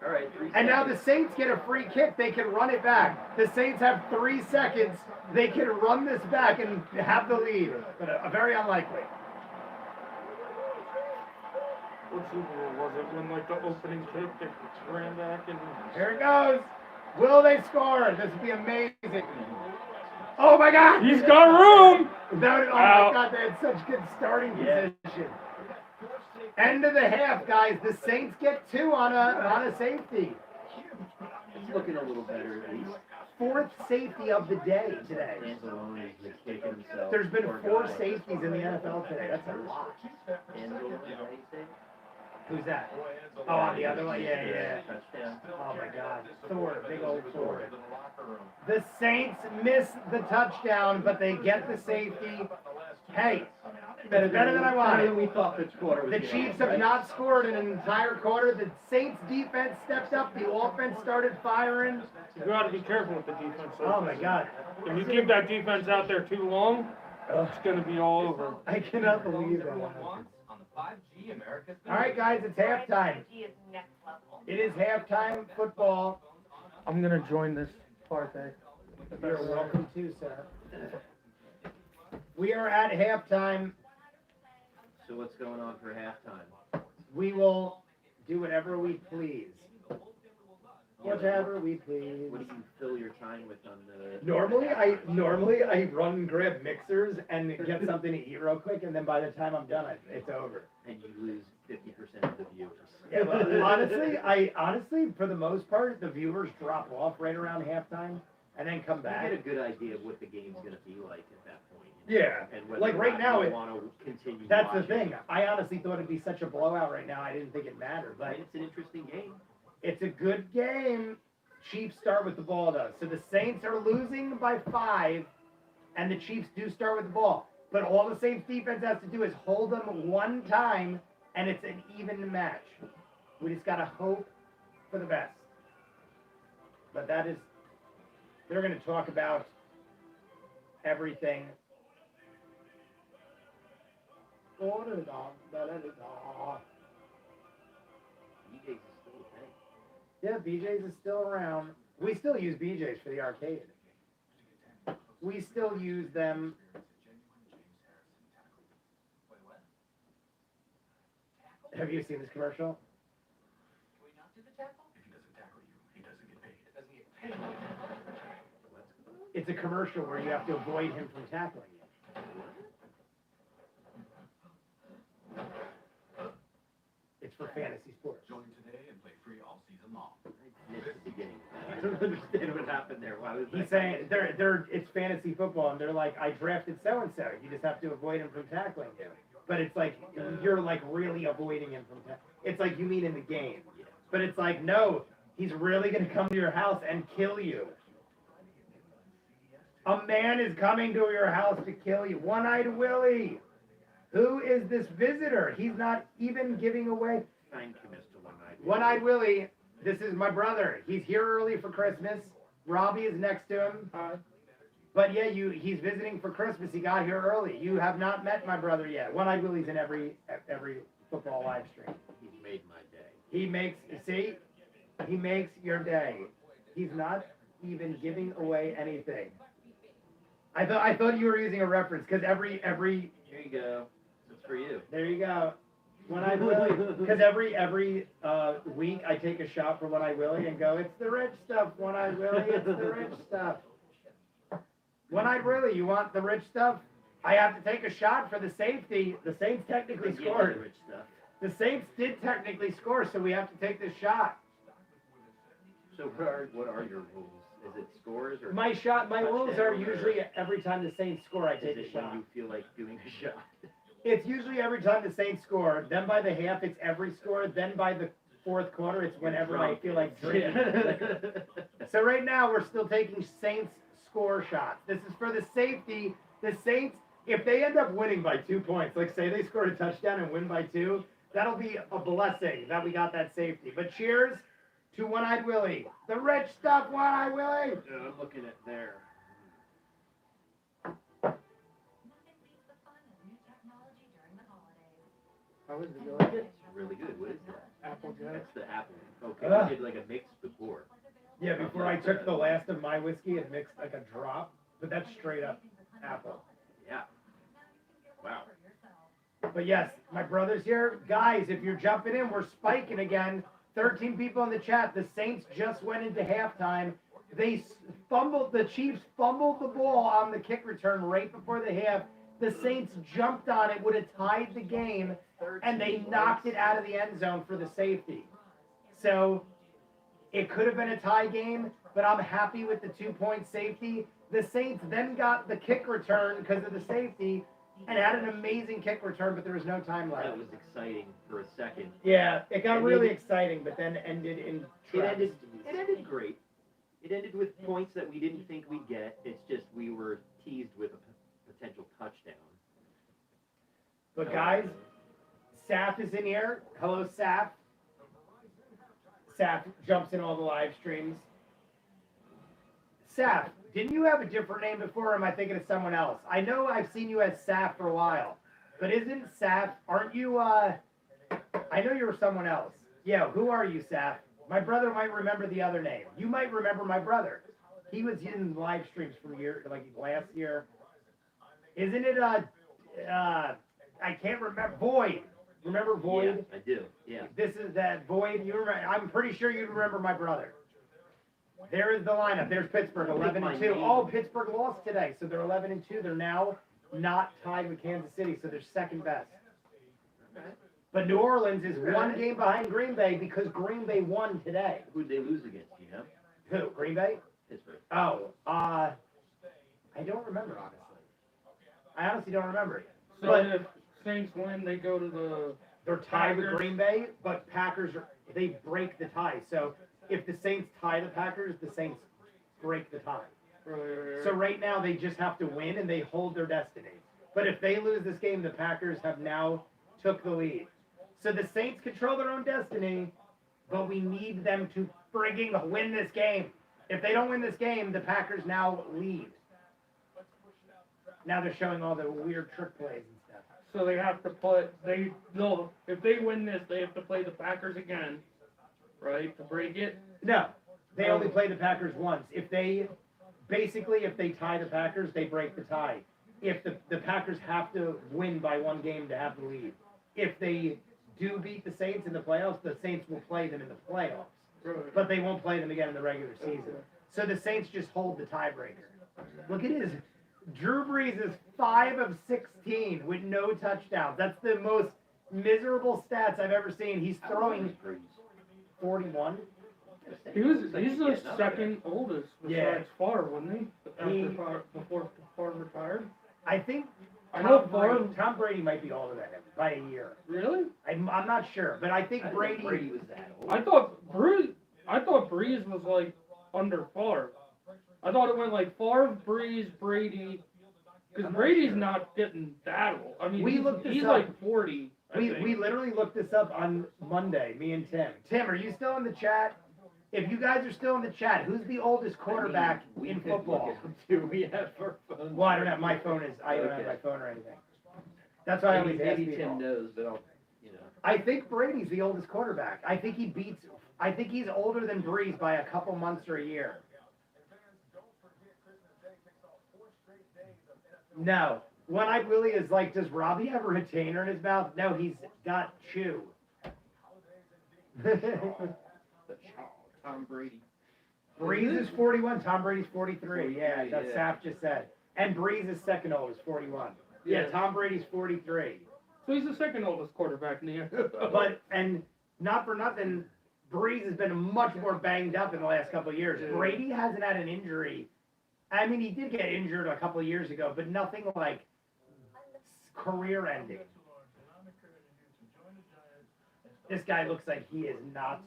All right, 3 And now the seconds. Saints get a free kick, they can run it back. The Saints have 3 seconds, they can run this back and have the lead. But very unlikely. What Super Bowl was it when, like, the opening kick, they ran back and... Here it goes. Will they score? This would be amazing. Oh my God! He's got room! That would, oh Out. my God, they had such good starting Yeah. position. End of the half, guys. The Saints get 2 on a safety. It's looking a little better at least. 4th safety of the day today. Anzalone is kicking himself. There's been Poor 4 guy. safeties in the NFL today. That's a lot. Anzalone, is that how you say it? Who's that? Oh, on the other one? Yeah. Touchdown. Oh my God. Thor, big old Thor. The Saints miss the touchdown, but they get the safety. Hey, better than I Better than wanted. we thought this quarter was The gonna Chiefs be, have right? not scored in an entire quarter. The Saints defense stepped up. The offense started firing. You gotta be careful with the defense. though. Oh my God. If you keep that defense out there too long, it's gonna be all over. I cannot believe that. All right, guys, it's halftime. It is halftime football. I'm gonna join this party. You're welcome to, sir. We are at halftime. So what's going on for halftime? We will do whatever we please. Whatever we please. What do you fill your time with on the? Normally I run and grab mixers and get something to eat real quick, and then by the time I'm done, it's over. And you lose 50% of the viewers. Yeah, but honestly, for the most part, the viewers drop off right around halftime and then come You back. get a good idea of what the game's gonna be like at that point. Yeah, And whether like or right not now, you want to continue. that's the watching. thing. I honestly thought it'd be such a blowout right now. I didn't think it mattered, but It's an interesting game. it's a good game. Chiefs start with the ball though, so the Saints are losing by 5, and the Chiefs do start with the ball. But all the Saints defense has to do is hold them one time, and it's an even match. We just gotta hope for the best. But they're gonna talk about everything. BJ's is still a thing. Yeah, BJ's is still around. We still use BJ's for the arcade. We still use them. Have you seen this commercial? It's a commercial where you have to avoid him from tackling you. It's for fantasy sports. Join today and play free all season long. I missed the beginning. I don't understand what happened there. Why was He's that? saying it's fantasy football, and they're like, I drafted so and so. You just have to avoid him from tackling you. But it's like you're like really avoiding him from tackling. It's like you mean in the game, but it's like no, he's really gonna come to your house and kill you. A man is coming to your house to kill you. One-eyed Willie. Who is this visitor? He's not even giving away. Thank you, Mr. One-Eyed. One-eyed Willie. This is my brother. He's here early for Christmas. Robbie is next to him. But yeah, he's visiting for Christmas. He got here early. You have not met my brother yet. One-eyed Willie's in every football live stream. He's made my day. He makes your day. He's not even giving away anything. I thought you were using a reference because every Here you go. It's for you. there you go. When I Willie, because every week I take a shot for When I Willie and go, it's the rich stuff. When I Willie, it's the rich stuff. When I Willie, you want the rich stuff? I have to take a shot for the safety. The Saints technically Yeah, scored. the rich stuff. The Saints did technically score, so we have to take this shot. So what are your rules? Is it scores or My rules are touchdown, or usually every time the Saints score, I is take a it when shot. you feel like doing a shot? It's usually every time the Saints score. Then by the half, it's every score. Then by the fourth quarter, it's whenever I feel like drinking. So right now, we're still taking Saints score shots. This is for the safety. The Saints, if they end up winning by 2 points, like say they scored a touchdown and win by 2, that'll be a blessing that we got that safety. But cheers to One-Eyed Willie. The rich stuff, One-Eyed Willie. Yeah, I'm looking at there. How was it? You like it? It's really good. What is that? Apple Jack. That's the apple. Okay, Ugh. we did like a mix before. Yeah, before I took the last of my whiskey and mixed like a drop, but that's straight up apple. Yeah. Wow. But yes, my brother's here. Guys, if you're jumping in, we're spiking again. 13 people in the chat. The Saints just went into halftime. They fumbled, the Chiefs fumbled the ball on the kick return right before the half. The Saints jumped on it, would have tied the game, and they knocked it out of the end zone for the safety. So it could have been a tie game, but I'm happy with the 2-point safety. The Saints then got the kick return because of the safety and had an amazing kick return, but there was no time left. That was exciting for a second. Yeah, it got And really then- exciting, but then ended in It ended travesty. great. It ended with points that we didn't think we'd get. It's just we were teased with a potential touchdown. But guys, Saf is in here. Hello, Saf. Saf jumps in all the live streams. Saf, didn't you have a different name before, or am I thinking of someone else? I know I've seen you as Saf for a while, but isn't Saf, aren't you, I know you were someone else. Yeah, who are you, Saf? My brother might remember the other name. You might remember my brother. He was in live streams from last year. Isn't it, I can't remember, Void. Remember Void? Yeah, I do. Yeah. This is that Void. You remember? I'm pretty sure you remember my brother. There is the lineup. There's Pittsburgh, 11-2. Oh, Pittsburgh lost today, so they're 11-2. They're now not tied with Kansas City, so they're second best. But New Orleans is one game behind Green Bay because Green Bay won today. Who'd they lose against? You know? Who? Green Bay? Pittsburgh. Oh, I don't remember honestly. I honestly don't remember. So But if Saints win, they go to the they're tied with Packers. Green Bay, but Packers they break the tie. So if the Saints tie the Packers, the Saints break the tie. So right now they just have to win and they hold their destiny. But if they lose this game, the Packers have now took the lead. So the Saints control their own destiny, but we need them to frigging win this game. If they don't win this game, the Packers now lead. Now they're showing all the weird trick plays and stuff. So they have to play. They'll if they win this, they have to play the Packers again, right, to break it. No, they only play the Packers once. If they tie the Packers, they break the tie. If the Packers have to win by one game to have the lead. If they do beat the Saints in the playoffs, the Saints will play them in the playoffs. Right. But they won't play them again in the regular season. So the Saints just hold the tiebreaker. Look at his. Drew Brees is 5 of 16 with no touchdowns. That's the most miserable stats I've ever seen. He's throwing 41. He's Like he's the getting up second oldest besides Yeah. Favre, wasn't he? Before Favre retired. I think I know Tom Brady might be older than him by a year. Really? I'm not sure, but I think I didn't know Brady was that old. I thought Brees was like under Favre. I thought it went like Favre, Brees, Brady. Because Brady's not getting that old. I mean, We looked this he's up. like 40. I think. we literally looked this up on Monday, me and Tim. Tim, are you still in the chat? If you guys are still in the chat, who's the oldest quarterback I mean, we in could football? look at them too. We have our phones. Well, I don't have my phone. I don't have Okay. my phone or anything. That's why I always ask Maybe people. Tim knows, but I'll. you know. I think Brady's the oldest quarterback. I think he's older than Brees by a couple months or a year. No. One-Eyed Willie is like, does Robbie have a retainer in his mouth? No, he's got chew. Tom Brady. Brees is 41. Tom Brady's 43. Yeah, 43, that's yeah. Saf just said. And Brees is second oldest, 41. Yeah, Tom Brady's 43. So he's the second oldest quarterback in the NFL. But, and not for nothing, Brees has been much more banged up in the last couple of years. Yeah. Brady hasn't had an injury. I mean, he did get injured a couple of years ago, but nothing like career ending. This guy looks like he is not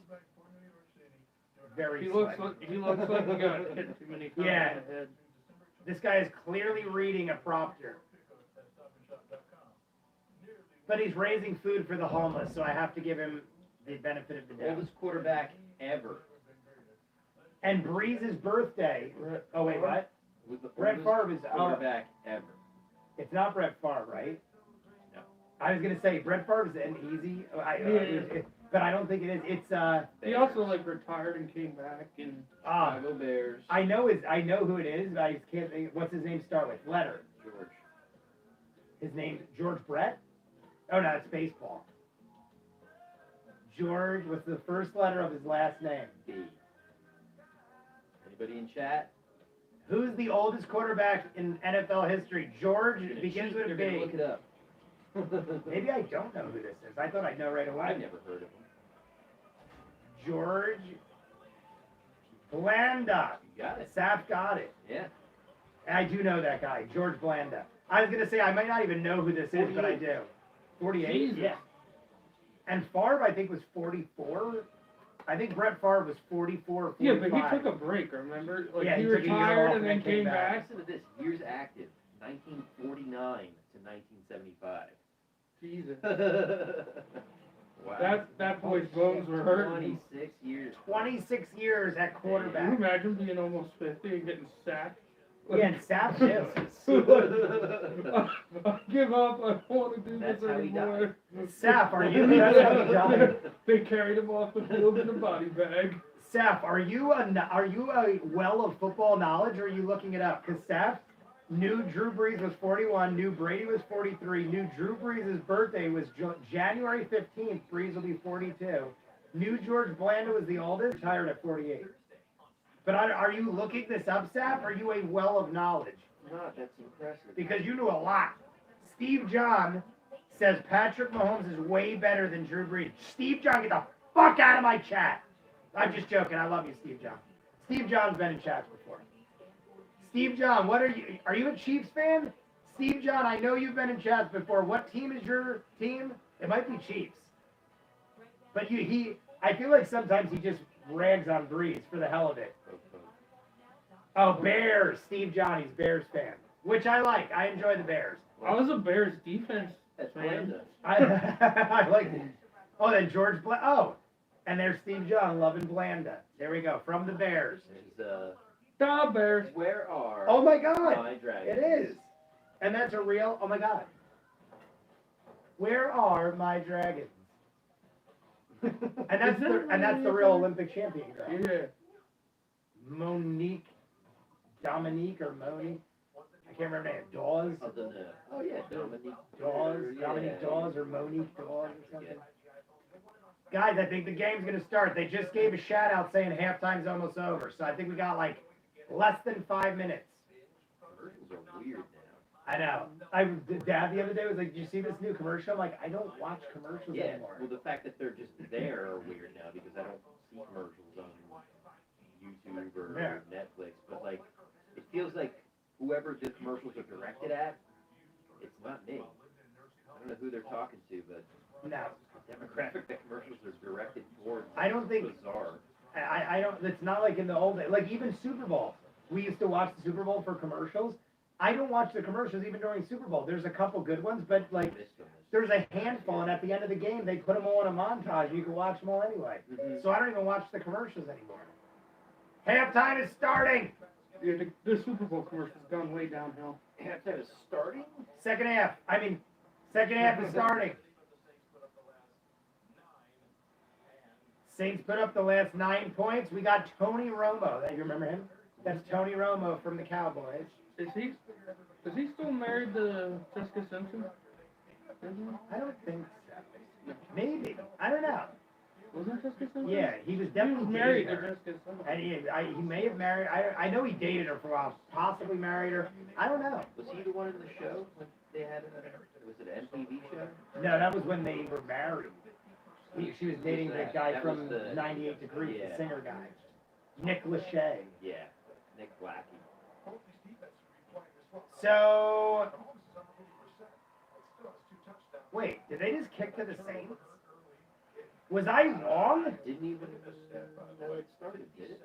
very he looks slick. like he got hit too many times Yeah. in the head. This guy is clearly reading a prompter. But he's raising food for the homeless, so I have to give him the benefit of the doubt. Oldest quarterback ever. And Brees' birthday. Oh wait, what? Was the Brett oldest Favre is quarterback ever. It's not Brett Favre, right? No. I was gonna say Brett Favre's an easy, but I don't think it is. It's He also like retired and came back and Chicago Bears. I know who it is, but I just can't think. What's his name start with? Letter. George. His name George Brett? Oh no, it's baseball. George. What's the first letter of his last name? B. Anybody in chat? Who's the oldest quarterback in NFL history? George You're gonna begins cheat, with a you're gonna B. look it up. Maybe I don't know who this is. I thought I'd know right away. I've never heard of him. George Blanda. You got it. Saf got it. Yeah. I do know that guy, George Blanda. I was gonna say I might not even know who this is, but I do. 48. Jesus. Yeah. And Favre, I think, was 44. I think Brett Favre was 44, 45. yeah, but he took a break. Remember, like Yeah, he he took a year off retired and and then then came came back. back. Listen to this. Years active. 1949 to 1975. Jesus, Wow. that boy's bones were hurting. 26 years. 26 years at Can you quarterback. imagine being almost 50 and getting sacked? Yeah, and Saf too. I give up. I don't want to do That's this how he anymore. Saf, are you? That's how he died. They carried him off the field in a body bag. Saf, are you a well of football knowledge, or are you looking it up? Because Saf knew Drew Brees was 41, knew Brady was 43, knew Drew Brees' birthday was January 15th. Brees will be 42. Knew George Blanda was the oldest, retired at 48. But are you looking this up, Saf? Are you a well of knowledge? Not, that's impressive. Because you knew a lot. Steve John says Patrick Mahomes is way better than Drew Brees. Steve John, get the fuck out of my chat. I'm just joking. I love you, Steve John. Steve John's been in chats before. Steve John, what are you? Are you a Chiefs fan? Steve John, I know you've been in chats before. What team is your team? It might be Chiefs. But I feel like sometimes he just rags on Brees for the hell of it. Oh, Bears. Steve John, he's Bears fan, which I like. I enjoy the Bears. I was a Bears defense That's fan. Blanda. I like it. Oh, then George Oh, and there's Steve John loving Blanda. There we go. From the Bears. There's, The Bears. where are Oh my God. my dragons? It is. And that's a real, oh my God. Where are my dragons? And that's the real Olympic champion girl. Yeah. Dominique or Monique. I can't remember her name. Dawes. Other than, oh yeah, Dominique. Dawes. Yeah. Dominique Dawes or Monique Dawes or something. Guys, I think the game's going to start. They just gave a shout out saying halftime's almost over. So I think we got like less than 5 minutes. Commercials are weird now. I know. Dad the other day was like, "Did you see this new commercial?" I'm like, I don't watch commercials Yeah, anymore. well, the fact that they're just there are weird now because I don't see commercials on YouTube or Yeah. Netflix. But like, it feels like whoever the commercials are directed at, it's not me. I don't know who they're talking to, but No. the demographic that commercials are directed towards. I don't think- is bizarre. I don't, it's not like in the old days. Like even Super Bowl. We used to watch the Super Bowl for commercials. I don't watch the commercials even during Super Bowl. There's a couple good ones, but like Missed them. there's a handful, and at the end of the game, they put them all in a montage. You can watch them all anyway. Mhm. So I don't even watch the commercials anymore. Halftime is starting. Yeah, the Super Bowl commercial's gone way downhill. Halftime is starting. Second half is starting. Saints put up the last 9 points. We got Tony Romo. You remember him? That's Tony Romo from the Cowboys. Is he still married to Jessica Simpson? I don't think so. Maybe. I don't know. Wasn't Jessica Simpson? Yeah, he was He definitely was married to dating her. Jessica Simpson. And he may have married. I know he dated her for a while. Possibly married her. I don't know. Was he the one in the show when they had it? Was it an MTV show? No, that was when they were married. She was dating the guy That from was the- 98 Degrees, yeah. the singer guy. Nick Lachey. Yeah, Nick Blackie. So, wait, did they just kick to the Saints? Was I wrong? Didn't even know it started, did it?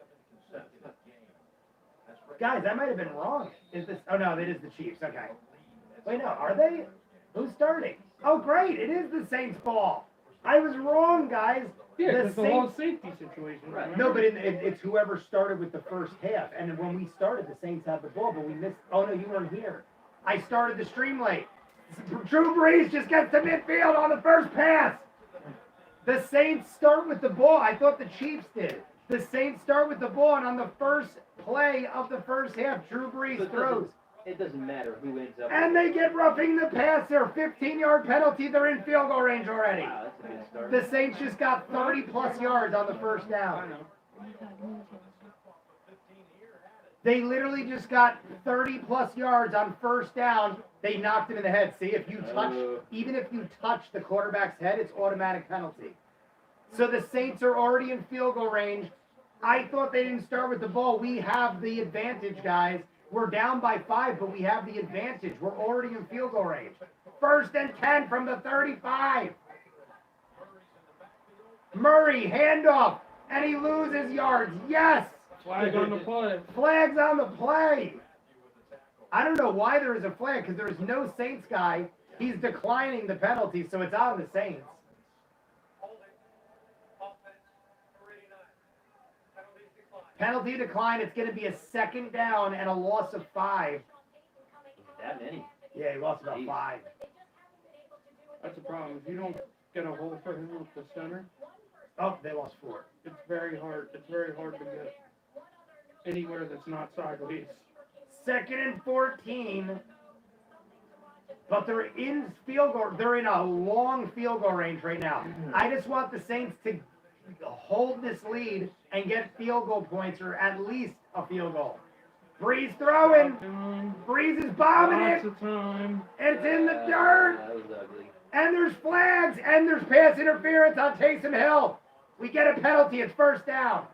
Guys, I might have been wrong. Is this? Oh no, it is the Chiefs. Okay. Wait, no, are they? Who's starting? Oh, great! It is the Saints' ball. I was wrong, guys. Yeah, The because the whole Saints. safety situation. Right. No, but it's whoever started with the first half. And when we started, the Saints had the ball, but we missed. Oh no, you weren't here. I started the stream late. Drew Brees just gets to midfield on the first pass. The Saints start with the ball. I thought the Chiefs did. The Saints start with the ball, and on the first play of the first half, Drew Brees throws. It doesn't matter who ends up. And they get roughing the passer. 15-yard penalty. They're in field goal range already. Wow, that's a good start. The Saints just got 30-plus yards on the first I down. know. They literally just got 30-plus yards on first down. They knocked him in the head. See, if you touch, even if you touch the quarterback's head, it's automatic penalty. So the Saints are already in field goal range. I thought they didn't start with the ball. We have the advantage, guys. We're down by 5, but we have the advantage. We're already in field goal range. 1st and 10 from the 35. Murray, handoff, and he loses yards. Yes! Flag on the play. Flag's on the play. I don't know why there is a flag, because there's no Saints guy. He's declining the penalty, so it's on the Saints. Penalty decline. It's going to be a 2nd down and a loss of 5. That many. Yeah, he lost about 5. That's a problem. If you don't get a hole for him with the center, Oh, they lost 4. it's very hard. It's very hard to get anywhere that's not sideways. 2nd and 14. But they're in field goal. They're in a long field goal range right now. I just want the Saints to hold this lead and get field goal points, or at least a field goal. Brees throwing. Brees is bombing Lots it. of time. It's in the dirt. That was ugly. And there's flags. And there's pass interference on Taysom Hill. We get a penalty. It's 1st down.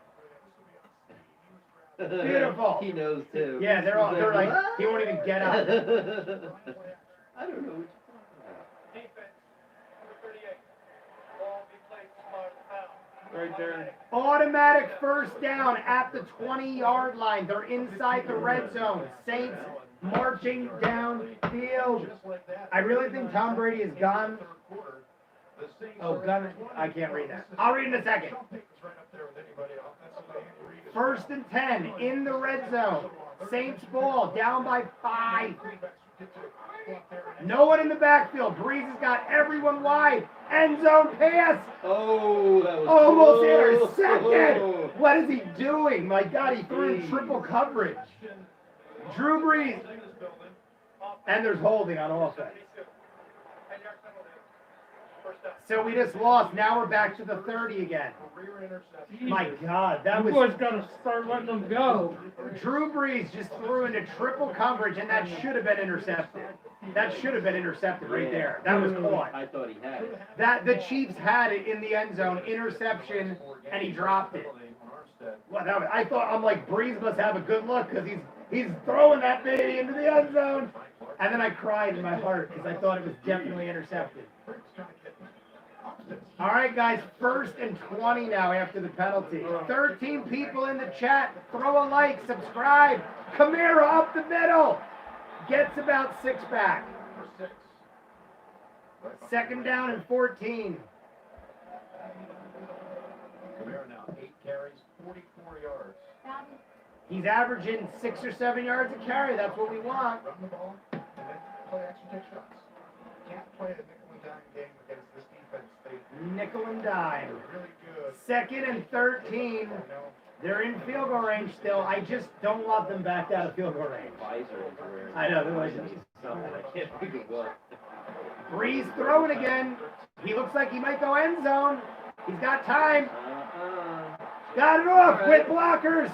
Beautiful. He knows too. Yeah, they're like, he won't even get up. I don't know. Defense, number 38. Ball will be placed as part of the foul. Right there. Automatic 1st down at the 20-yard line. They're inside the red zone. Saints marching downfield. I really think Tom Brady is gone. Oh, gone. I can't read that. I'll read in a second. 1st and 10 in the red zone. Saints ball down by 5. No one in the backfield. Brees has got everyone wide. End zone pass. Oh, that was Almost close. intercepted. What is he doing? My God, he threw in triple coverage. Drew Brees. And there's holding on offense. So we just lost. Now we're back to the 30 again. My God, that You was... boys got to start letting them go. Drew Brees just threw into triple coverage, and that should have been intercepted. That should have been intercepted right there. That was caught. I thought he had it. That the Chiefs had it in the end zone, interception, and he dropped it. Well, I thought, I'm like, Brees must have a good look because he's throwing that baby into the end zone. And then I cried in my heart because I thought it was definitely intercepted. All right, guys, 1st and 20 now after the penalty. 13 people in the chat. Throw a like, subscribe. Kamara up the middle. Gets about 6 back. 2nd down and 14. Kamara now 8 carries, 44 yards. He's averaging 6 or 7 yards a carry. That's what we want. Run the ball and then play action, take shots. Can't play a nickel and dime game against this defense. They Nickel and dime. really good. Second and 13. They're in field goal range still. I just don't want them backed out of field goal range. I know, there was something. I can't think of what. Brees throwing again. He looks like he might go end zone. He's got time. Got it off with blockers.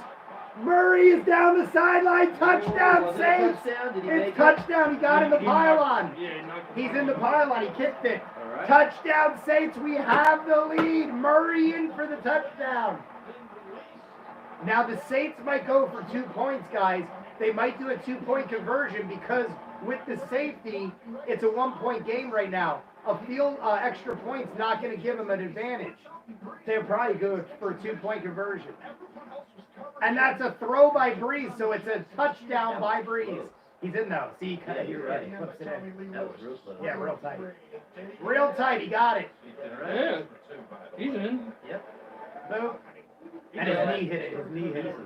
Murray is down the sideline. Touchdown, Saints. It's touchdown. He got in the pylon. He's in the pylon. He kicked it. Right. Touchdown, Saints. We have the lead. Murray in for the touchdown. Now the Saints might go for 2 points, guys. They might do a 2-point conversion because with the safety, it's a 1-point game right now. A field extra point's not going to give them an advantage. They'll probably go for a 2-point conversion. And that's a throw by Brees, so it's a touchdown by Brees. He's in though. See, you're right. He flips it in. That was real close. Yeah, real tight. Real tight. He got it. Yeah. He's in. Yep. Boom. And his knee hit it. His knee hit it.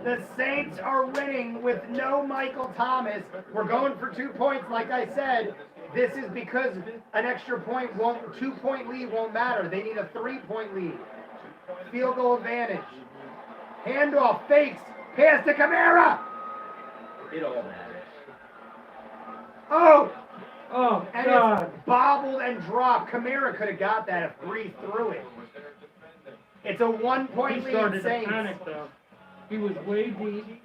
The Saints are winning with no Michael Thomas. We're going for 2 points, like I said. This is because an extra point won't, 2-point lead won't matter. They need a 3-point lead. Field goal advantage. Handoff, fakes, pass to Kamara. It all matters. Oh, Oh, and God. it's bobbled and dropped. Kamara could have got that if Brees threw it. It's a 1-point He lead, started to Saints. panic, though. He was way deep.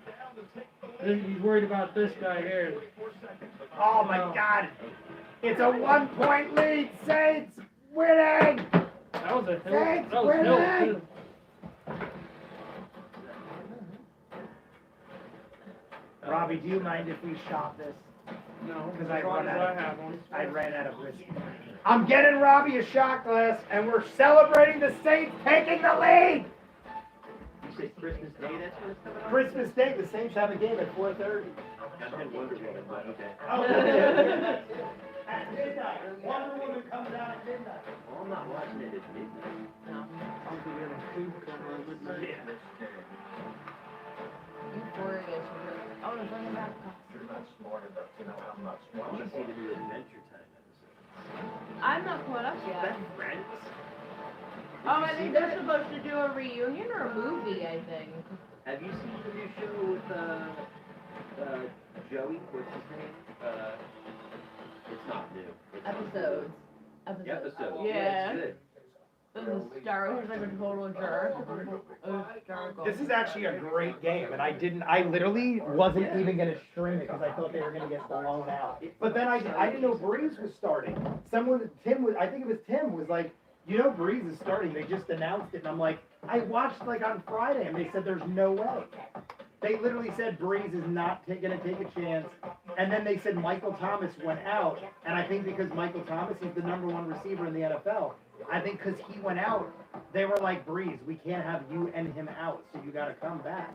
Then he's worried about this guy here. Oh my God! It's a 1-point lead, Saints winning. That was a hill. Saints That was hill, winning. too. Robbie, do you mind if we shop this? No, Because as long as I have one. I ran out of whiskey. I'm getting Robbie a shot glass, and we're celebrating the Saints taking the lead. You say Christmas Day, that's when it's coming up? Christmas Day, the Saints have a game at 4:30. I've been wondering, but okay. Oh, yeah. At midnight. Wonder Woman comes out at midnight. Well, I'm not watching it at midnight. I'll be in a food cover at midnight. Oh, it's running back. You're not smart enough to know I'm not I smart want to enough. see the new Adventure Time episode. I'm not caught up Is yet. that Friends? Oh, I think they're supposed to do a reunion or a movie, I think. Have you seen the new show with Joey? What's his name? It's not new. It's Episodes. Episode. Yeah. It's good. This is Star Wars like a total jerk. This is actually a great game, and I literally wasn't even going to stream it because I thought they were going to get blown out. But then I didn't know Brees was starting. I think it was Tim, was like, you know Brees is starting. They just announced it, and I'm like, I watched like on Friday, and they said there's no way. They literally said Brees is not going to take a chance, and then they said Michael Thomas went out, and I think because Michael Thomas is the #1 receiver in the NFL, I think because he went out, they were like, Brees, we can't have you and him out, so you got to come back.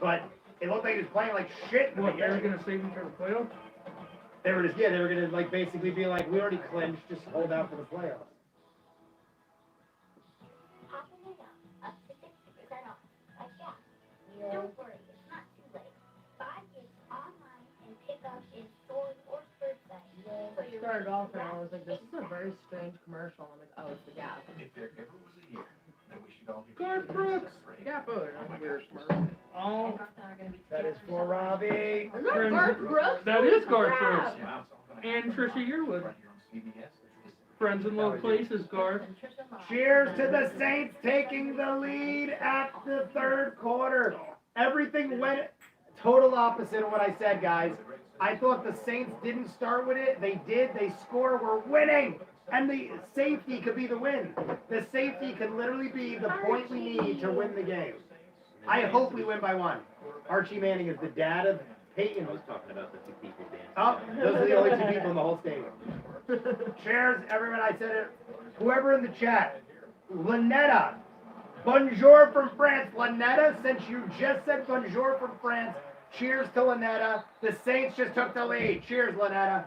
But it looked like he was playing like shit. In the What, they were beginning. going to save him for the playoffs? They were going to like basically be like, we already clinched, just hold out for the playoffs. Up to 60% off. Like, yeah. Don't worry, it's not too late. Buy gifts online and pick up in stores or curbside. So It started off and I was like, this is a very strange commercial. I'm like, oh, it's the Gap. If there ever was a year that we should all be Garth Brooks. Gap food. I'm a weird commercial. Oh, That is for Robbie. Is that Garth Brooks? that is Garth Crap. Brooks. And Trisha Yearwood. right here on CBS. Friends in low places, Garth. Cheers to the Saints taking the lead at the third quarter. Everything went total opposite of what I said, guys. I thought the Saints didn't start with it. They did. They score. We're winning. And the safety could be the win. The safety could literally be the point we need to win the game. I hope we win by 1. Archie Manning is the dad of Peyton. I was talking about the two people dancing. Oh, those are the only 2 people in the whole stadium. Cheers, everyone. I said it. Whoever in the chat. Lynetta. Bonjour from France. Lynetta, since you just said bonjour from France, cheers to Lynetta. The Saints just took the lead. Cheers, Lynetta.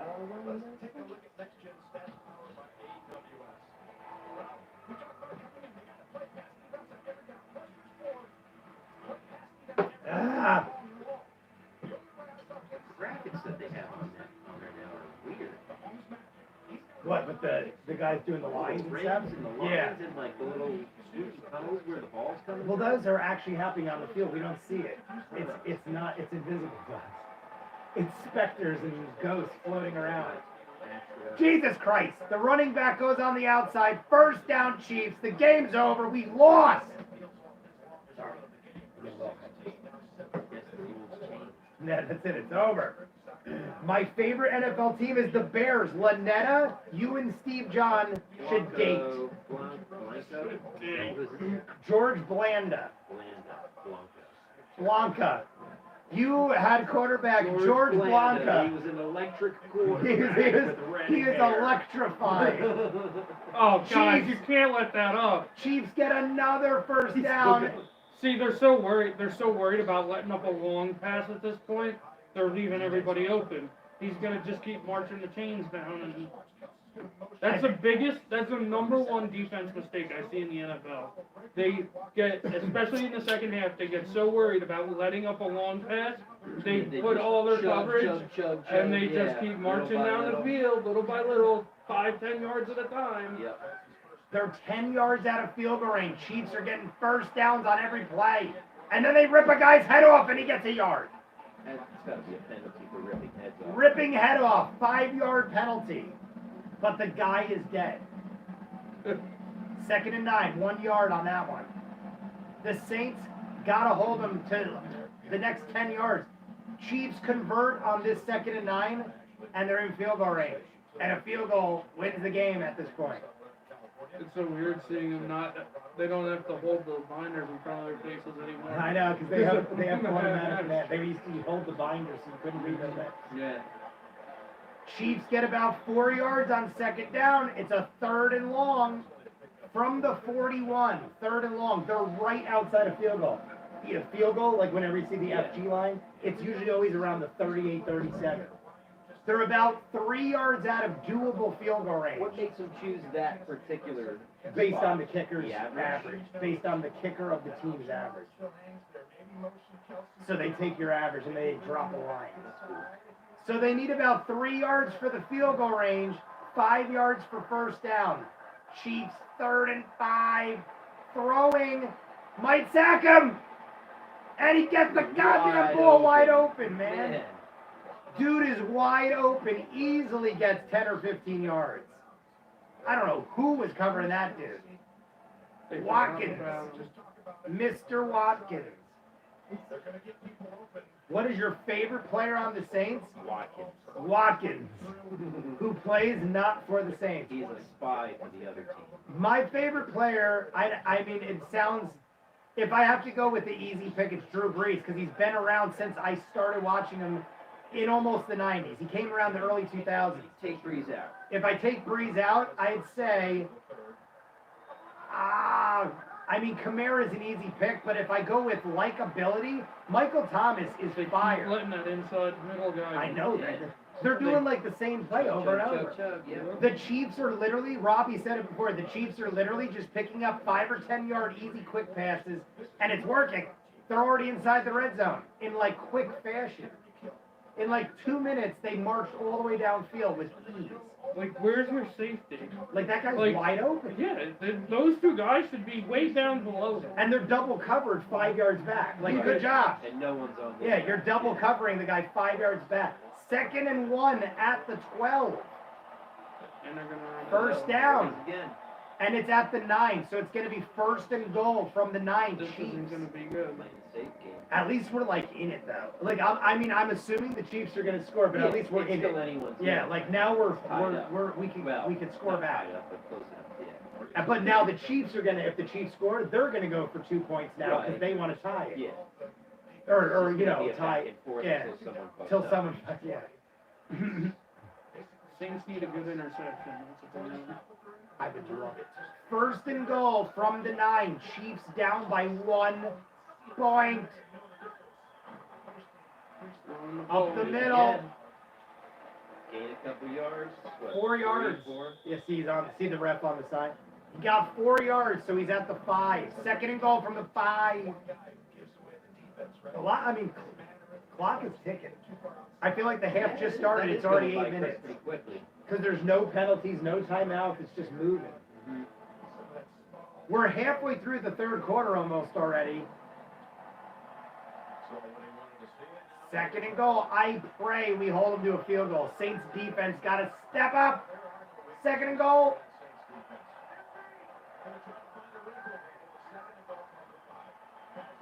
Ah, Graphics that they have on there now are weird. What, with the guys doing the lines and stuff? Rings and the lines Yeah. and like the little swoops and tunnels where the ball's coming Well, from. those are actually happening on the field. We don't see it. It's not. It's invisible to us. It's specters and ghosts floating around. Jesus Christ! The running back goes on the outside. First down, Chiefs. The game's over. We lost. Sorry. Yeah, that's it. It's over. My favorite NFL team is the Bears. Lanetta, you and Steve John should date. George Blanda. Blanca. You had quarterback George Blanca. He was an electric He quarterback is electrifying. Oh, guys, Chiefs. you can't let that up. Chiefs get another first down. See, they're so worried. They're so worried about letting up a long pass at this point. They're leaving everybody open. He's gonna just keep marching the chains down, and that's the biggest. That's the number one defense mistake I see in the NFL. They get, especially in the second half, they get so worried about letting up a long pass. They put all their coverage, and they just keep marching down the field, little by little, 5-10 yards at a time. Yep. They're 10 yards out of field goal range. Chiefs are getting first downs on every play. And then they rip a guy's head off and he gets a yard. That's got to be a penalty for ripping heads off. Ripping head off, 5-yard penalty. But the guy is dead. 2nd and 9, 1 yard on that one. The Saints gotta hold them to the next 10 yards. Chiefs convert on this 2nd and 9, and they're in field goal range. And a field goal wins the game at this point. It's so weird seeing them not. They don't have to hold the binders in front of their faces anymore. I know, because they have automatic net. They used to hold the binder so you couldn't read them. Yeah. Chiefs get about 4 yards on 2nd down. It's a 3rd and long from the 41. 3rd and long. They're right outside of field goal. A field goal, like whenever you see the FG line, it's usually always around the 38, 37. They're about 3 yards out of doable field goal range. What makes them choose that particular? Based spot? on the kicker's The average. Based on the kicker of the team's average. So they take your average and they drop a line. So they need about 3 yards for the field goal range, 5 yards for first down. Chiefs 3rd and 5, throwing, might sack him, and he gets the goddamn ball wide open, man. Dude is wide open, easily gets 10 or 15 yards. I don't know who was covering that dude. Watkins. Mr. Watkins. What is your favorite player on the Saints? Watkins. Who plays not for the Saints. He's a spy for the other team. My favorite player, I mean, it sounds, if I have to go with the easy pick, it's Drew Brees, because he's been around since I started watching him in almost the 90s. He came around the early 2000s. Take Brees out. If I take Brees out, I'd say, I mean, Kamara's an easy pick, but if I go with likability, Michael Thomas is fire. Letting that inside middle guy. I know that. They're doing like the same play over and over. The Chiefs are literally, Robbie said it before, the Chiefs are literally just picking up 5 or 10 yard easy quick passes, and it's working. They're already inside the red zone in like quick fashion. In like 2 minutes, they marched all the way downfield with ease. Like, where's your safety? Like that guy's Like, wide open. Yeah, those two guys should be way down below him. And they're double covered 5 yards back. Like, good job. And no one's on. Yeah, you're double covering the guy 5 yards back. 2nd and 1 at the 12. And they're gonna First down. Again. And it's at the 9, so it's going to be 1st and goal from the 9. This isn't gonna be good. Playing safe game. At least we're like in it though. Like I'm assuming the Chiefs are going to score, but at least we're in still it. anyone's Yeah, game. like now Tied up. we can Well, score not back. tied up, but close enough, yeah. But now the Chiefs are going to, if the Chiefs score, they're going to go for 2 points now because Right. they want to tie it. Yeah. Or It's you gonna know, be a tie back and forth yeah, until someone fucks till up. someone yeah. Saints need a good interception. That's what they need. I've been drunk. 1st and goal from the 9. Chiefs down by 1 point. Up the middle. Gain a couple yards. What, 4 yards. 4? Yes, see the ref on the side. He got 4 yards, so he's at the 5. 2nd and goal from the 5. A lot. I mean, Clock is ticking. I feel like the half just started. That It's is already going by 8 minutes. pretty quickly. Because there's no penalties, no timeouts. It's just moving. Mhm. We're halfway through the third quarter almost already. Second and goal. I pray we hold them to a field goal. Saints defense got to step up. Second and goal.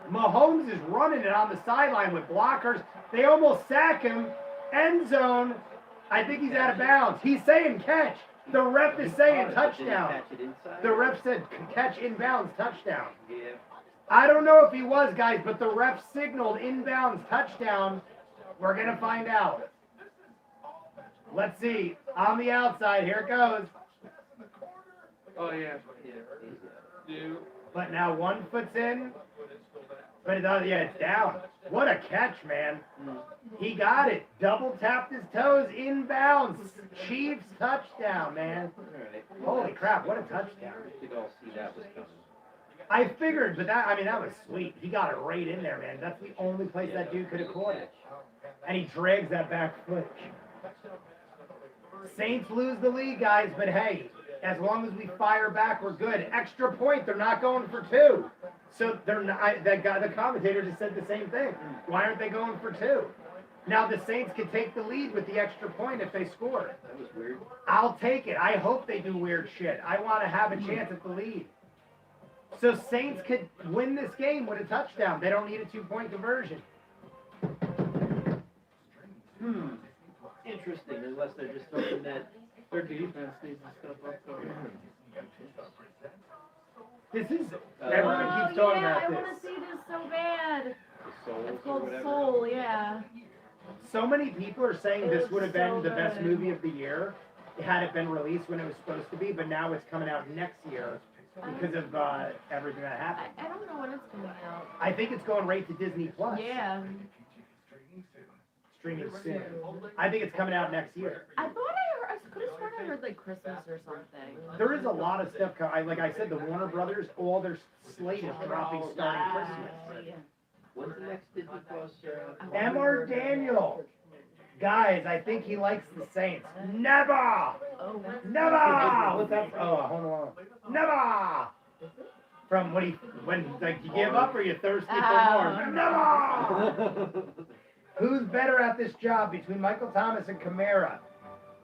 Mahomes is running it on the sideline with blockers. They almost sack him. End zone. I think he's out of bounds. He's saying catch. The ref is saying touchdown. Catch it inside. The ref said catch inbounds touchdown. Yeah. I don't know if he was, guys, but the ref signaled inbounds touchdown. We're going to find out. Let's see. On the outside, here it goes. Oh yeah. Dude. But now 1 foot's in. But it's down. What a catch, man. He got it. Double tapped his toes, inbounds. Chiefs touchdown, man. All right. Holy crap, what a touchdown. We could all see that was coming. I figured, but that was sweet. He got it right in there, man. That's the only place that dude could have caught it. And he drags that back foot. Saints lose the lead, guys, but hey, as long as we fire back, we're good. Extra point, they're not going for 2. So they're not, that guy, the commentator just said the same thing. Why aren't they going for 2? Now the Saints could take the lead with the extra point if they score. That was weird. I'll take it. I hope they do weird shit. I want to have a chance at the lead. So Saints could win this game with a touchdown. They don't need a 2-point conversion. Interesting, unless they're just hoping that. Their defense needs to step up though. This is everyone keeps talking I about want to this. see this so bad. The souls It's or called whatever. Soul, yeah. So many people are saying this It's would have been so the best good. movie of the year had it been released when it was supposed to be, but now it's coming out next year because of everything that happened. I don't know when it's coming out. I think it's going right to Disney Plus. Yeah. Streaming soon. I think it's coming out next year. I thought I could have sworn I heard like Christmas or something. There is a lot of stuff. Like I said, the Warner Brothers, all their slate is dropping starting Christmas. When's the next Disney Plus? M.R. Daniel. Guys, I think he likes the Saints. Never! Oh, Never! What's that? Oh, hold on. Never! From when you give up or you thirsty for more? Never! Who's better at this job between Michael Thomas and Kamara?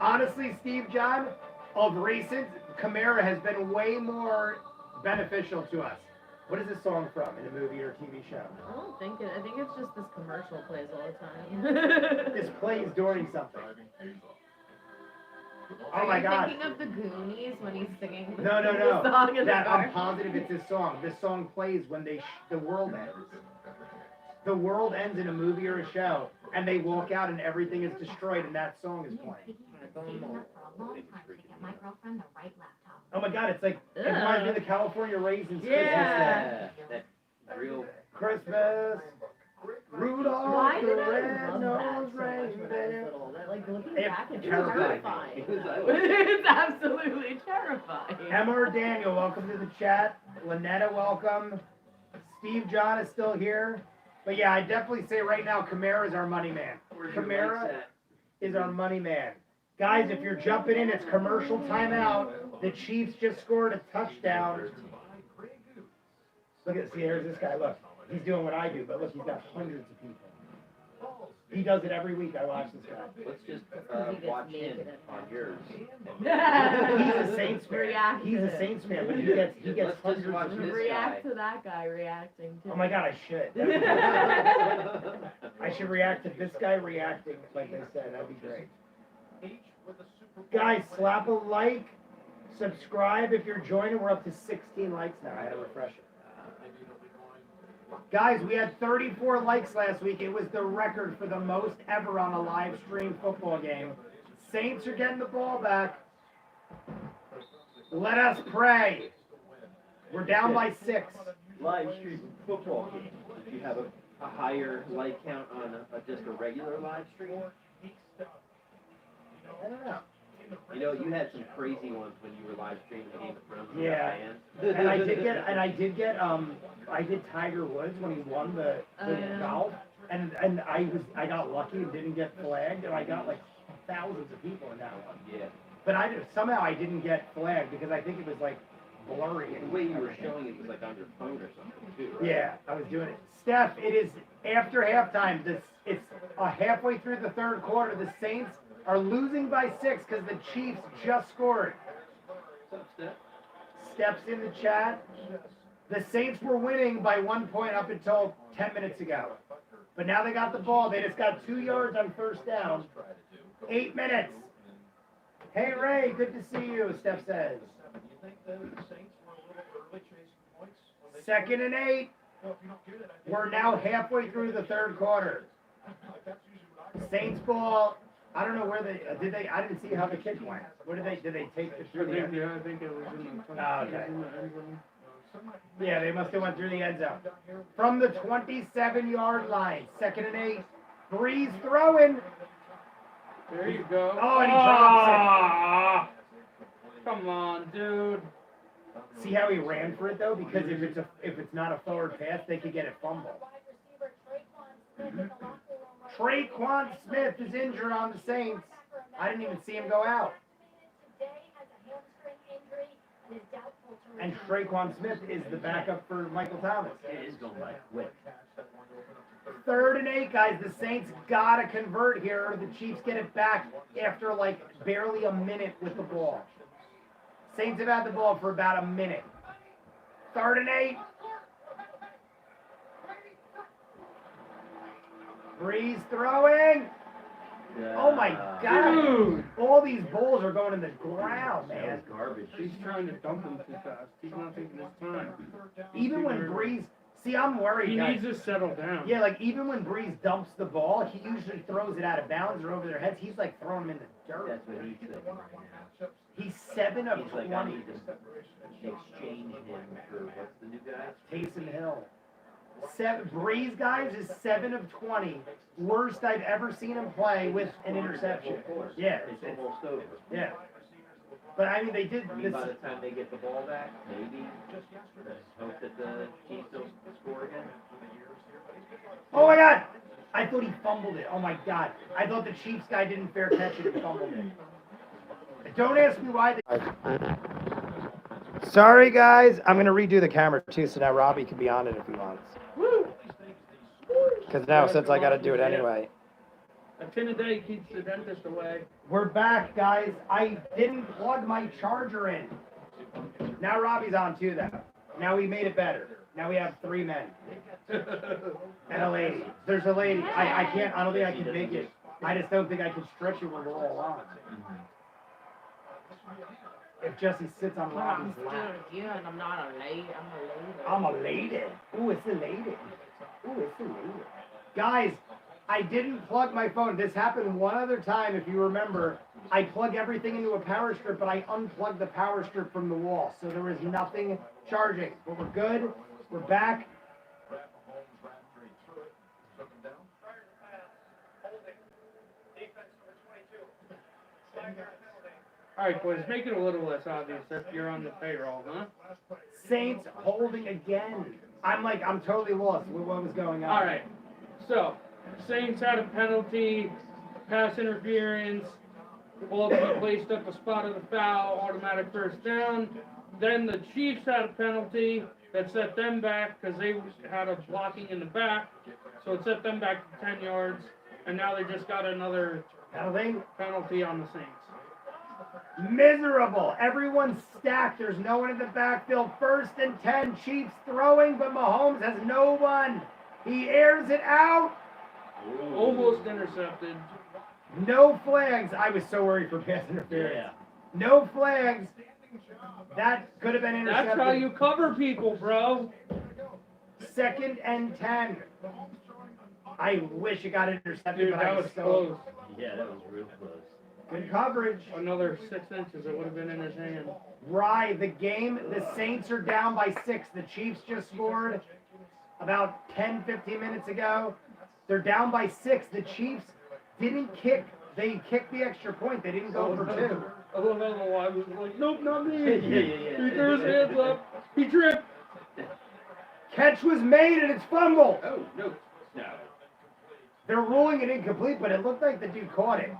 Honestly, Steve John, of recent, Kamara has been way more beneficial to us. What is this song from in a movie or TV show? I don't think it. I think it's just this commercial plays all the time. This plays during something. Oh Are my you God. thinking of the Goonies when he's singing No. the song in the I'm car? positive it's this song. This song plays when the world ends. The world ends in a movie or a show, and they walk out and everything is destroyed, and that song is playing. Saving up for a long time to get my girlfriend the right laptop. Oh my God, it's like, it reminds me of the California Raisins Yeah. That real. Christmas. Rudolph Why the did I red-nosed love that so much when I was reindeer. little? That, like, looking It's back, it's terrifying. terrifying. It's It's absolutely terrifying. Emma Daniel, welcome to the chat. Lynetta, welcome. Steve John is still here. But yeah, I definitely say right now, Kamara is our money man. Where's your Kamara lights at? is our money man. Guys, if you're jumping in, it's commercial timeout. The Chiefs just scored a touchdown. Look at, see, here's this guy. Look, he's doing what I do, but look, he's got hundreds of people. He does it every week. I watch this guy. Let's just He gets watch naked him at on first. yours. He's a Saints fan. React He's to a it. Saints fan, but he gets Let's just hundreds watch of this people. React guy. to that guy reacting to Oh my God, I should. I should react to this guy reacting, like they said. That'd be great. Guys, slap a like, subscribe if you're joining. We're up to 16 likes now. I had to refresh it. Guys, we had 34 likes last week. It was the record for the most ever on a live stream football game. Saints are getting the ball back. Let us pray. We're down by 6. Live stream football game. Did you have a higher like count on just a regular live stream? I don't know. You know, you had some crazy ones when you were live streaming the Game of Thrones. Yeah. Fans. And I did get I did Tiger Woods when he won the Yeah. golf. And I got lucky and didn't get flagged, and I got like thousands of people in that one. Yeah. But somehow I didn't get flagged because I think it was like blurry. The way you were showing it was like on your phone or something too, right? Yeah, I was doing it. Steph, it is after halftime. It's halfway through the third quarter. The Saints are losing by 6 because the Chiefs just scored. What's up, Steph? Steps in the chat. The Saints were winning by 1 point up until 10 minutes ago. But now they got the ball. They just got 2 yards on first down. 8 minutes. Hey, Ray, good to see you, Steph says. Second and 8. We're now halfway through the third quarter. Saints ball. I don't know where they I didn't see how the kick went. Where did they take it through the end? Yeah, I think it was in the Okay. in the end zone. Yeah, they must have went through the end zone. From the 27-yard line, second and 8. Brees throwing. There you go. Oh, and he drops Ah! Come on, dude. See how he ran for it though? Because if it's not a forward pass, they could get it fumbled. Traquan Smith is injured on the Saints. I didn't even see him go out. And Traquan Smith is the backup for Michael Thomas. It is going like quick. Third and 8, guys. The Saints gotta convert here, or the Chiefs get it back after like barely a minute with the ball. Saints have had the ball for about a minute. Third and 8. Brees throwing. Oh my God! Dude. All these balls are going in the ground, That was man. garbage. He's trying to dump him too fast. He's not taking his time. Even when Brees, see, I'm worried, He guys. needs to settle down. Yeah, like even when Brees dumps the ball, he usually throws it out of bounds or over their heads. He's like throwing them in the dirt. That's what he's saying right now. He's 7 of He's like, I 20. need to exchange him for, what's the new guy? Taysom Hill. Brees, guys, is 7 of 20. Worst I've ever seen him play with an interception. Yeah, It's almost over. yeah. But I mean, they did I mean, this. by the time they get the ball back, maybe, let's hope that the Chiefs don't score again. Oh my God! I thought he fumbled it. Oh my God! I thought the Chiefs guy didn't fair catch it and fumbled it. Don't ask me why. Sorry, guys. I'm gonna redo the camera too, so now Robbie can be on it if he wants. Because now, since I gotta do it anyway. A tin a day keeps the dentist away. We're back, guys. I didn't plug my charger in. Now Robbie's on too, though. Now we made it better. Now we have 3 men and a lady. There's a lady. I can't. I don't think I can make it. I just don't think I can stretch it when we're all on. If Jesse sits on I'm Robbie's still lap. here and I'm not a lady. I'm a lady. I'm a lady. Ooh, it's a lady. Ooh, it's a lady. Guys, I didn't plug my phone. This happened one other time, if you remember. I plug everything into a power strip, but I unplugged the power strip from the wall, so there was nothing charging. But we're good. We're back. All right, boys, make it a little less obvious that you're on the payroll, huh? Saints holding again. I'm totally lost with what was going on. All right. So, Saints had a penalty, pass interference, ball to be placed up a spot of the foul, automatic first down. Then the Chiefs had a penalty that set them back because they had a blocking in the back, so it set them back to 10 yards, and now they just got another penalty on the Saints. Miserable. Everyone's stacked. There's no one in the backfield. First and 10. Chiefs throwing, but Mahomes has no one. He airs it out. Almost intercepted. No flags. I was so worried for pass interference. Yeah. No flags. That could have been intercepted. That's how you cover people, bro. Second and 10. I wish it got intercepted, Dude, but that I was was so close. Yeah, that was real close. good coverage. Another 6 inches, it would have been in his hand. Right, the game, the Saints are down by 6. The Chiefs just scored about 10, 15 minutes ago. They're down by 6. The Chiefs didn't kick. They kicked the extra point. They didn't go for 2. I love how the wide was like, nope, not me. Yeah. He threw his hands up. He tripped. Catch was made and it's fumbled. Oh, no. No. They're ruling it incomplete, but it looked like the dude caught it.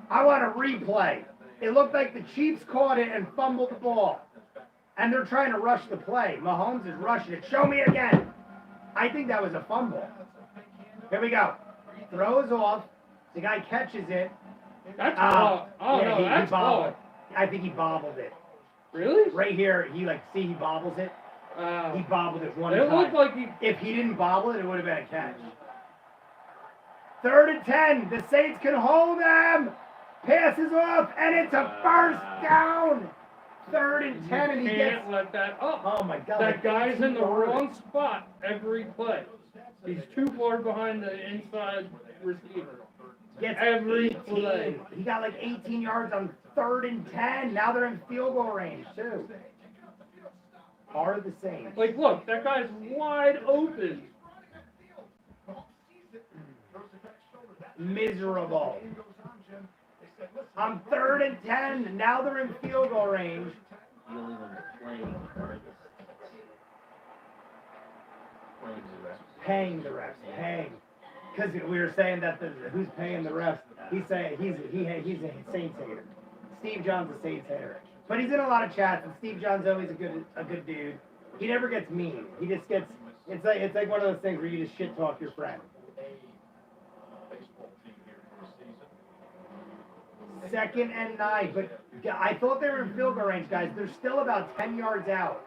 I want a replay. It looked like the Chiefs caught it and fumbled the ball. And they're trying to rush the play. Mahomes is rushing it. Show me again. I think that was a fumble. Here we go. Throws off. The guy catches it. That's ball. Oh, yeah, no, he that's bobbled. ball. I think he bobbled it. Really? Right here, he he bobbles it. He bobbled it one It time. looked like he... If he didn't bobble it, it would have been a catch. 3rd and 10. The Saints can hold them. Passes off, and it's a first down. 3rd and 10, and he You gets. can't let that up. Oh my God! That guy's in the 18 yards. wrong spot every play. He's too far behind the inside receiver. Gets every 18. play. He got like 18 yards on 3rd and 10. Now they're in field goal range too. Are the Saints? Like, look, that guy's wide open. Miserable. On 3rd and 10. Now they're in field goal range. Dealing on the playing are the playing the refs. Paying the refs. Paying. Because we were saying that who's paying the refs? He's saying he's a Saints hater. Steve John's a Saints hater. But he's in a lot of chats, and Steve John's always a good dude. He never gets mean. He just gets. It's like one of those things where you just shit talk your friend. 2nd and 9, but I thought they were in field goal range, guys. They're still about 10 yards out.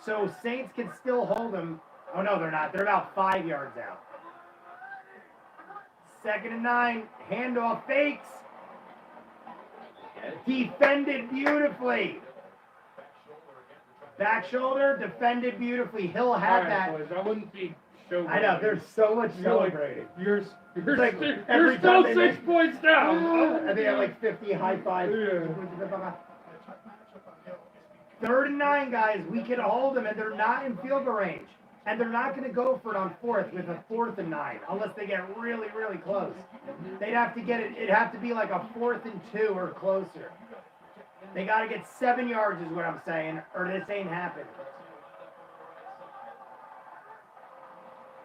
So Saints can still hold them. Oh, no, they're not. They're about 5 yards out. 2nd and 9, handoff fakes. Defended beautifully. Back shoulder, defended beautifully. Hill had All that. right, boys, I wouldn't be showboating. I know, there's so much You're like- celebrating. You're like every still time they 6 make- points down. And they have like 50 high fives. Yeah. 3rd and 9, guys. We can hold them, and they're not in field goal range. And they're not going to go for it on 4th with a 4th and 9 unless they get really, really close. They'd have to get it. It'd have to be like a 4th and 2 or closer. They got to get 7 yards, is what I'm saying, or this ain't happening.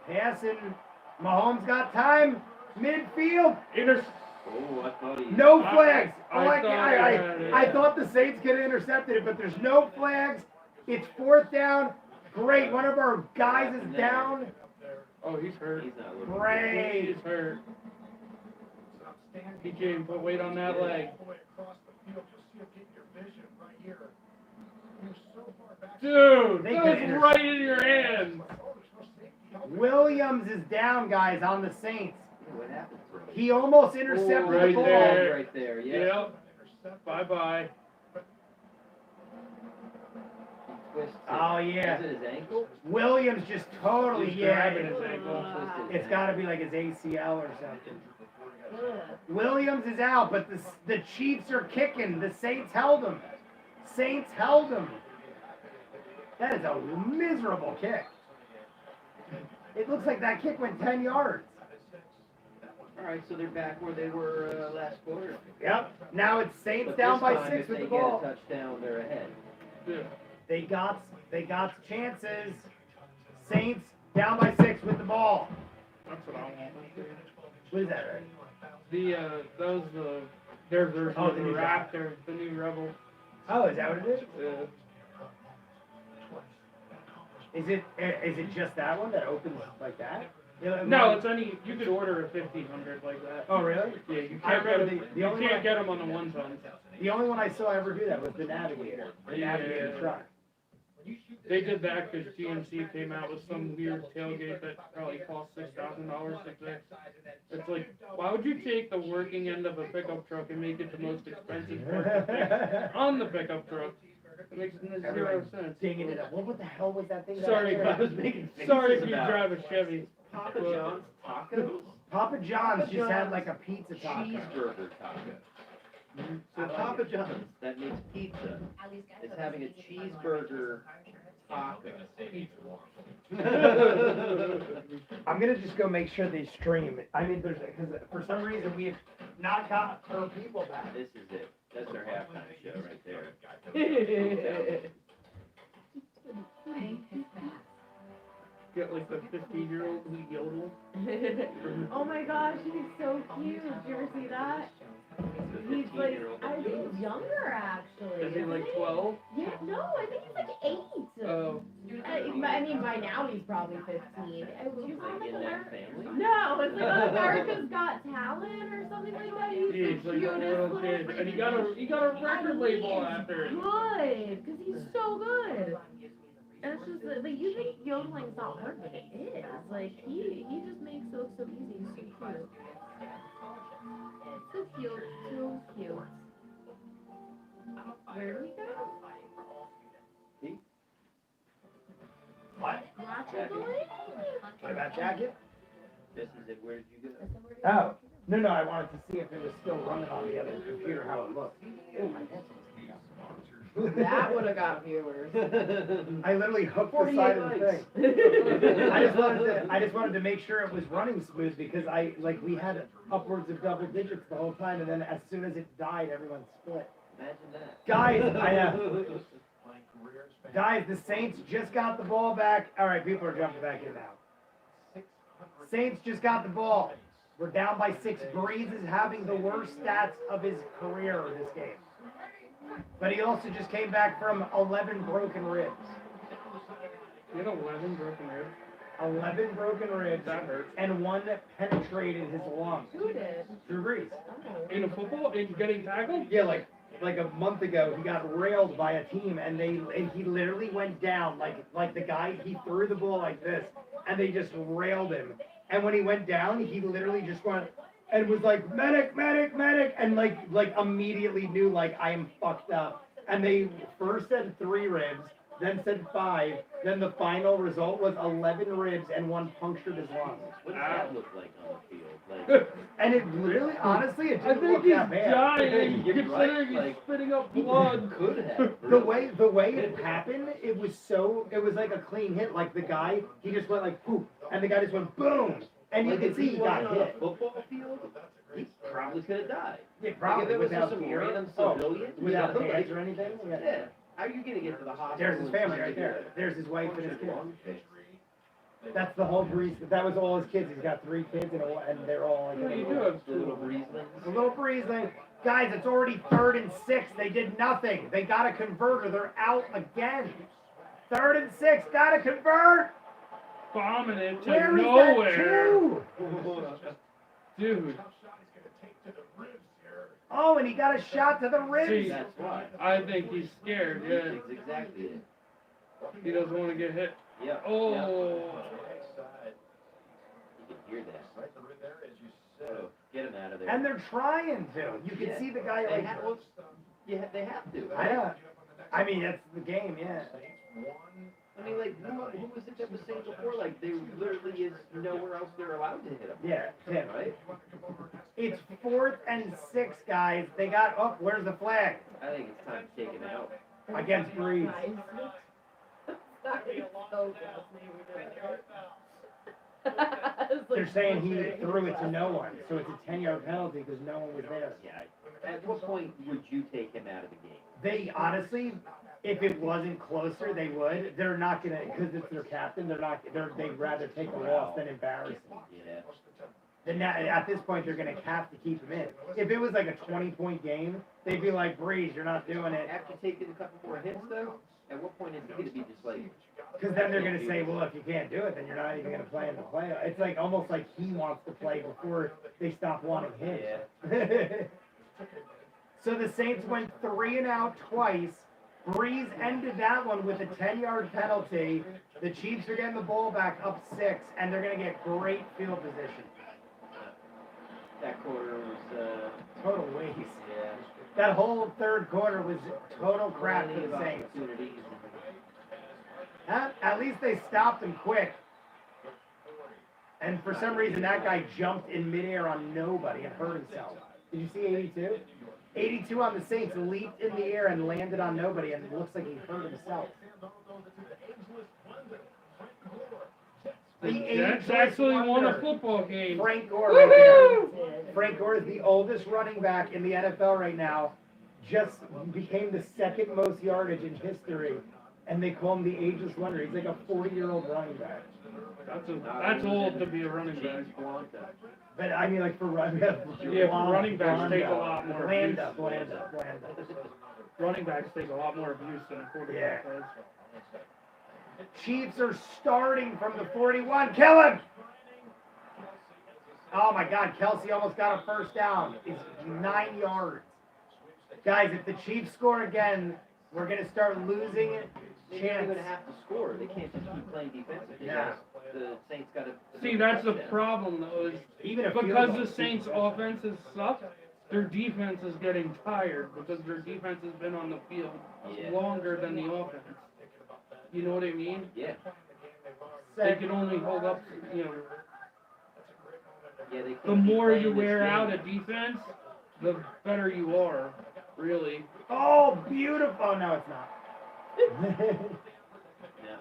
Passing. Mahomes got time. Midfield. Oh, I thought he... No flags. I I thought the Saints could have intercepted it, but there's no flags. It's 4th down. Great. One of our guys is down. Oh, he's hurt. He's not looking Great. He's hurt. He can't put weight on that leg. Dude, They that could was right in your hands. Williams is down, guys, on the Saints. What happened to him? He almost intercepted right the ball. there. Right there, yeah. Yep. Bye-bye. Twisted. Oh, yeah. Is it his ankle? Williams just totally, He's yeah. grabbing his ankle. Twisted It's got to be like his ACL or something. Ugh. Williams is out, but the Chiefs are kicking. The Saints held him. Saints held him. That is a miserable kick. It looks like that kick went 10 yards. All right, so they're back where they were last quarter. Yep. Now it's Saints But down this by time, 6 if with they the ball. get a touchdown, they're ahead. Yeah. They got chances. Saints down by 6 with the ball. That's what I want. What is that, right? That was their version Oh, of the the new Raptor, the new Rebel. Oh, is that what it is? Yeah. Is it just that one that opens like that? No, it's any. You could order a 1500 like that. Oh, really? Yeah, you I can't get remember them. the You only can't one- get them on the one tons. The only one I saw ever do that was the Navigator. The Yeah. Navigator truck. They did that because GMC came out with some weird tailgate that probably cost $6,000 to fix. It's like, why would you take the working end of a pickup truck and make it the most expensive part to fix on the pickup truck? It makes zero Everyone's sense. Dinging it up. What the hell was that thing? that Sorry, I guys. was making faces Sorry if you about? drive a Chevy. Papa John's tacos? Papa John's just had John's like a pizza taco. Cheeseburger taco. So I like Papa it. John's, that makes pizza, is having a cheeseburger taco. I'm gonna just go make sure they stream. I mean, because for some reason we have not got our people back. This is it. That's our halftime show right there. like the 15-year-old who yodels. Oh my gosh, he's so cute. Did you ever see that? He's like, I think he's younger actually. Is he like 12? Yeah, no, I think he's like 8. Oh. I mean, by now he's probably 15. It was Like in that family? No, it's like on America's Got Talent or something like that. He's Yeah, he's the like a cutest little kid. And he got a record label after it. Good, because he's so good. And it's just like you think yodeling's not hard, but it is. Like he just makes it look so easy. He's so cute. So cute, so cute. Where do we go? What? Roger Boy? What about jacket? This is it. Where did you go? Oh, no, I wanted to see if it was still running on the other computer, how it looked. Oh, my pencil. That would have got viewers. I literally hooked the side of the thing. I just wanted to make sure it was running smooth because we had upwards of double digits the whole time, and then as soon as it died, everyone split. Imagine that. Guys, the Saints just got the ball back. All right, people are jumping back in now. Saints just got the ball. We're down by 6. Brees is having the worst stats of his career in this game. But he also just came back from 11 broken ribs. He had 11 broken ribs. 11 broken ribs. That hurts. And one penetrated his lung. Who did? Drew Brees. In a football? In getting tackled? Yeah, like a month ago, he got railed by a team, and he literally went down like the guy. He threw the ball like this, and they just railed him. And when he went down, he literally just went and was like medic, medic, medic, and like immediately knew like I am fucked up. And they first said 3 ribs, then said 5, then the final result was 11 ribs and one punctured his lung. What does that look like on the field? Like, And it really, honestly, it I didn't think look he's that bad. dying. You're Considering right, he's like- spitting up blood. could have. The way it happened, it was like a clean hit. Like the guy, he just went like poof, and the guy just went boom, and you Like, could if see he he wasn't got on a hit. football field, he probably could have died. Yeah, Like, probably if it was without just some gear. random Oh, civilian, without you know, hands or anything. Yeah. Yeah. How are you gonna get to the hospital? There's his and family try right to there. do it? There's his wife and his kids. That's the whole Brees. That was all his kids. He's got 3 kids and they're all Yeah, like. you do have The little 2. Breezeman. A little breathing. Guys, it's already 3rd and 6. They did nothing. They got a converter. They're out again. 3rd and 6. Got to convert. Bombing it to Where is nowhere. that 2? Dude. Oh, and he got a shot to the ribs. See, That's why. I think he's scared, yeah. That's exactly it. He doesn't want to get hit. Yeah. Oh. Yeah. You can hear that. So, get him out of there. And they're trying to. You can Yeah. see the guy They like. have, well, yeah, they have to. I know. I mean, that's the game, yeah. I mean, like, who was it that was saying before? Like, there literally is nowhere else they're allowed to hit him. Yeah, Tim. Right? It's 4th and 6, guys. They got. Oh, where's the flag? I think it's time to take him out. Against Brees. That is so They're saying he threw it to no one, so it's a 10-yard penalty because no one was there. Yeah. At what point would you take him out of the game? They honestly, if it wasn't closer, they would. They're not gonna, because it's their captain. They'd rather take a loss than embarrass him. Yeah. Then at this point, they're gonna have to keep him in. If it was like a 20-point game, they'd be like, Brees, you're not doing it. After taking a couple more hits, though, at what point is he going to be just like... Because then they're gonna say, well, if you can't do it, then you're not even gonna play in the playoff. It's like almost like he wants to play before they stop wanting him. Yeah. So the Saints went 3 and out twice. Brees ended that one with a 10-yard penalty. The Chiefs are getting the ball back up 6, and they're going to get great field position. That quarter was... Total waste. yeah. That whole 3rd quarter was total crap for Plenty the of Saints. opportunities. At least they stopped him quick. And for some reason, that guy jumped in midair on nobody and hurt himself. Did you see 82? 82 on the Saints leaped in the air and landed on nobody, and it looks like he hurt himself. The Jets ageless actually won a wonder, football game. Frank Gore right there. Frank Gore is the oldest running back in the NFL right now. Just became the 2nd most yardage in history And they call him the ageless wonder. He's like a 40-year-old running back. That's old to be a running back. James Blanca. But I mean, like for running Yeah, for running backs take a lot more abuse. Blanda. Running backs take a lot more abuse than a quarterback does. Chiefs are starting from the 41. Kill him! Oh my God, Kelsey almost got a first down. It's 9 yards. Guys, if the Chiefs score again, we're going to start losing They don't chance. even have to score. They can't just keep playing defensive. Yeah. The Saints got to. See, that's the problem though, is Even if because the Saints' offenses suck, their defense is getting tired because their defense has been on the field longer than the offense. You know what I mean? Yeah. They can only hold up, you know. Yeah, they The more you wear out a defense, the better you are, really. Oh, beautiful. No, it's not.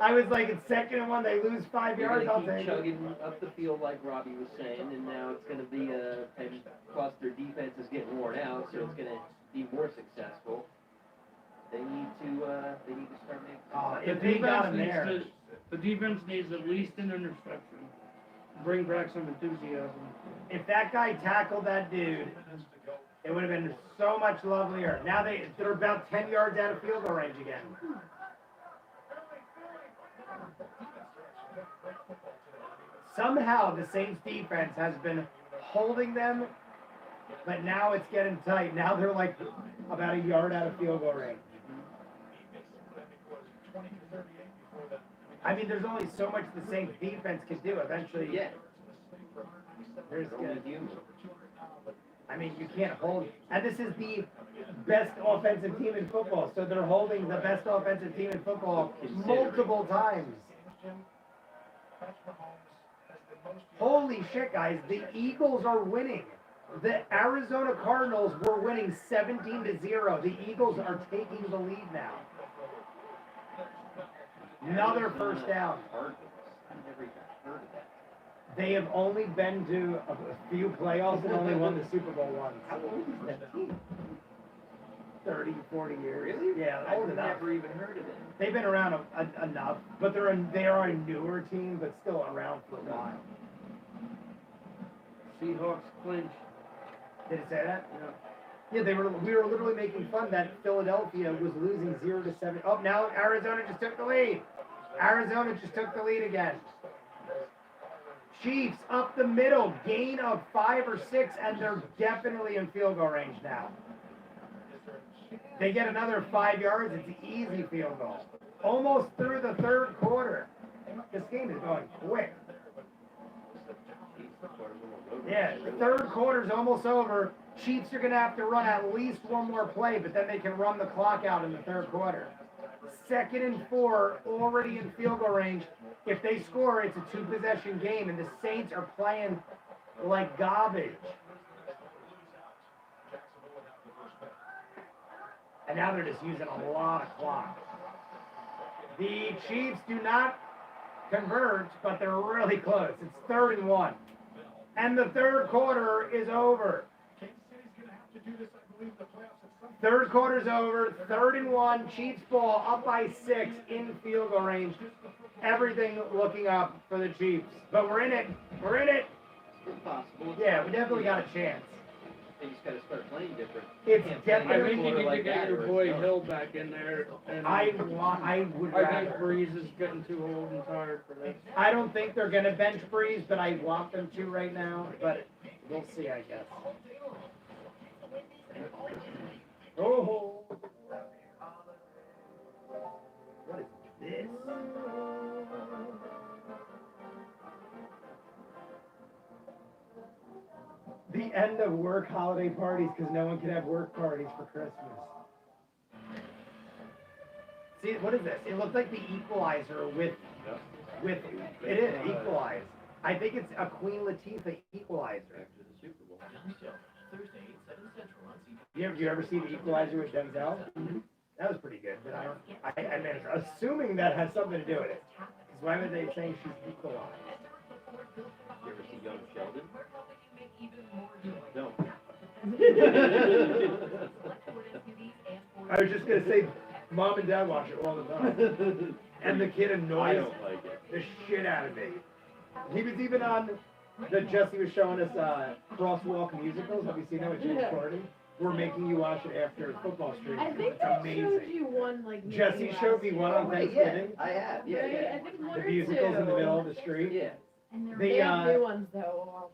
I was like, it's 2nd and 1. They lose 5 You're yards. I'll gonna keep take it. chugging up the field like Robbie was saying, and now it's gonna be and plus their defense is getting worn out, so it's gonna be more successful. They need to start making. The If they got defense him needs there. to, the defense needs at least an interception. Bring back some enthusiasm. If that guy tackled that dude, it would have been so much lovelier. Now they're about 10 yards out of field goal range again. Somehow the Saints defense has been holding them, but now it's getting tight. Now they're like about a yard out of field goal range. I mean, there's only so much the Saints defense can do. Eventually, Yeah. there's They're only good. human. I mean, you can't hold. And this is the best offensive team in football. So they're holding the best offensive team in football multiple times. Holy shit, guys. The Eagles are winning. The Arizona Cardinals were winning 17-0. The Eagles are taking the lead now. Another first down. Cardinals. I never even heard of that. They have only been to a few playoffs and only won the Super Bowl once. How old is that team? 30, 40 years. Really? Yeah, I've old enough. never even heard of them. They've been around enough, but they are a newer team, but still around for a while. Seahawks clinch. Did it say that? Yeah, we were literally making fun that Philadelphia was losing 0-7. Oh, now Arizona just took the lead. Arizona just took the lead again. Chiefs up the middle, gain of 5 or 6, and they're definitely in field goal range now. They get another 5 yards, it's an easy field goal. Almost through the third quarter. This game is going quick. Yeah, the third quarter's almost over. Chiefs are going to have to run at least one more play, but then they can run the clock out in the third quarter. 2nd and 4, already in field goal range. If they score, it's a 2-possession game, and the Saints are playing like garbage. And now they're just using a lot of clock. The Chiefs do not converge, but they're really close. It's 3rd and 1. And the third quarter is over. Third quarter's over. 3rd and 1. Chiefs ball up by 6 in field goal range. Everything looking up for the Chiefs. But we're in it. We're in it. It's possible. Yeah, we definitely got a chance. They just got to start playing different. It's Can't play I definitely. think you need to like get that, your or boy it's done. Hill back in there. And I would I think rather. Brees is getting too old and tired for this. I don't think they're gonna bench Brees, but I want them to right now. But we'll see, I guess. Oh, what is this? The end of work holiday parties because no one can have work parties for Christmas. See, what is this? It looks like the Equalizer with it is Equalize. I think it's a Queen Latifah Equalizer. After the Super Bowl. You ever see the Equalizer with Denzel? That was pretty good, but I mean, assuming that has something to do with it. Because why would they say she's equalized? You ever see Young Sheldon? No. I was just gonna say, Mom and Dad watch it all the time. And the kid I annoys don't like it. the shit out of me. He was even on Jesse was showing us crosswalk musicals. Have you seen that with James Corden? We're making you watch it after football stream. I think It's I amazing. showed you one like maybe Jesse last showed me year. one on Right, yeah, Thanksgiving. I have, yeah, Right? yeah. I think one The or musicals in the two. middle of the street. Yeah. They have The new ones though.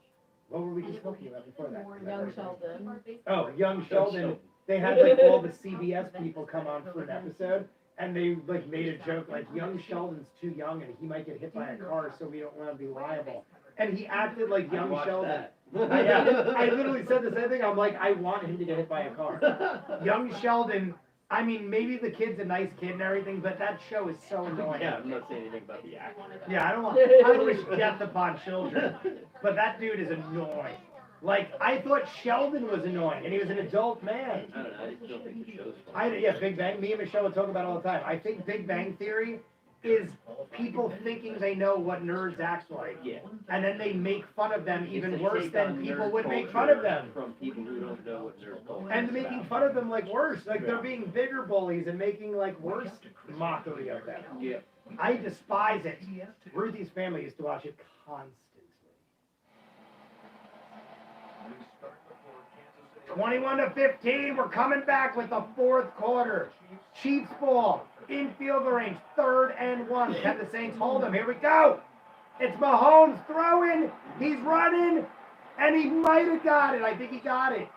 what were we just talking about before that? Young Sheldon. Oh, Young Sheldon. They had like all the CBS people come on for an episode, and they like made a joke like Young Sheldon's too young and he might get hit by a car, so we don't want to be liable. And he acted like Young Sheldon. I literally said the same thing. I'm like, I want him to get hit by a car. Young Sheldon. I mean, maybe the kid's a nice kid and everything, but that show is so annoying. Yeah, I'm not saying anything about the actor. Yeah, I don't wish death upon children, but that dude is annoying. Like, I thought Sheldon was annoying, and he was an adult man. I don't know, I just don't think the show's fun. Yeah, Big Bang. Me and Michelle would talk about it all the time. I think Big Bang Theory is people thinking they know what nerds act like, Yeah. and then they make fun of them even It's a worse take than on people nerd would make fun culture of them. From people who don't know what nerd culture And is making about. fun of them like worse, like they're Yeah. being bigger bullies and making like worse mockery of them. Yeah. I despise it. Ruthie's family used to watch it constantly. 21-15, we're coming back with the fourth quarter. Chiefs ball, in field goal range, 3rd and 1. Can the Saints hold him? Here we go. It's Mahomes throwing, he's running, and he might have got it. I think he got it.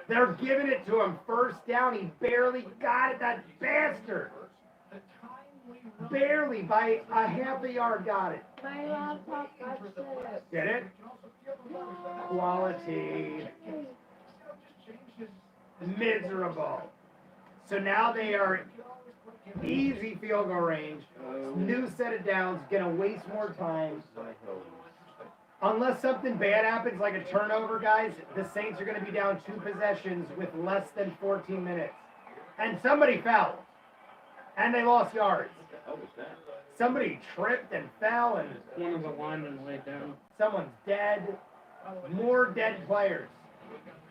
They're giving it to him. 1st down, he barely got it, that bastard. Barely, by a half a yard, got it. My laptop got shit. Get it? Quality. Miserable. So now they are easy field goal range. New set of downs. Gonna waste more time. Unless something bad happens, like a turnover, guys, the Saints are gonna be down 2 possessions with less than 14 minutes. And somebody fell. And they lost yards. What was that? Somebody tripped and fell, and One of the linemen laid down. someone's dead. More dead players.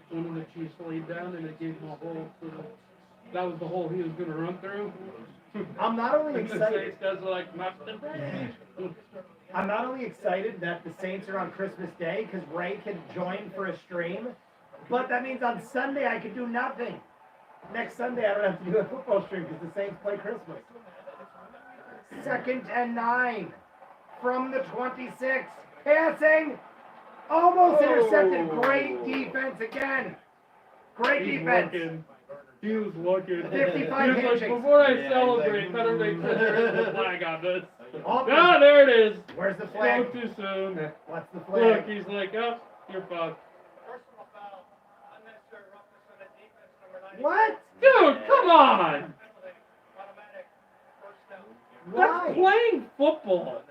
One of the Chiefs laid down and it gave him a hole. So that was the hole he was going to run through. I'm not only And the excited. Saints guys are like, "Not the Brees." I'm not only excited that the Saints are on Christmas Day because Ray can join for a stream, but that means on Sunday I could do nothing. Next Sunday I don't have to do a football stream because the Saints play Christmas. 2nd and 9 from the 26. Passing. Almost intercepted. Great defense again. Great He's defense. looking. He was looking. 55 He was like, handshakes. before I Yeah, celebrate, he's like, better make sure there is a flag on this. Oh, Ah, there it is. where's the Spoke flag? too soon. What's the Look, flag? he's like, oh, you're fucked. Personal foul, unnecessary roughness on the defense, number 90. What? Dude, come on. Penalty, automatic, first down. That's Why? playing football.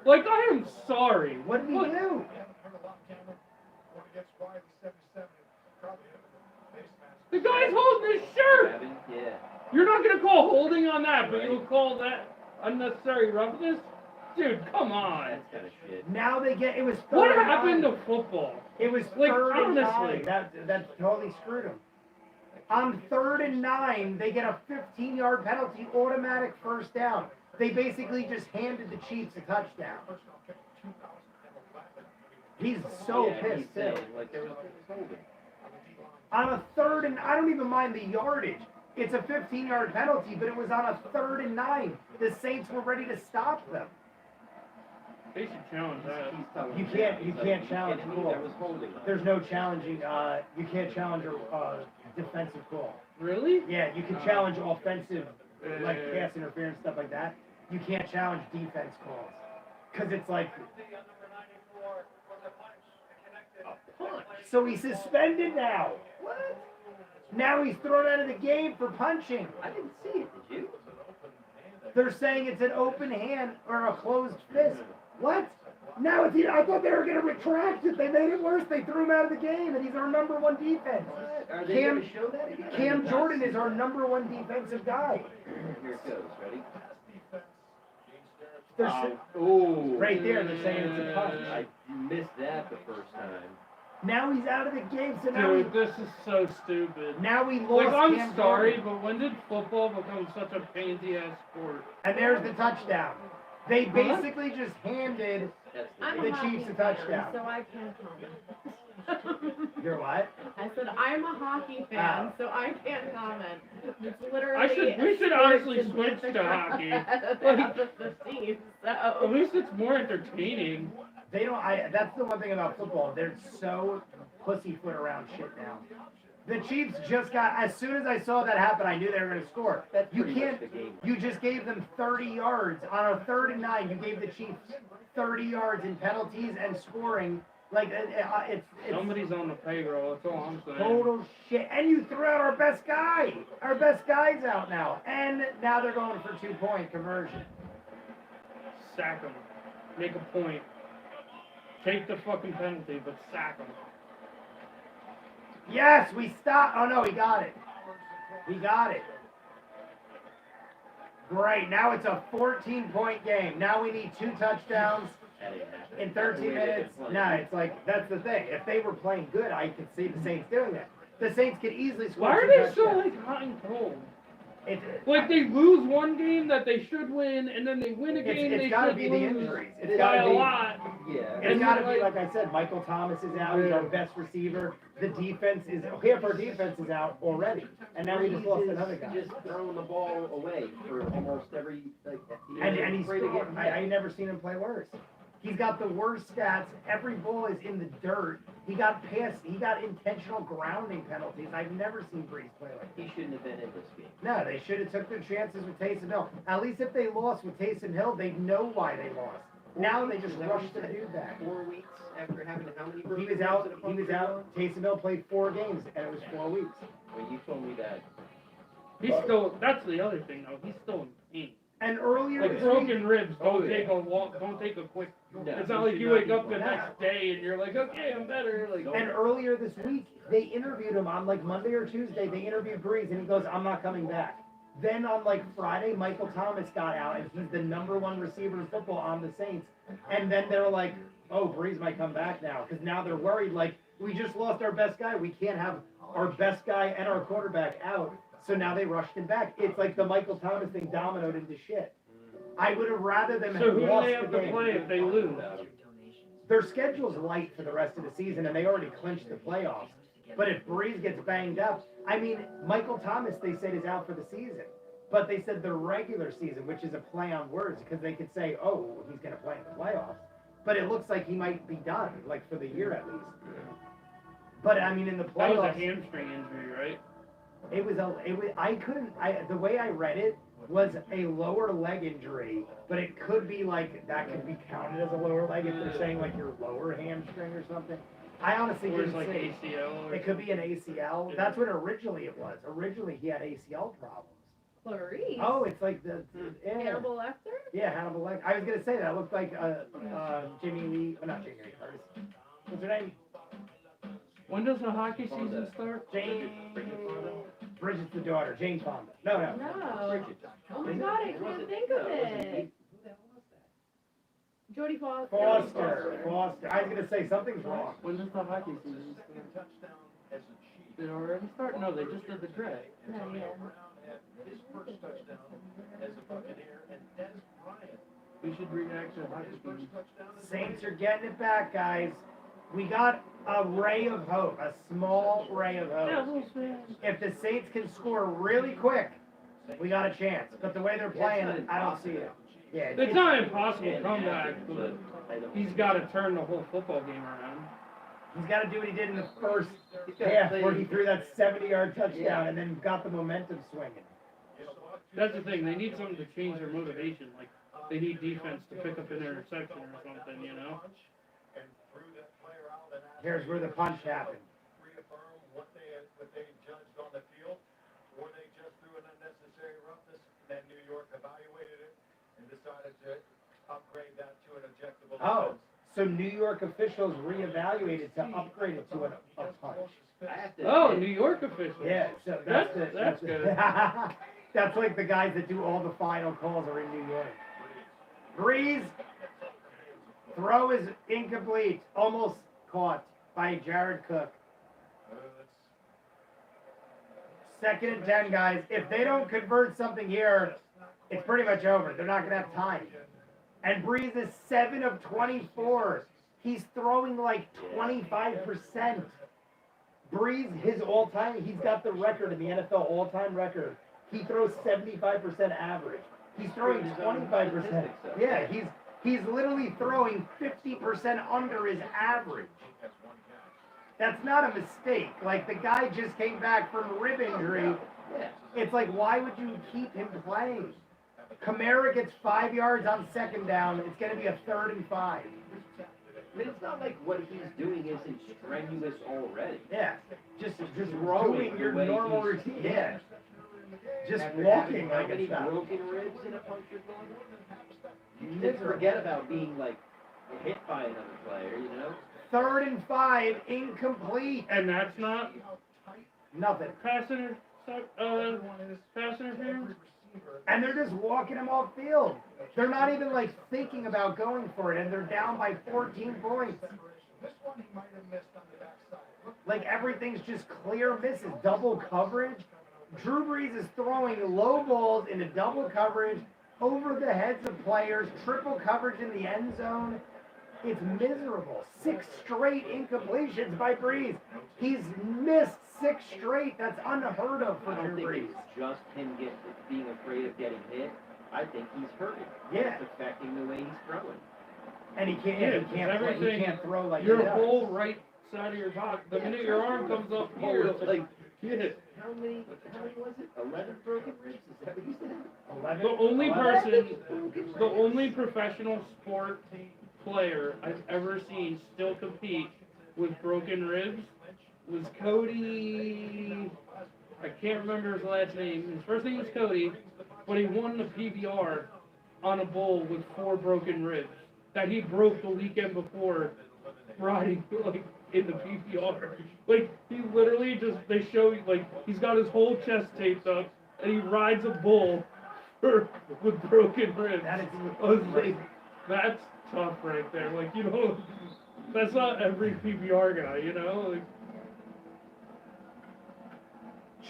Like, I am sorry. What did he Look, do? We haven't heard a lot of camera when it gets wide, 77, probably face mask. The guy's holding his shirt. Grabbing, yeah. You're not gonna call holding on that, but you'll call that unnecessary roughness? Dude, come on. That's kind of shit. Now they get it was. What 3rd and happened 9. to football? It was like, 3rd and honestly. 9. That totally screwed them. On 3rd and 9, they get a 15-yard penalty, automatic 1st down. They basically just handed the Chiefs a touchdown. He's so Yeah, he's pissed too. saying, like, there was holding. On a 3rd and I don't even mind the yardage. It's a 15-yard penalty, but it was on a 3rd and 9. The Saints were ready to stop them. They should challenge that. He's telling You me can't- that. you He's like, can't "You challenge kidding the me? rule. There was holding. There's no challenging. You can't challenge a defensive call. Really? Yeah, you can challenge offensive, like Yeah. pass interference, stuff like that. You can't challenge defense calls. Because it's like, Penalty on number 94 was a punch. It connected. so he's suspended now. What? Now he's thrown out of the game for punching. I didn't see it, did you? They're saying it's an open hand or a closed fist. What? Now it's, I thought they were going to retract it. They made it worse. They threw him out of the game, and he's our number 1 defense. Are they Cam- going to show that again? Cam Jordan is our number 1 defensive guy. Here it goes, ready? They're Oh. Right there, they're saying it's a punch. I missed that the first time. Now he's out of the game, so now Dude, this is so stupid. now we lost. Like, I'm Cam sorry, Jordan. but when did football become such a pansy-ass sport? And there's the touchdown. They basically just handed That's I'm The a hockey Chiefs a fan, touchdown. so I can't comment. You're what? I said I'm a hockey fan, so I can't comment. It's literally. We should sports honestly and switch the to hockey. Like, the team, At so. least it's more entertaining. They don't. That's the one thing about football. They're so pussyfoot around shit now. The Chiefs just got. As soon as I saw that happen, I knew they were going to score. That's You pretty can't. much the game. You just gave them 30 yards on a 3rd and 9. You gave the Chiefs 30 yards in penalties and scoring. Like it's Somebody's on the payroll, that's all I'm saying. total shit. And you threw out our best guy. Our best guy's out now, and now they're going for 2-point conversion. Sack him. Make a point. Take the fucking penalty, but sack him. Yes, we stopped. Oh no, he got it. He got it. Great. Now it's a 14-point game. Now we need 2 touchdowns That ain't happening. in 13 minutes. No, it's like that's the thing. If they were playing good, I could see the Saints doing that. The Saints could easily score. Why are 2 they so touchdowns. like hot and cold? It's, Like they lose one game that they should win, and then they win a game it's they got to should be the lose injuries. It's by got a to be. lot. Yeah. It's And got to you're be like- like I said. Michael Thomas is out. He's our best receiver. The defense is half our defense is out already, and now we just lost another guy. Just throwing the ball away for almost every And he's afraid to get I never seen him play worse. He's got the worst stats. Every ball is in the dirt. He got intentional grounding penalties. I've never seen Brees play like that. He shouldn't have been in this game. No, they should have took their chances with Taysom Hill. At least if they lost with Taysom Hill, they'd know why they lost. Now they just rushed the dude back. 4 weeks after having how many? He was out. He was out. Taysom Hill played 4 games, and it was 4 weeks. When you told me that, He's still. That's the other thing though. He's still in pain. And earlier Like this broken week, ribs don't Oh, yeah. take a walk. Don't take a quick. no, It's he not like should you not wake be up the playing. next day and you're like, okay, I'm better. Like, and earlier this week, they interviewed him on like Monday or Tuesday. They interviewed Brees, and he goes, "I'm not coming back." Then on like Friday, Michael Thomas got out, and he's the #1 receiver in football on the Saints. And then they're like, "Oh, Brees might come back now," because now they're worried. Like, we just lost our best guy. We can't have our best guy and our quarterback out. So now they rushed him back. It's like the Michael Thomas thing dominoed into shit. I would have rather them so have who do lost they the have to game. play if they lose? Their schedule's light for the rest of the season, and they already clinched the playoffs. But if Brees gets banged up, I mean, Michael Thomas, they said, is out for the season. But they said the regular season, which is a play on words, because they could say, oh, he's going to play in the playoffs. But it looks like he might be done, like for the year at least. But I mean, in the That was a playoffs, hamstring injury, right? the way I read it was a lower leg injury, but it could be like, that could be counted as a lower leg if they're saying like your lower hamstring or something. I honestly Or it's didn't like see. ACL. Or It could be an ACL. That's what originally it was. Originally he had ACL problems. Clarice. Oh, it's like the yeah, Hannibal Lecter? yeah, Hannibal Lecter. I was gonna say that looked like Jimmy Lee. Not Jimmy Lee Curtis. What's her name? When does the hockey season start? Jane. Bridget's the daughter. Jane Fonda. No. No. Oh my god, I can't think of it. Jodie Foster. Foster. I was gonna say something's wrong. When does the hockey season start? Did it already start? No, they just did the draft. No, yeah. his first touchdown as a Buccaneer, and Des Bryant, We should react to hockey his first season. touchdown as a Saints are getting it back, guys. We got a ray of hope, a small ray of hope. Devils fans. If the Saints can score really quick, we got a chance. But the way they're playing, I don't see it. Yeah, It's not an impossible comeback, but but I don't. he's got to turn the whole football game around. he's got to do what he did in the first He's gotta half, play- where he threw that 70-yard touchdown Yeah. and then got the momentum swinging. That's the thing. They need something to change their motivation. Like they need defense to pick up an interception or something, you know. and threw that player out and asked Here's where the punch happened. reaffirm what they judged on the field, or they just threw an unnecessary roughness, and then New York evaluated it and decided to upgrade that to an objectable Oh, offense. so New York officials reevaluated to upgrade it to a punch. I have to Oh, admit, New York officials. Yeah, so that's That's good. That's like the guys that do all the final calls are in New York. Brees, throw is incomplete, almost caught by Jared Cook. 2nd and 10, guys. If they don't convert something here, it's pretty much over. They're not going to have time. And Brees is 7 of 24. He's throwing like 25%. Brees, his all-time, he's got the record in the NFL all-time record. He throws 75% average. He's throwing 25%. Yeah, he's literally throwing 50% under his average. That's not a mistake. Like, the guy just came back from rib injury. It's like, why would you keep him playing? Kamara gets 5 yards on 2nd down. It's going to be a 3rd and 5. I mean, it's not like what he's doing isn't strenuous already. Yeah, just Throwing doing your the way normal he's- routine. Yeah, just After walking having how like many it's not. broken ribs in a punctured lung? You just forget about being like hit by another player, you know? 3rd and 5, incomplete. And that's not Nothing. pass interference. And they're just walking him off field. They're not even like thinking about going for it, and they're down by 14 points. Like everything's just clear misses, double coverage. Drew Brees is throwing low balls into double coverage over the heads of players, triple coverage in the end zone. It's miserable. 6 straight incompletions by Brees. He's missed 6 straight. That's unheard of for I don't Drew think Brees. it's just him being afraid of getting hit. I think he's hurting. Yeah. It's affecting the way he's throwing. And he can't. Yeah, he can't. Play, he everything- can't throw like Your he does. whole right side of your body. The minute your arm comes up here, it's like, Yeah. How many was it? 11 broken ribs? Is that what you said? 11? the only 11? person, the only professional sport player I've ever seen still compete with broken ribs was Cody. I can't remember his last name. His first name was Cody, but he won the PBR on a bull with 4 broken ribs that he broke the weekend before riding like in the PBR. Like he literally just they show like he's got his whole chest taped up and he rides a bull with broken ribs. That is I was like, that's tough right there. Like, you know, that's not every PBR guy, you know?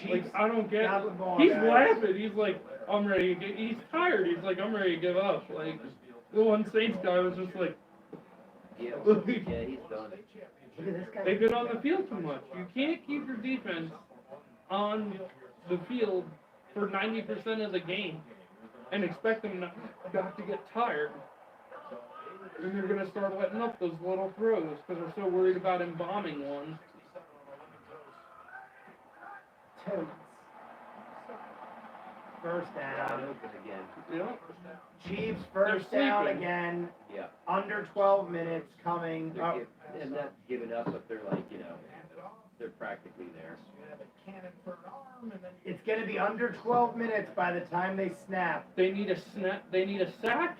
Like I don't get Got the ball, he's guys. laughing, he's like, I'm ready to he's tired, he's like, I'm ready to give up. Like the one Saints guy was just like Yeah, yeah, he's done. Look at this guy. they've been on the field too much. You can't keep your defense on the field for 90% of the game and expect them not to get tired. And they're going to start letting up those little throws because they're so worried about embalming one. Totes. First Wide down. open again. Yeah. Chiefs first They're down sleeping. again. Yeah. Under 12 minutes coming. They're Oh, and not giving up, but they're like, you know, they're practically there. it's going to be under 12 minutes by the time they snap. They need a snap. They need a sack.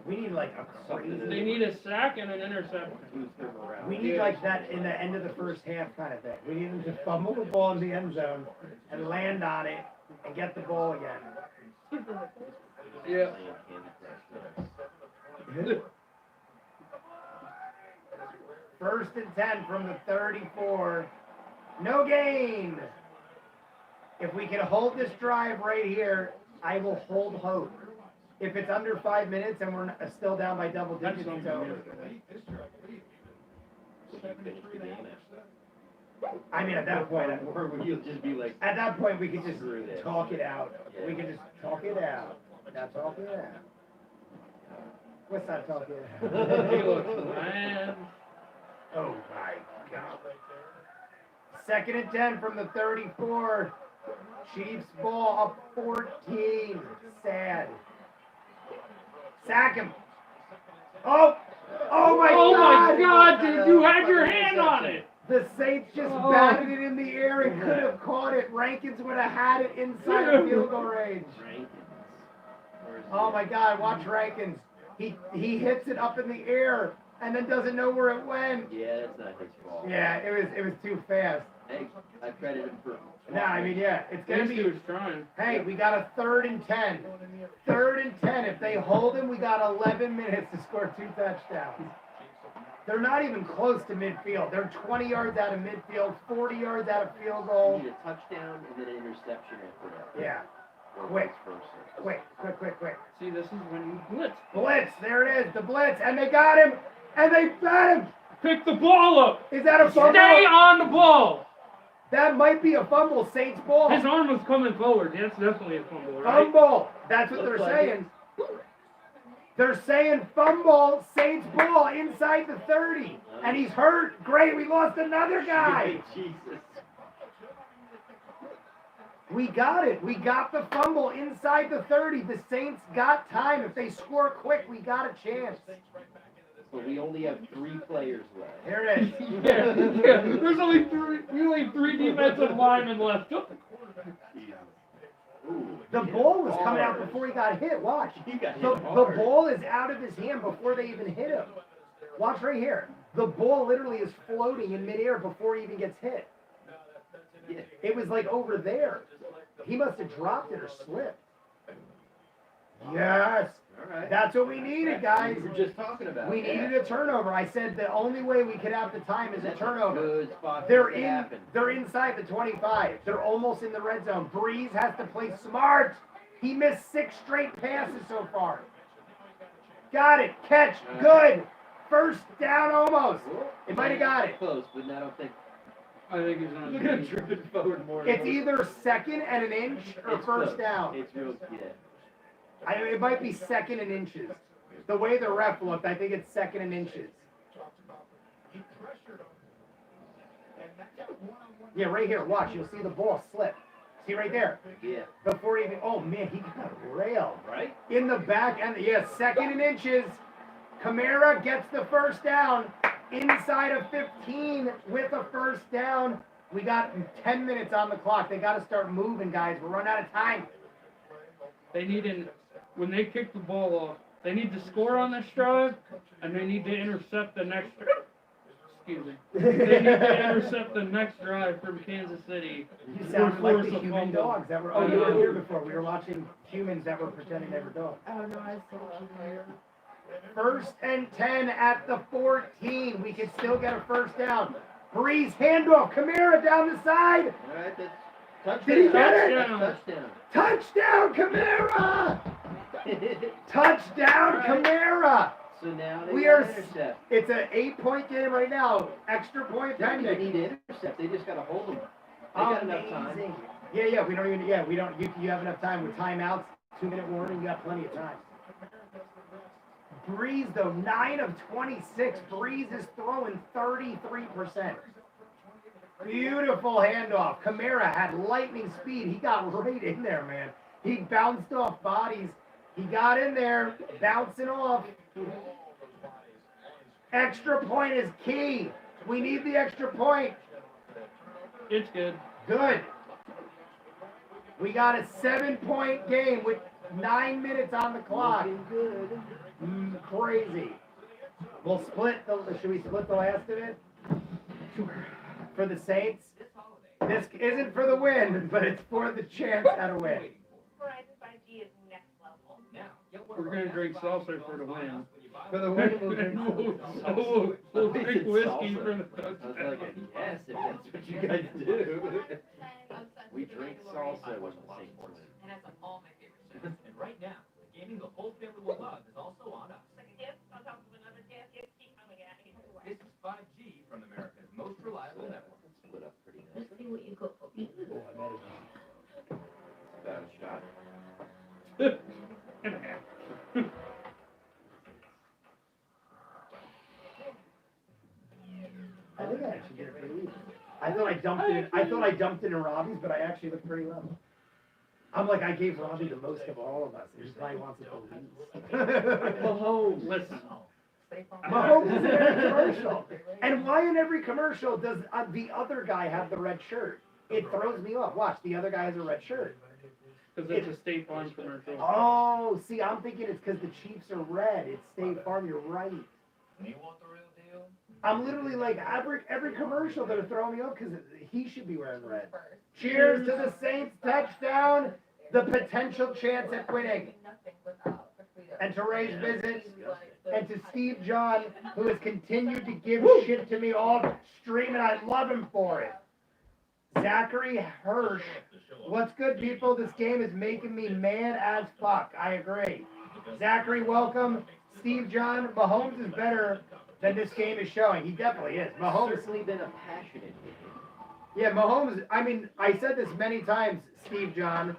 We need like a Something crazy. They need a sack and an interception. Boost them around. We need like that in the end of the first half kind of thing. We need them to fumble the ball in the end zone and land on it and get the ball again. Yeah. Playing Candy Crush. First and 10 from the 34. No gain. If we can hold this drive right here, I will hold hope. If it's under 5 minutes and we're still down by double That's digits, it's something. over. Finish the game after. I mean, at that point, Or you'll just be like, at that point, we could just Screw this. talk it out. Yeah. We could just talk it out. Now talk it out. What's not talking He out? looks mad. Oh my God. 2nd and 10 from the 34. Chiefs ball up 14. Sad. Sack him. Oh! Oh my Oh God! my God, dude! You had your hand on it. The Saints just Oh. batted it in the air and could have caught it. Rankins would have had it inside the field goal range. Rankins. Where's Oh the- my God! Watch Rankins. He hits it up in the air and then doesn't know where it went. Yeah, that's not his fault. Yeah, it was too fast. Hey, I credit him for. No, I mean, yeah, it's gonna These be. dudes trying. Hey, we got a 3rd and 10. 3rd and 10. If they hold him, we got 11 minutes to score 2 touchdowns. They're not even close to midfield. They're 20 yards out of midfield, 40 yards out of field You goal. need a touchdown and then an interception after that. Yeah. Or Quick. vice versa. Quick. See, this is when you blitz. Blitz, there it is, the blitz, and they got him, and they got him. Pick the ball up. Is that a fumble? Stay on the ball. That might be a fumble, Saints ball. His arm was coming forward. That's definitely a fumble, right? Fumble. That's what they're Looks like saying. They're saying fumble, Saints ball inside the 30, and he's hurt. Great, we lost another guy. Jesus. We got it. We got the fumble inside the 30. The Saints got time. If they score quick, we got a chance. But we only have 3 players left. Here it is. Yeah. There's only 3. We only have 3 defensive linemen left. Ooh, The ball was coming out before he got hit. Watch. He got hit The hard. ball is out of his hand before they even hit him. Watch right here. The ball literally is floating in midair before he even gets hit. Yeah. It was like over there. He must have dropped it or slipped. Yes. All right. That's what we needed, guys. We were just talking about. We needed a turnover. I said the only way we could have the time is a That's turnover. Good spot They're for it to happen. They're inside the 25. They're almost in the red zone. Brees has to play smart. He missed 6 straight passes so far. Got it. Catch. Good. First down almost. It might have got it. Close, but I don't think. I think he's on Look at him tripping forward more. It's either second and an inch or It's first close. down. It's real, yeah. It might be second and inches. The way the ref looked, I think it's second and inches. Yeah, right here. Watch. You'll see the ball slip. See right there. Yeah. Before he even. Oh man, he got railed. Right? In the back end. Yeah, second and inches. Kamara gets the first down inside of 15 with a first down. We got 10 minutes on the clock. They got to start moving, guys. We're running out of time. They need when they kick the ball off, they need to score on this drive, and they need to intercept the next. Excuse me. They need to intercept the next drive from Kansas City. You or sound like force the a human fumble. dogs that were. Oh, you were here before. We were watching humans that were pretending they were dogs. Oh no, I still love her. First and 10 at the 14. We can still get a first down. Brees handoff. Kamara down the side. All right, that's touchdown. Did he get it? Touchdown. Touchdown, Kamara! Touchdown, Right. Kamara! So now they We got are. intercept. It's an 8-point game right now. Extra point They don't even pending. need to intercept. They just got to hold them. They got enough time. Amazing. Yeah. We don't even. Yeah, we don't. You have enough time with timeouts. 2-minute warning. You got plenty of time. Brees though, 9 of 26. Brees is throwing 33%. Beautiful handoff. Kamara had lightning speed. He got right in there, man. He bounced off bodies. He got in there, bouncing off. Extra point is key. We need the extra point. It's good. Good. We got a 7-point game with 9 minutes on the clock. Looking good. Crazy. We'll split the. Should we split the last of it? For the Saints. This isn't for the win, but it's for the chance at a win. Verizon 5G is next level. We're gonna drink salsa for the win. For the win, we'll drink We'll drink whiskey Salsa. for the I was like, yes, if that's what you guys do. We drink salsa when the Saints win. And that's on all my favorite shows. And right now, the gaming the whole family will love is also on us. Like a gift on top of another gift. Oh my god, I need to work. This is 5G from America's most reliable network. Split up pretty nice. Let's see what you cook for me. About a shot. I think I actually did it pretty easy. I thought I dumped it in Robbie's, but I actually looked pretty level. I'm like, I gave Robbie the most of all of us. He probably wants it the least. Mahomes. Listen. Mahomes is in every commercial. And why in every commercial does the other guy have the red shirt? It throws me off. Watch, the other guy has a red shirt. Because it's a State Farm commercial. Oh, see, I'm thinking it's because the Chiefs are red. It's State Farm. You're right. You want the real deal? I'm literally like, every commercial that are throwing me off because he should be wearing red. Cheers to the Saints touchdown. The potential chance at winning. Nothing without the freedom. and to Ray's visit, and to Steve John, who has continued to give shit to me all stream, and I love him for it. Zachary Hirsch, what's good, people? This game is making me mad as fuck. I agree. Zachary, welcome. Steve John, Mahomes is better than this game is showing. He definitely is. Mahomes certainly been a passionate game. Yeah, Mahomes, I mean, I said this many times, Steve John.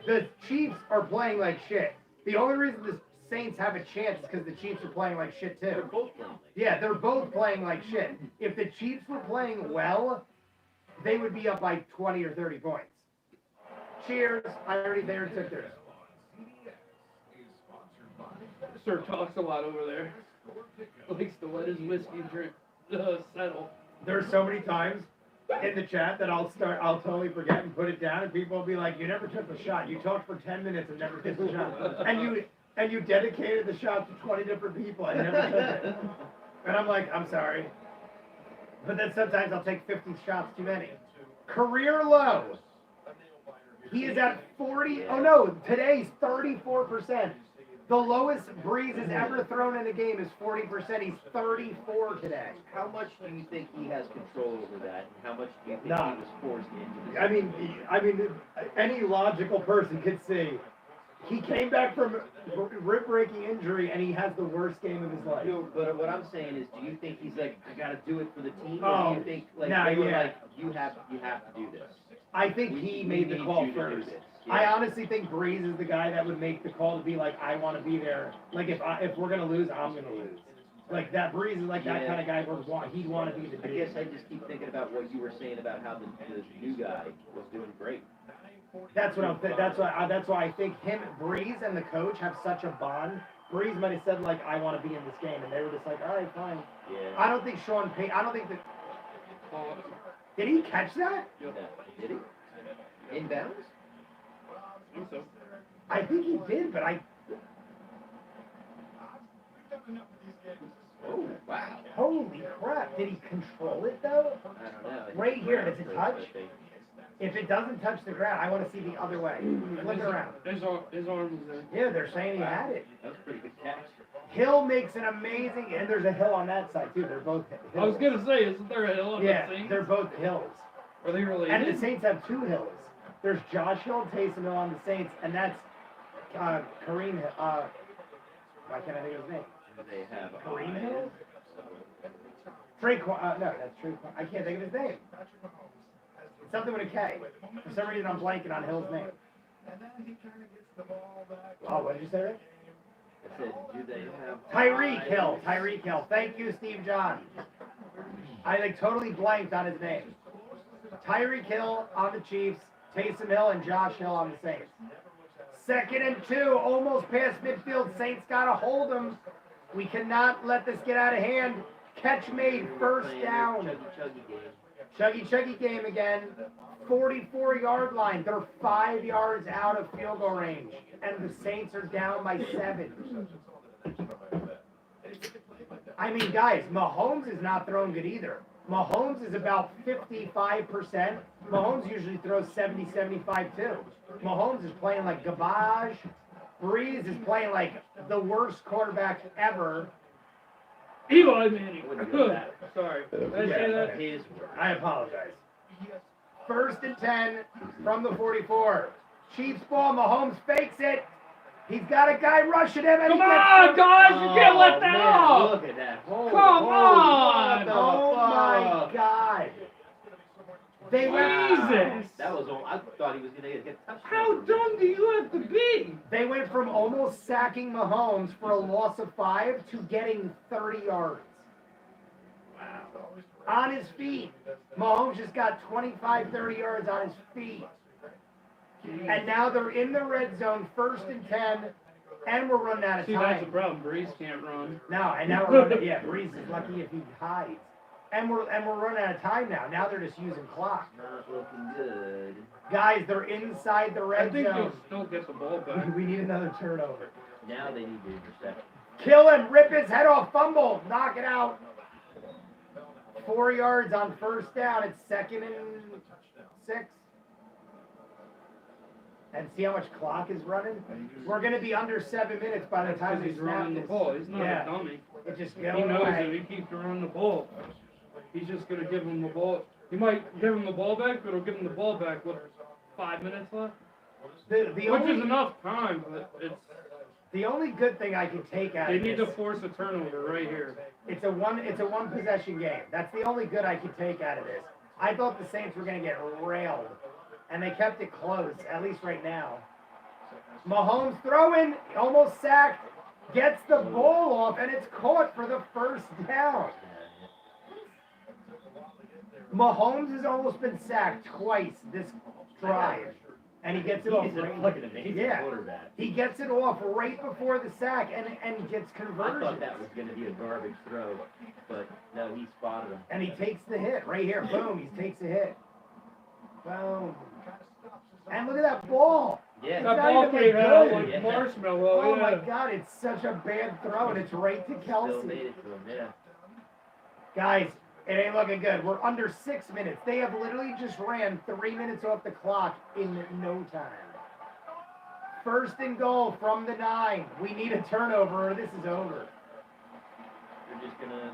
The Chiefs are playing like shit. The only reason the Saints have a chance is because the Chiefs are playing like shit too. They're both playing. Yeah, they're both playing like shit. If the Chiefs were playing well, they would be up by 20 or 30 points. Cheers. I already there took theirs. Sir talks a lot over there. Likes to let his whiskey drink settle. There's so many times in the chat that I'll totally forget and put it down, and people will be like, "You never took the shot. You talked for 10 minutes and never took the shot, and you dedicated the shot to 20 different people and never took it." And I'm like, "I'm sorry," but then sometimes I'll take 50 shots too many. Career low. He is at 40. Oh no, today's 34%. The lowest Brees has ever thrown in a game is 40%. He's 34 today. How much do you think he has control over that, and how much do you think None. he was forced into this? I mean, any logical person could see he came back from rib-breaking injury and he has the worst game of his life. No, but what I'm saying is, do you think he's like, I gotta do it for the team, or Oh, do you think like nah, they were yeah. like, you have to do this? I think he made the need call you to do first. this. I Yeah. honestly think Brees is the guy that would make the call to be like, I want to be there. Like if we're gonna lose, I'm gonna lose. Like that Brees is like that Yeah. kind of guy where he'd want to be the I dude. guess I just keep thinking about what you were saying about how the new guy was doing great. That's what I'm. That's why I think him, Brees, and the coach have such a bond. Brees might have said like, I want to be in this game, and they were just like, all right, fine. Yeah. I don't think Sean Payton. I don't think that. Did he catch that? Yeah. Did he? Inbounds? I think so. I think he did, but I. Oh, wow. Holy crap! Did he control it though? I don't know. Right here, does it touch? If it doesn't touch the ground, I want to see the other way. Flip it around. His arm was there. Yeah, they're saying he had it. That was a pretty good catch. Hill makes an amazing, and there's a hill on that side too. They're both hills. I was gonna say, isn't there a hill on Yeah, the Saints? they're both hills. Are they related? And the Saints have two hills. There's Josh Hill and Taysom Hill on the Saints, and that's Kareem. Why can't I think of his name? They have Kareem Hill? Traquan. No, that's Traquan. I can't think of his name. It's something with a K. For some reason, I'm blanking on Hill's name. Oh, what did you say, Rick? I said, do they have Tyreek Hill. Tyreek Hill. Thank you, Steve John. I like totally blanked on his name. Tyreek Hill on the Chiefs, Taysom Hill and Josh Hill on the Saints. 2nd and 2, almost past midfield. Saints gotta hold them. We cannot let this get out of hand. Catch made, first down. Chuggy game again. 44-yard line. They're 5 yards out of field goal range, and the Saints are down by 7. I mean, guys, Mahomes is not throwing good either. Mahomes is about 55%. Mahomes usually throws 70, 75 too. Mahomes is playing like garbage. Brees is playing like the worst quarterback ever. Eli Manning. Wouldn't do that. Sorry. Did I say that? His I apologize. 1st and 10 from the 44. Chiefs ball. Mahomes fakes it. He's got a guy rushing him. And Come he on, gets guys! You can't let that man, off! Look at that. Come on! Oh my God! They went. Jesus! That was all. I thought he was going to get touched. How dumb do you have to be? They went from almost sacking Mahomes for a loss of 5 to getting 30 yards. Wow. On his feet. Mahomes just got 25, 30 yards on his feet. And now they're in the red zone, 1st and 10, and we're running out of See, that's the time. problem. Brees can't run. Now we're running, yeah, Brees is lucky if he hides. And we're running out of time now. Now they're just using clock. Not looking good. Guys, they're inside the I red think zone. you'll still get the ball back. We need another turnover. Now they need to intercept. Kill him, rip his head off, fumble, knock it out. 4 yards on 1st down. It's 2nd and 6. And see how much clock is running? We're going to be under 7 minutes by the time Because we he's snap running the this. ball. He's not Yeah. a dummy. It just He going knows away. it. He keeps running the ball. He's just gonna give him the ball. He might give him the ball back, but he'll give him the ball back with 5 minutes left, The which only, is enough time. But the only good thing I can take out they of need to this, force a turnover right here. it's a one possession game. That's the only good I can take out of this. I thought the Saints were going to get railed, and they kept it close, at least right now. Mahomes throwing, almost sacked, gets the ball off, and it's caught for the first down. Mahomes has almost been sacked twice this drive, and he gets it off. He's a right- fucking amazing Yeah. quarterback. He gets it off right before the sack and gets I conversion. thought that was going to be a garbage throw, but no, he spotted him. And he takes the hit right here. Boom, he takes a hit. Boom. And look at that ball. Yeah. It's That not ball even, came like, out good. like Yeah. marshmallow. Oh yeah. my God, it's such a bad throw, and it's right to Still made Kelsey. it to him, yeah. Guys, it ain't looking good. We're under 6 minutes. They have literally just ran 3 minutes off the clock in no time. First and goal from the 9. We need a turnover or this is over. They're just going to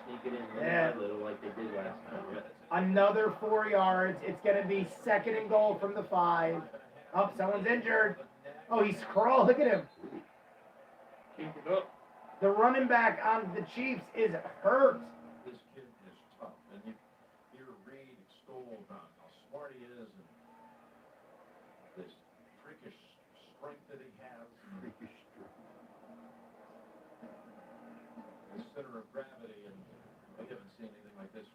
sneak it in Yeah. a little like they did last time. Yeah. Another 4 yards. It's going to be second and goal from the 5. Oh, someone's injured. Oh, he's crawling. Look at him. Keep it up. The running back on the Chiefs is hurt. This kid is tough, and you hear Reed extol about how smart he is and this freakish strength that he has. The center of gravity, and we haven't seen anything like this.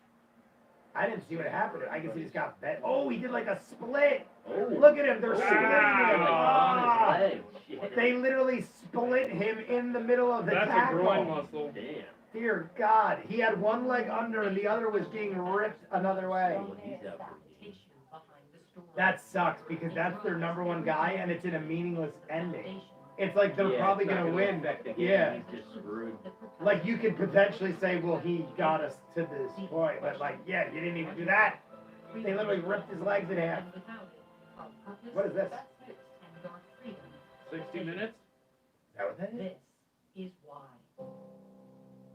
I didn't see what happened. I guess he just got bent. Oh, he did like a split. Oh. Look at him. They're splitting him. On Ah. his leg. Shit. They literally split him in the middle of the That's a tackle. groin muscle. Damn. Dear God, he had one leg under and the other was being ripped another way. Well, he's out for the game. That sucks because that's their number one guy and it's in a meaningless ending. It's like they're Yeah, probably it's not gonna win. affect the game. Yeah. He's just screwed. Like you could potentially say, well, he got us to this point, but like, yeah, you didn't even do that. They literally ripped his legs in half. What is this? 60 minutes. Is that what that is? This is why.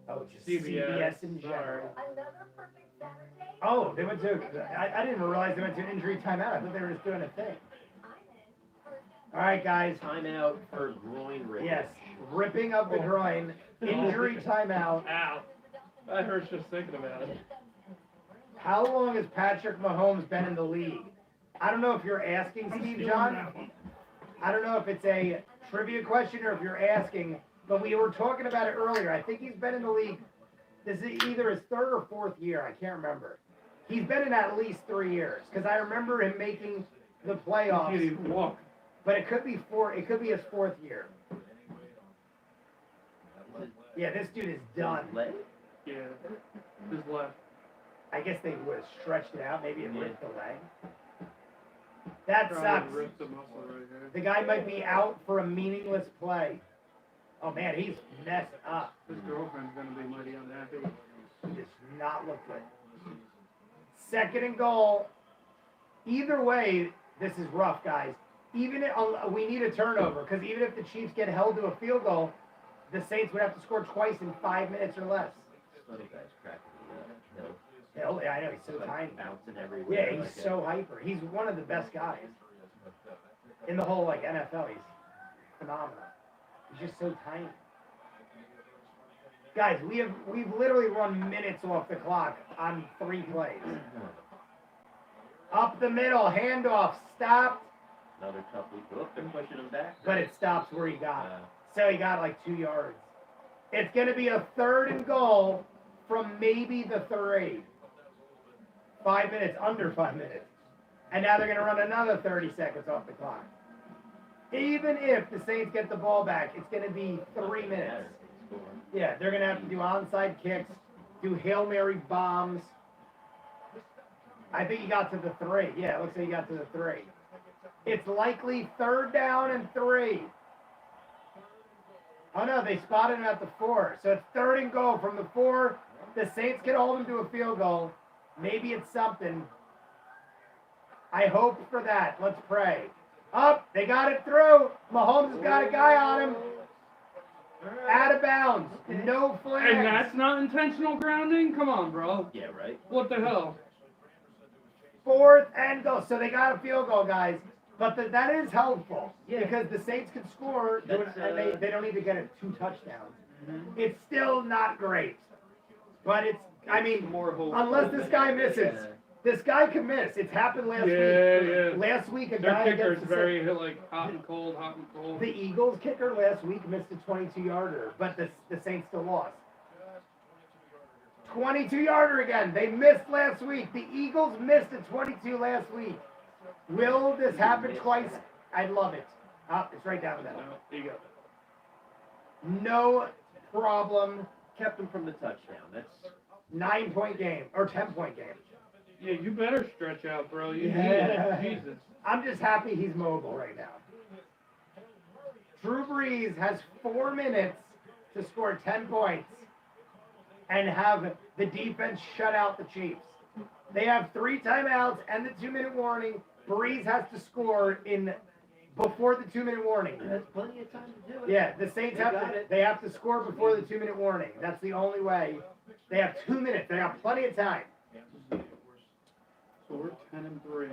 Oh, just CBS. CBS in general. Another perfect Saturday. Oh, they went to. I didn't even realize they went to an injury timeout. I thought they were just doing a thing. All right, guys. Timeout for groin rippage. Yes, ripping of the groin, injury timeout. Ow. That hurts just thinking about it. How long has Patrick Mahomes been in the league? I don't know if you're asking, Steve John. I don't know if it's a trivia question or if you're asking, but we were talking about it earlier. I think he's been in the league. This is either his third or fourth year. I can't remember. He's been in at least 3 years because I remember him making the He can't playoffs. even walk. But it could be four. It could be his fourth year. Yeah, this dude is done. Leg? Yeah. His left. I guess they would have stretched it out. Maybe it Yeah. ripped the leg. That Probably sucks. ripped the muscle right here. The guy might be out for a meaningless play. Oh man, he's messed up. His girlfriend's gonna be mighty unhappy. He does not look good. Second and goal. Either way, this is rough, guys. Even if, we need a turnover because even if the Chiefs get held to a field goal, the Saints would have to score twice in 5 minutes or less. Little guy's cracking me up. Hell, yeah, I know he's so Like tiny. bouncing everywhere. Yeah, he's like a- so hyper. He's one of the best guys in the whole like NFL. He's phenomenal. He's just so tiny. Guys, we've literally run minutes off the clock on 3 plays. Up the middle, handoff, stopped, Another tough week. Look, they're pushing him back. but it stops where he got. Uh, So he got like 2 yards. It's gonna be a third and goal from maybe the 3. 5 minutes, under 5 minutes. And now they're gonna run another 30 seconds off the clock. Even if the Saints get the ball back, it's gonna be 3 minutes. Yeah, they're gonna have to do onside kicks, do Hail Mary bombs. I think he got to the 3. Yeah, it looks like he got to the 3. It's likely 3rd down and 3. Oh no, they spotted him at the 4. So it's 3rd and goal from the 4. The Saints can hold him to a field goal. Maybe it's something. I hope for that. Let's pray. Up, they got it through. Mahomes has got a guy on him. Out of bounds. No flags. And that's not intentional grounding? Come on, bro. Yeah, right. What the hell? 4th and goal. So they got a field goal, guys. But that is helpful. Yeah. Because the Saints can score, That's, and they don't need to get it 2 touchdowns. Mm-hmm. It's still not great. But it's, I mean, More hope unless this guy misses. This guy can miss. It's happened last week. Yeah. Last week, a Their guy kicker's against the very, like, hot and cold, hot and cold. The Eagles kicker last week missed a 22-yarder, but the Saints still lost. 22-yarder again. They missed last week. The Eagles missed a 22 last week. Will this happen twice? I'd love it. It's right down the middle. There you go. No problem. Kept him from the touchdown. That's 9-point game or 10-point game. Yeah, you better stretch out, bro. You need Yeah. it. Jesus. I'm just happy he's mobile right now. Drew Brees has 4 minutes to score 10 points and have the defense shut out the Chiefs. They have 3 timeouts and the 2-minute warning. Brees has to score before the 2-minute warning. That's plenty of time to do it. Yeah, the Saints they have to score before the 2-minute warning. That's the only way. They have 2 minutes. They have plenty of time. So we're 10-3.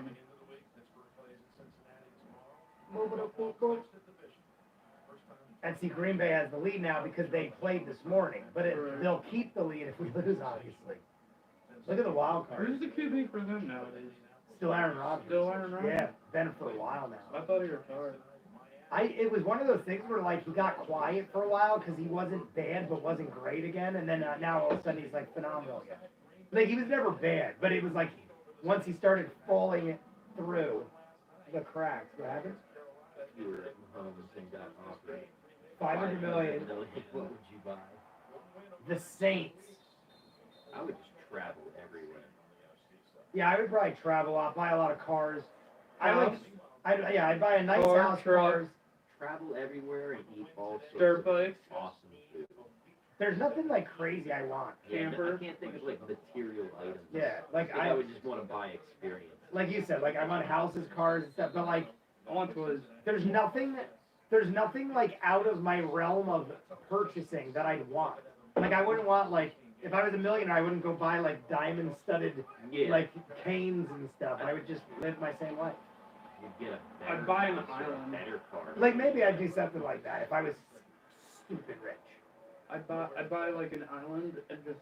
And see, Green Bay has the lead now because they played this morning. But they'll keep the lead if we lose, obviously. Look at the wild card. Who's the QB for them nowadays? Still Aaron Rodgers. Still Aaron Rodgers? Yeah, been for a while now. I thought he retired. It was one of those things where like he got quiet for a while because he wasn't bad but wasn't great again, and then now all of a sudden he's like phenomenal again. Like he was never bad, but it was like once he started falling through the cracks. What happened? You were at Mahomes and got offered $500 million. What would you buy? The Saints. I would just travel everywhere. Yeah, I would probably travel a lot, buy a lot of cars. House. I'd buy a nice Car, house, truck. cars. Travel everywhere and eat all Dirt sorts of bikes. awesome food. There's nothing like crazy I want. Yeah, Camper. I can't think of like material items. Yeah, like I would just want to buy experience. like you said, like I want houses, cars, and stuff. But like, Onto his. there's nothing like out of my realm of purchasing that I'd want. Like I wouldn't want like if I was a millionaire, I wouldn't go buy like diamond studded like canes and stuff. I would just live my same life. You'd get a better, I'd buy an house or a island. better car. Like maybe I'd do something like that if I was stupid rich. I'd buy like an island and just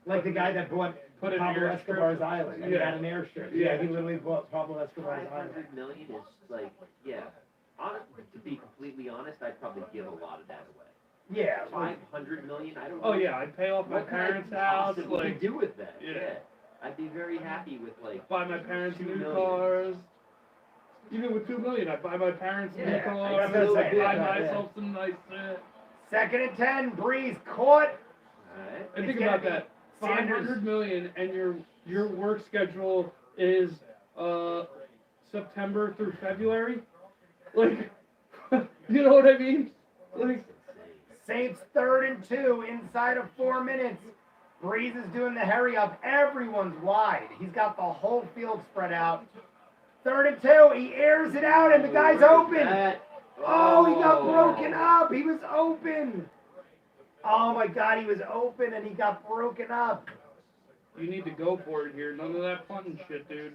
Like the guy that bought put an Pablo airstrip. Escobar's island and he Yeah. had an airstrip. Yeah. Yeah, he literally bought Pablo Escobar's island. 500 million is like, yeah. Honestly, to be completely honest, I'd probably give a lot of that away. Yeah. Like, 500 million, I don't know. Oh yeah, I'd pay off my What can I parents' house, possibly like do with that? Yeah. I'd be very happy with like. buy my parents 2 new million. cars. Even with $2 million, I'd buy my parents new Yeah, cars. that's what I'm I'd saying, buy yeah. myself some nice shit. 2nd and 10, Brees caught. Alright. And It's think gonna about be that. Sanders. 500 million, and your work schedule is September through February. Like, you know what I mean? Like, Saints 3rd and 2 inside of 4 minutes. Brees is doing the hurry up. Everyone's wide. He's got the whole field spread out. 3rd and 2. He airs it out, and the guy's open. Oh, he got broken up. He was open. Oh my God, he was open and he got broken up. you need to go for it here. None of that punting shit, dude.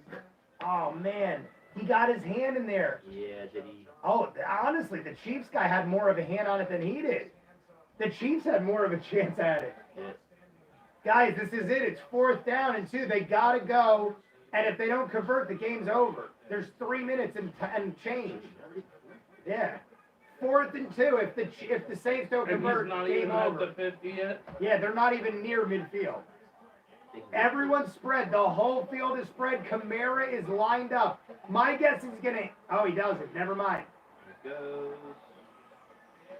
Oh man, he got his hand in there. Yeah, did he? Oh, honestly, the Chiefs guy had more of a hand on it than he did. The Chiefs had more of a chance at it. Yeah. Guys, this is it. It's 4th down and 2. They gotta go, and if they don't convert, the game's over. There's 3 minutes and change. Yeah. 4th and 2. If the Saints don't And he's convert, not game even at over. the 50 yet. Yeah, they're not even near midfield. Everyone's spread. The whole field is spread. Kamara is lined up. My guess is gonna. Oh, he doesn't. Never mind. Goes.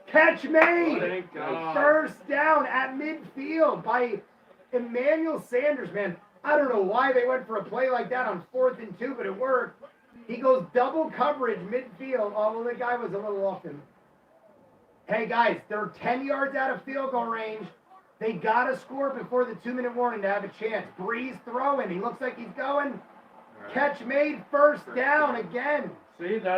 Catch made. Thank God. First down at midfield by Emmanuel Sanders. Man, I don't know why they went for a play like that on 4th and 2, but it worked. He goes double coverage midfield. Oh, well, the guy was a little off him. Hey, guys, they're 10 yards out of field goal range. They got to score before the 2-minute warning to have a chance. Brees throwing. He looks like he's going. Catch made, first down again. See, those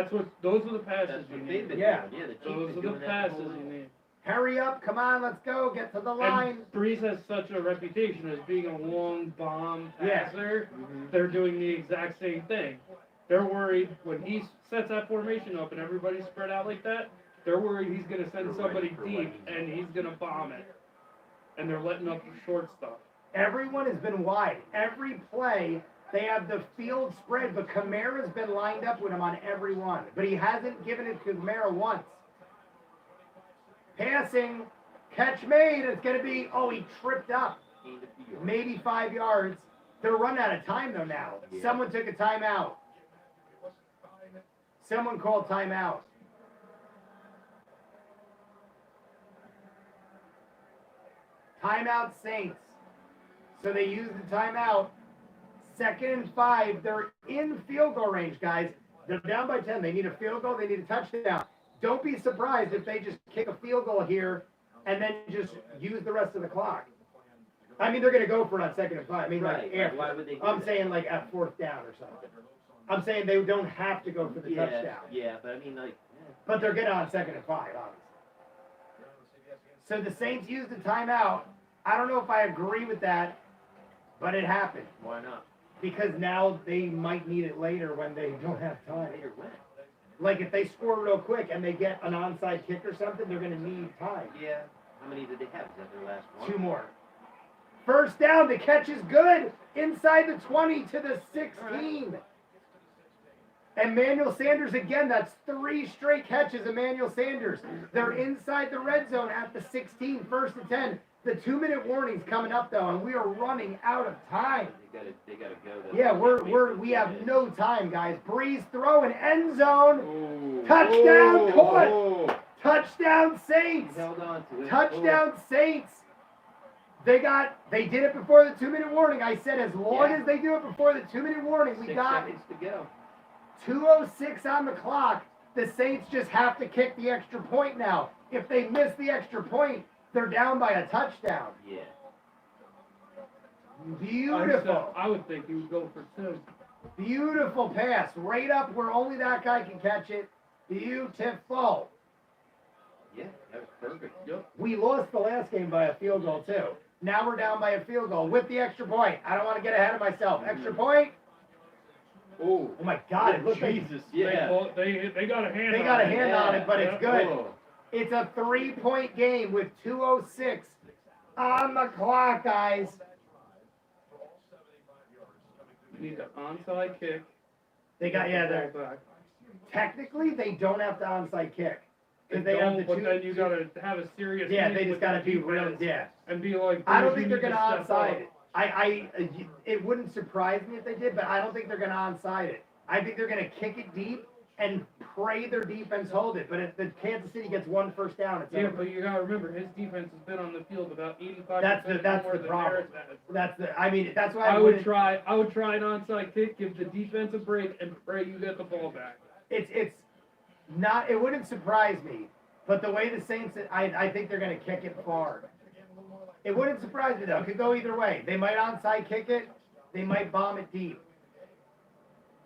are the passes That's you what they've need. been Yeah. doing. Yeah, the Chiefs Those been are doing the that passes the whole you time. need. Hurry up, come on, let's go, get to the line. And Brees has such a reputation as being a long bomb Yeah. passer. Mhm. They're doing the exact same thing. They're worried when he sets that formation up and everybody's spread out like that, they're worried he's going to send They're somebody ready for deep what he and he's going to bomb it. And they're letting up the short stuff. Everyone has been wide. Every play, they have the field spread, but Kamara's been lined up with him on every one. But he hasn't given it to Kamara once. Passing, catch made. It's going to be, he tripped up. Gained a few yards. Maybe 5 yards. They're running out of time, though, now. Yeah. Someone took a timeout. Someone called timeout. Timeout Saints. So they use the timeout. 2nd and 5. They're in field goal range, guys. They're down by 10. They need a field goal. They need a touchdown. Don't be surprised if they just kick a field goal here and then just use the rest of the clock. I mean, they're going to go for it on 2nd and 5. I mean, Right. like after. Why would they do I'm that? saying like at 4th down or something. I'm saying they don't have to go for the touchdown. Yeah, but I mean, like, But they're getting on 2nd and 5, obviously. So the Saints used the timeout. I don't know if I agree with that, but it happened. why not? Because now they might need it later when they don't have time. Later when? Like if they score real quick and they get an onside kick or something, they're going to need time. Yeah. How many did they have? Is that their last one? 2 more. First down, the catch is good. Inside the 20 to the 16. Emmanuel Sanders again, that's 3 straight catches, Emmanuel Sanders. They're inside the red zone at the 16, 1st and 10. The 2-minute warning's coming up though, and we are running out of time. They gotta go. Though. Yeah, we have no time, guys. Brees throwing end zone. Ooh. Touchdown, caught. Oh. Touchdown Saints. He held on to it. Touchdown Saints. They did it before the 2-minute warning. I said as long Yeah. as they do it before the 2-minute warning, we 6 got seconds to go. 2:06 on the clock. The Saints just have to kick the extra point now. If they miss the extra point, they're down by a touchdown. Yeah. Beautiful. I would think he would go for 2. Beautiful pass. Right up where only that guy can catch it. Beautiful. Yeah, that was perfect. Yep. We lost the last game by a field goal, too. Now we're down by a field goal with the extra point. I don't want to get ahead of myself. Extra point. Oh. Oh, my God. It looks like Jesus. Yeah. They got a hand they on got a it. hand on it, but it's good. Oh. It's a 3-point game with 2:06 on the clock, guys. You need the onside kick. They got, yeah, they're, Ball back. technically, they don't have the onside kick. They Because they have the don't, but two. then you gotta have a serious Yeah, meeting they just with got to the be real, defense yeah. and be like, I don't "Brees, think you they're need going to to step onside up." it. It wouldn't surprise me if they did, but I don't think they're going to onside it. I think they're going to kick it deep and pray their defense hold it. But if the Kansas City gets 1 first down, it's Yeah, over. but you gotta remember, his defense has been on the field about 85% That's more the than problem. theirs has. That's why I would wouldn't- try an onside kick, give the defense a break, and pray you get the ball back. It's not. It wouldn't surprise me, but the way the Saints, I think they're going to kick it far. It wouldn't surprise me though. It could go either way. They might onside kick it. They might bomb it deep.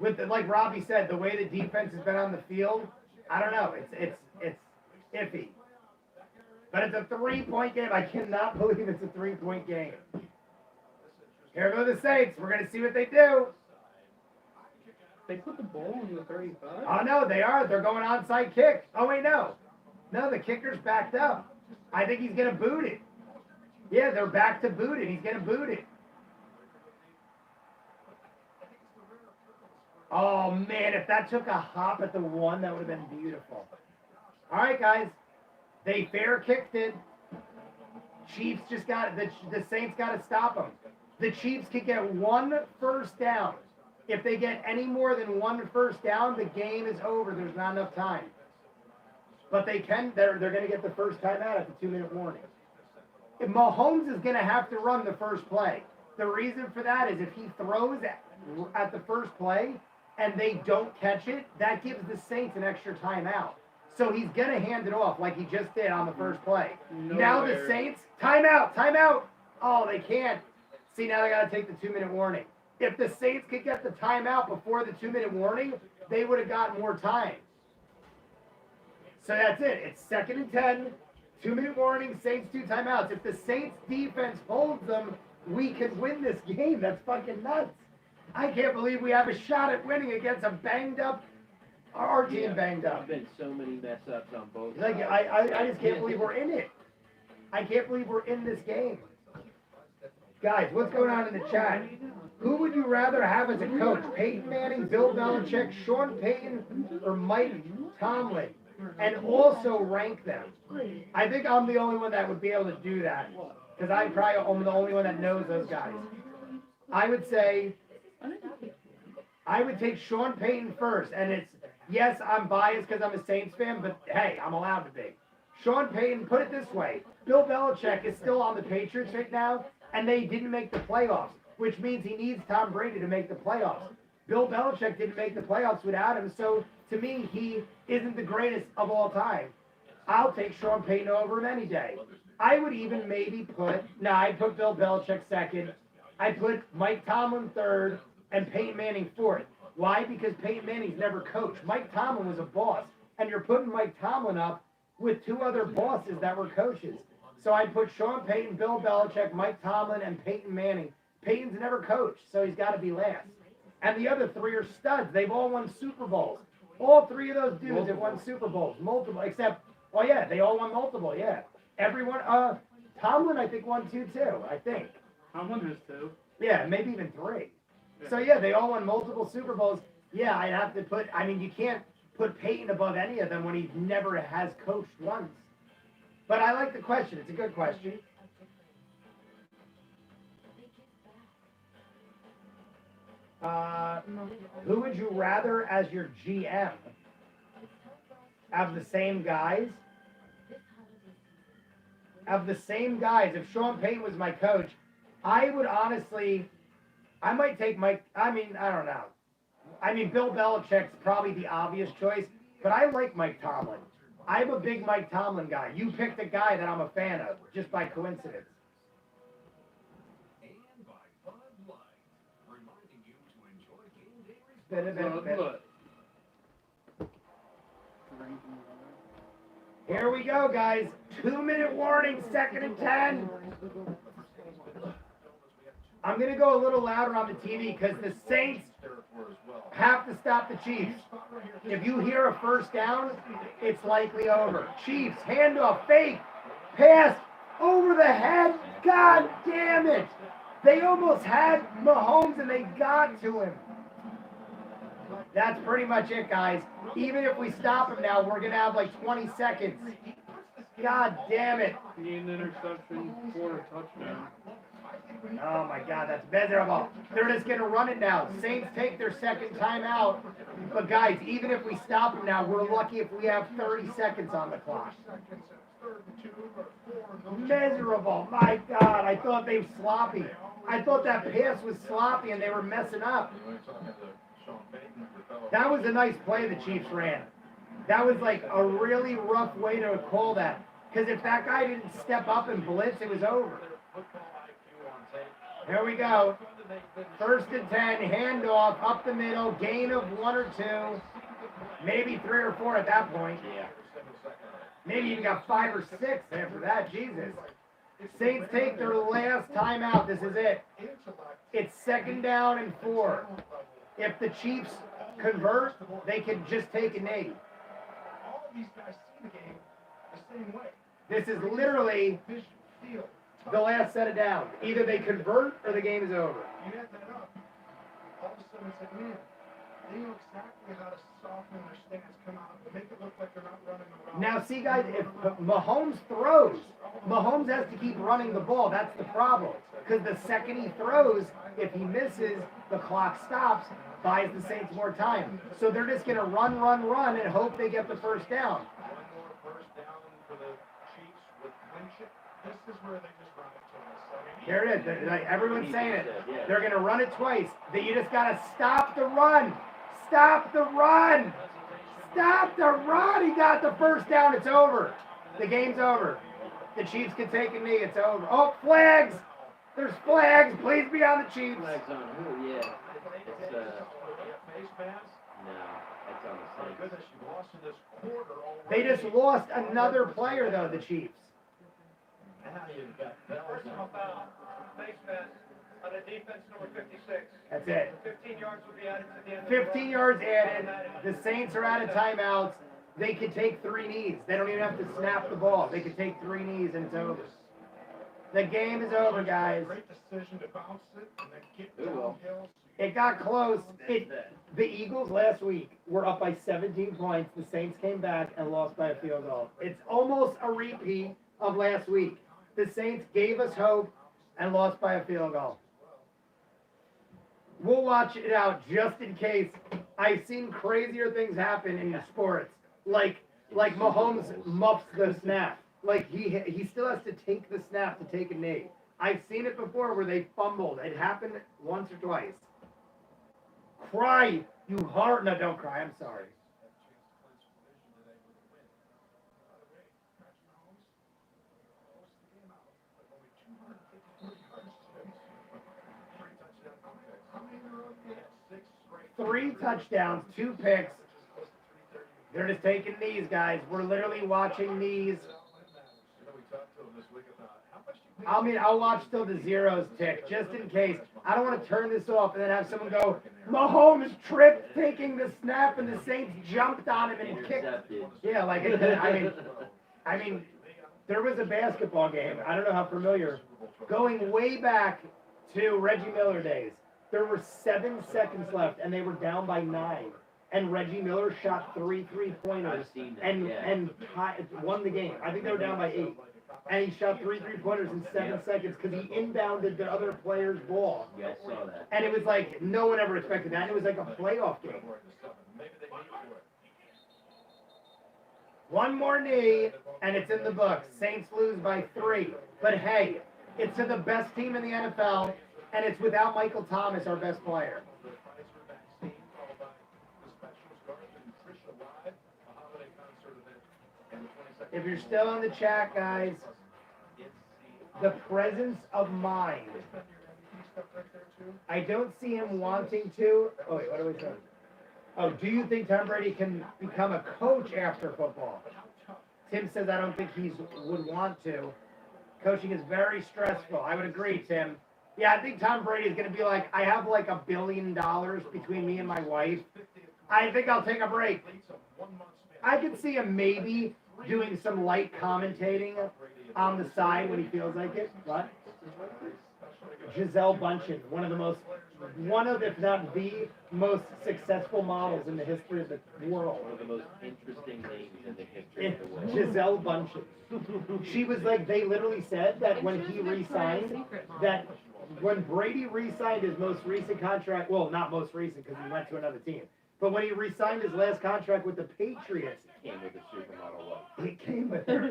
Like Robbie said, the way the defense has been on the field, I don't know. It's iffy. But it's a 3-point game. I cannot believe it's a 3-point game. Here go the Saints. We're going to see what they do. They put the ball in the 35. Oh, no, they are. They're going onside kick. Oh, wait, no. No, the kicker's backed up. I think he's going to boot it. Yeah, they're back to boot it. He's going to boot it. Oh, man, if that took a hop at the 1, that would have been beautiful. All right, guys. They fair kicked it. Chiefs just got it. The Saints got to stop them. The Chiefs could get 1 first down. If they get any more than 1 first down, the game is over. There's not enough time. But they can. They're going to get the first timeout at the 2-minute warning. If Mahomes is going to have to run the first play. The reason for that is if he throws at the first play and they don't catch it, that gives the Saints an extra timeout. So he's going to hand it off like he just did on the first play. Now the Saints, timeout. Oh, they can't. See, now they got to take the 2-minute warning. If the Saints could get the timeout before the 2-minute warning, they would have gotten more time. So that's it. It's 2nd and 10, 2-minute warning, Saints 2 timeouts. If the Saints defense holds them, we can win this game. That's fucking nuts. I can't believe we have a shot at winning against a banged up, our team banged up. There's been so many mess ups on both Like, sides. I just can't believe we're in it. I can't believe we're in this game. Guys, what's going on in the chat? Who would you rather have as a coach? Peyton Manning, Bill Belichick, Sean Payton, or Mike Tomlin? And also rank them. I think I'm the only one that would be able to do that. Because I probably am the only one that knows those guys. I would say, I would take Sean Payton first. And it's, yes, I'm biased because I'm a Saints fan, but hey, I'm allowed to be. Sean Payton, put it this way. Bill Belichick is still on the Patriots right now, and they didn't make the playoffs, which means he needs Tom Brady to make the playoffs. Bill Belichick didn't make the playoffs without him, so to me, he isn't the greatest of all time. I'll take Sean Payton over him any day. I would even maybe put, I'd put Bill Belichick second. I'd put Mike Tomlin third and Peyton Manning fourth. Why? Because Peyton Manning's never coached. Mike Tomlin was a boss, and you're putting Mike Tomlin up with 2 other bosses that were coaches. So I'd put Sean Payton, Bill Belichick, Mike Tomlin, and Peyton Manning. Peyton's never coached, so he's got to be last. And the other 3 are studs. They've all won Super Bowls. All 3 of those dudes have won Super Bowls, multiple, except, oh yeah, they all won multiple, yeah. Everyone, Tomlin I think won 2 too, I think. Tomlin has 2. Yeah, maybe even 3. So yeah, they all won multiple Super Bowls. Yeah, I'd have to put, I mean, you can't put Peyton above any of them when he never has coached once. But I like the question. It's a good question. Who would you rather as your GM? Have the same guys? Have the same guys. If Sean Payton was my coach, I would honestly, I might take Mike, I don't know. Bill Belichick's probably the obvious choice, but I like Mike Tomlin. I'm a big Mike Tomlin guy. You picked a guy that I'm a fan of, just by coincidence. And by Bud Light, reminding you to enjoy game day Look. Here we go, guys. 2-minute warning, 2nd and 10. I'm going to go a little louder on the TV because the Saints have to stop the Chiefs. If you hear a first down, it's likely over. Chiefs, handoff, fake, pass, over the head. God damn it. They almost had Mahomes and they got to him. That's pretty much it, guys. Even if we stop him now, we're going to have like 20 seconds. God damn it. Need an interception for a touchdown. Oh my God, that's miserable. They're just going to run it now. Saints take their second timeout. But guys, even if we stop them now, we're lucky if we have 30 seconds on the clock. Miserable. My God, I thought they were sloppy. I thought that pass was sloppy and they were messing up. That was a nice play the Chiefs ran. That was like a really rough way to call that. Because if that guy didn't step up and blitz, it was over. Here we go. 1st and 10, handoff, up the middle, gain of 1 or 2, maybe 3 or 4 at that point. Yeah. Maybe even got 5 or 6 after that. Jesus. Saints take their last timeout. This is it. It's 2nd down and 4. If the Chiefs convert, they can just take a knee. All of these guys see the game the same way. This is literally Vision, feel, touch. the last set of down. Either they convert or the game is over. You add that up, all of a sudden it's like, man, they know exactly how to soften their stance, come out, make it look like they're not running around. Now, see, guys, if Mahomes throws, Mahomes has to keep running the ball. That's the problem. Because the second he throws, if he misses, the clock stops, buys the Saints more time. So they're just going to run, and hope they get the first down. One more first down for the Chiefs with Winship. This is where they just run it to us. There it is. Like, everyone's saying it. They're going to run it twice. You just got to stop the run. Stop the run. Stop the run. He got the first down. It's over. The game's over. The Chiefs can take a knee. It's over. Oh, flags. There's flags. Please be on the Chiefs. Flags on who? Yeah. It's Face mask. no, it's on My the Saints. goodness, you lost in this quarter They already. just lost another player though, the Chiefs. Now you've got Bell. Personal foul, face mask on a defense number 56. That's it. 15 yards will be added to the end of the 15 run. yards added. The Saints are out of timeouts. They could take 3 knees. They don't even have to snap the ball. They could take 3 knees and it's over. The game is over, guys. Great decision to bounce it and then get Ooh, well. downhill. It got close. The Eagles last week were up by 17 points. The Saints came back and lost by a field goal. It's almost a repeat of last week. The Saints gave us hope and lost by a field goal. We'll watch it out just in case. I've seen crazier things happen in sports. Like Mahomes muffs the snap. Like he still has to take the snap to take a knee. I've seen it before where they fumbled. It happened once or twice. Cry, you heart. No, don't cry. I'm sorry. Three touchdowns, 2 picks. They're just taking knees, guys. We're literally watching knees. I'll watch till the zeros tick, just in case. I don't want to turn this off and then have someone go, Mahomes tripped taking the snap and the Saints jumped on him and kicked. Intercepted. Yeah, like, I mean, there was a basketball game. I don't know how familiar. Going way back to Reggie Miller days. There were 7 seconds left and they were down by 9. And Reggie Miller shot 3 3-pointers I've seen that, and yeah. won the game. I think they were down by 8. And he shot 3 3-pointers in 7 seconds because he inbounded the other player's ball. Yeah, I saw that. And it was like, no one ever expected that. And it was like a playoff game. One more knee, and it's in the books. Saints lose by 3. But hey, it's to the best team in the NFL, and it's without Michael Thomas, our best player. If you're still in the chat, guys, the presence of mind. I don't see him wanting to. Oh, wait, what are we saying? Oh, do you think Tom Brady can become a coach after football? Tim says, I don't think he would want to. Coaching is very stressful. I would agree, Tim. Yeah, I think Tom Brady is going to be like, I have like $1 billion between me and my wife. I think I'll take a break. I could see him maybe doing some light commentating on the side when he feels like it. What? Giselle Bundchen, one of, if not the most successful models in the history of the world. One of the most interesting names in the history of the world. Giselle Bundchen. She was like, they literally said that when he re-signed, that when Brady re-signed his most recent contract, well, not most recent because he went to another team, but when he re-signed his last contract with the Patriots, Came with a supermodel look. it came with her.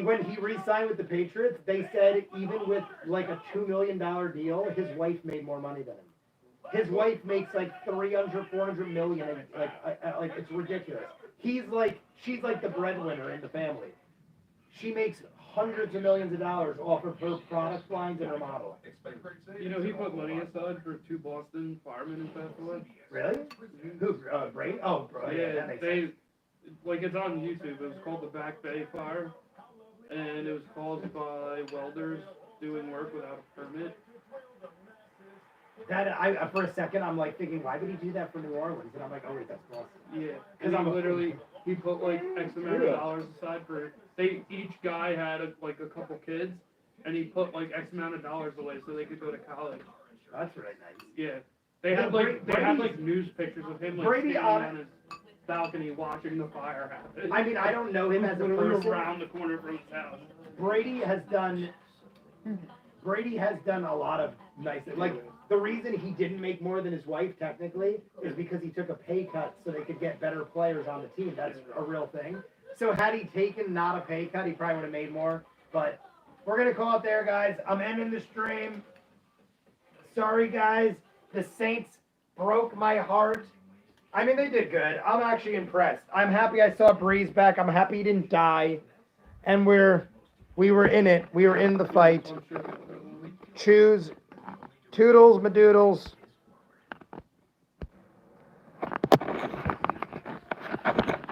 When he re-signed with the Patriots, they said even with like a $2 million deal, his wife made more money than him. His wife makes like 300, 400 million. Like it's ridiculous. She's like the breadwinner in the family. She makes hundreds of millions of dollars off of her product lines and her model. You know, he put money aside for 2 Boston firemen and passed away. Really? Who? Brady? Oh, bro. Yeah, that makes sense. Like, it's on YouTube. It was called the Back Bay Fire, and it was caused by welders doing work without a permit. That I for a second I'm like thinking, why would he do that for New Orleans? And I'm like, oh wait, that's Boston. Yeah, Because and he put like X amount of dollars aside for. Each guy had a couple kids, and he put like X amount of dollars away so they could go to college. That's really nice. Yeah, they had like news pictures of him like Brady standing on his balcony watching the fire happen. I mean, I don't know him as a literally person. around the corner from his house. Brady has done a lot of nice. Like the reason he didn't make more than his wife technically is because he took a pay cut so they could get better players on the team. That's a real thing. So had he taken not a pay cut, he probably would have made more. But we're gonna call it there, guys. I'm ending the stream. Sorry, guys. The Saints broke my heart. I mean, they did good. I'm actually impressed. I'm happy I saw Brees back. I'm happy he didn't die. And we were in it. We were in the fight. choose Toodles, Madoodles,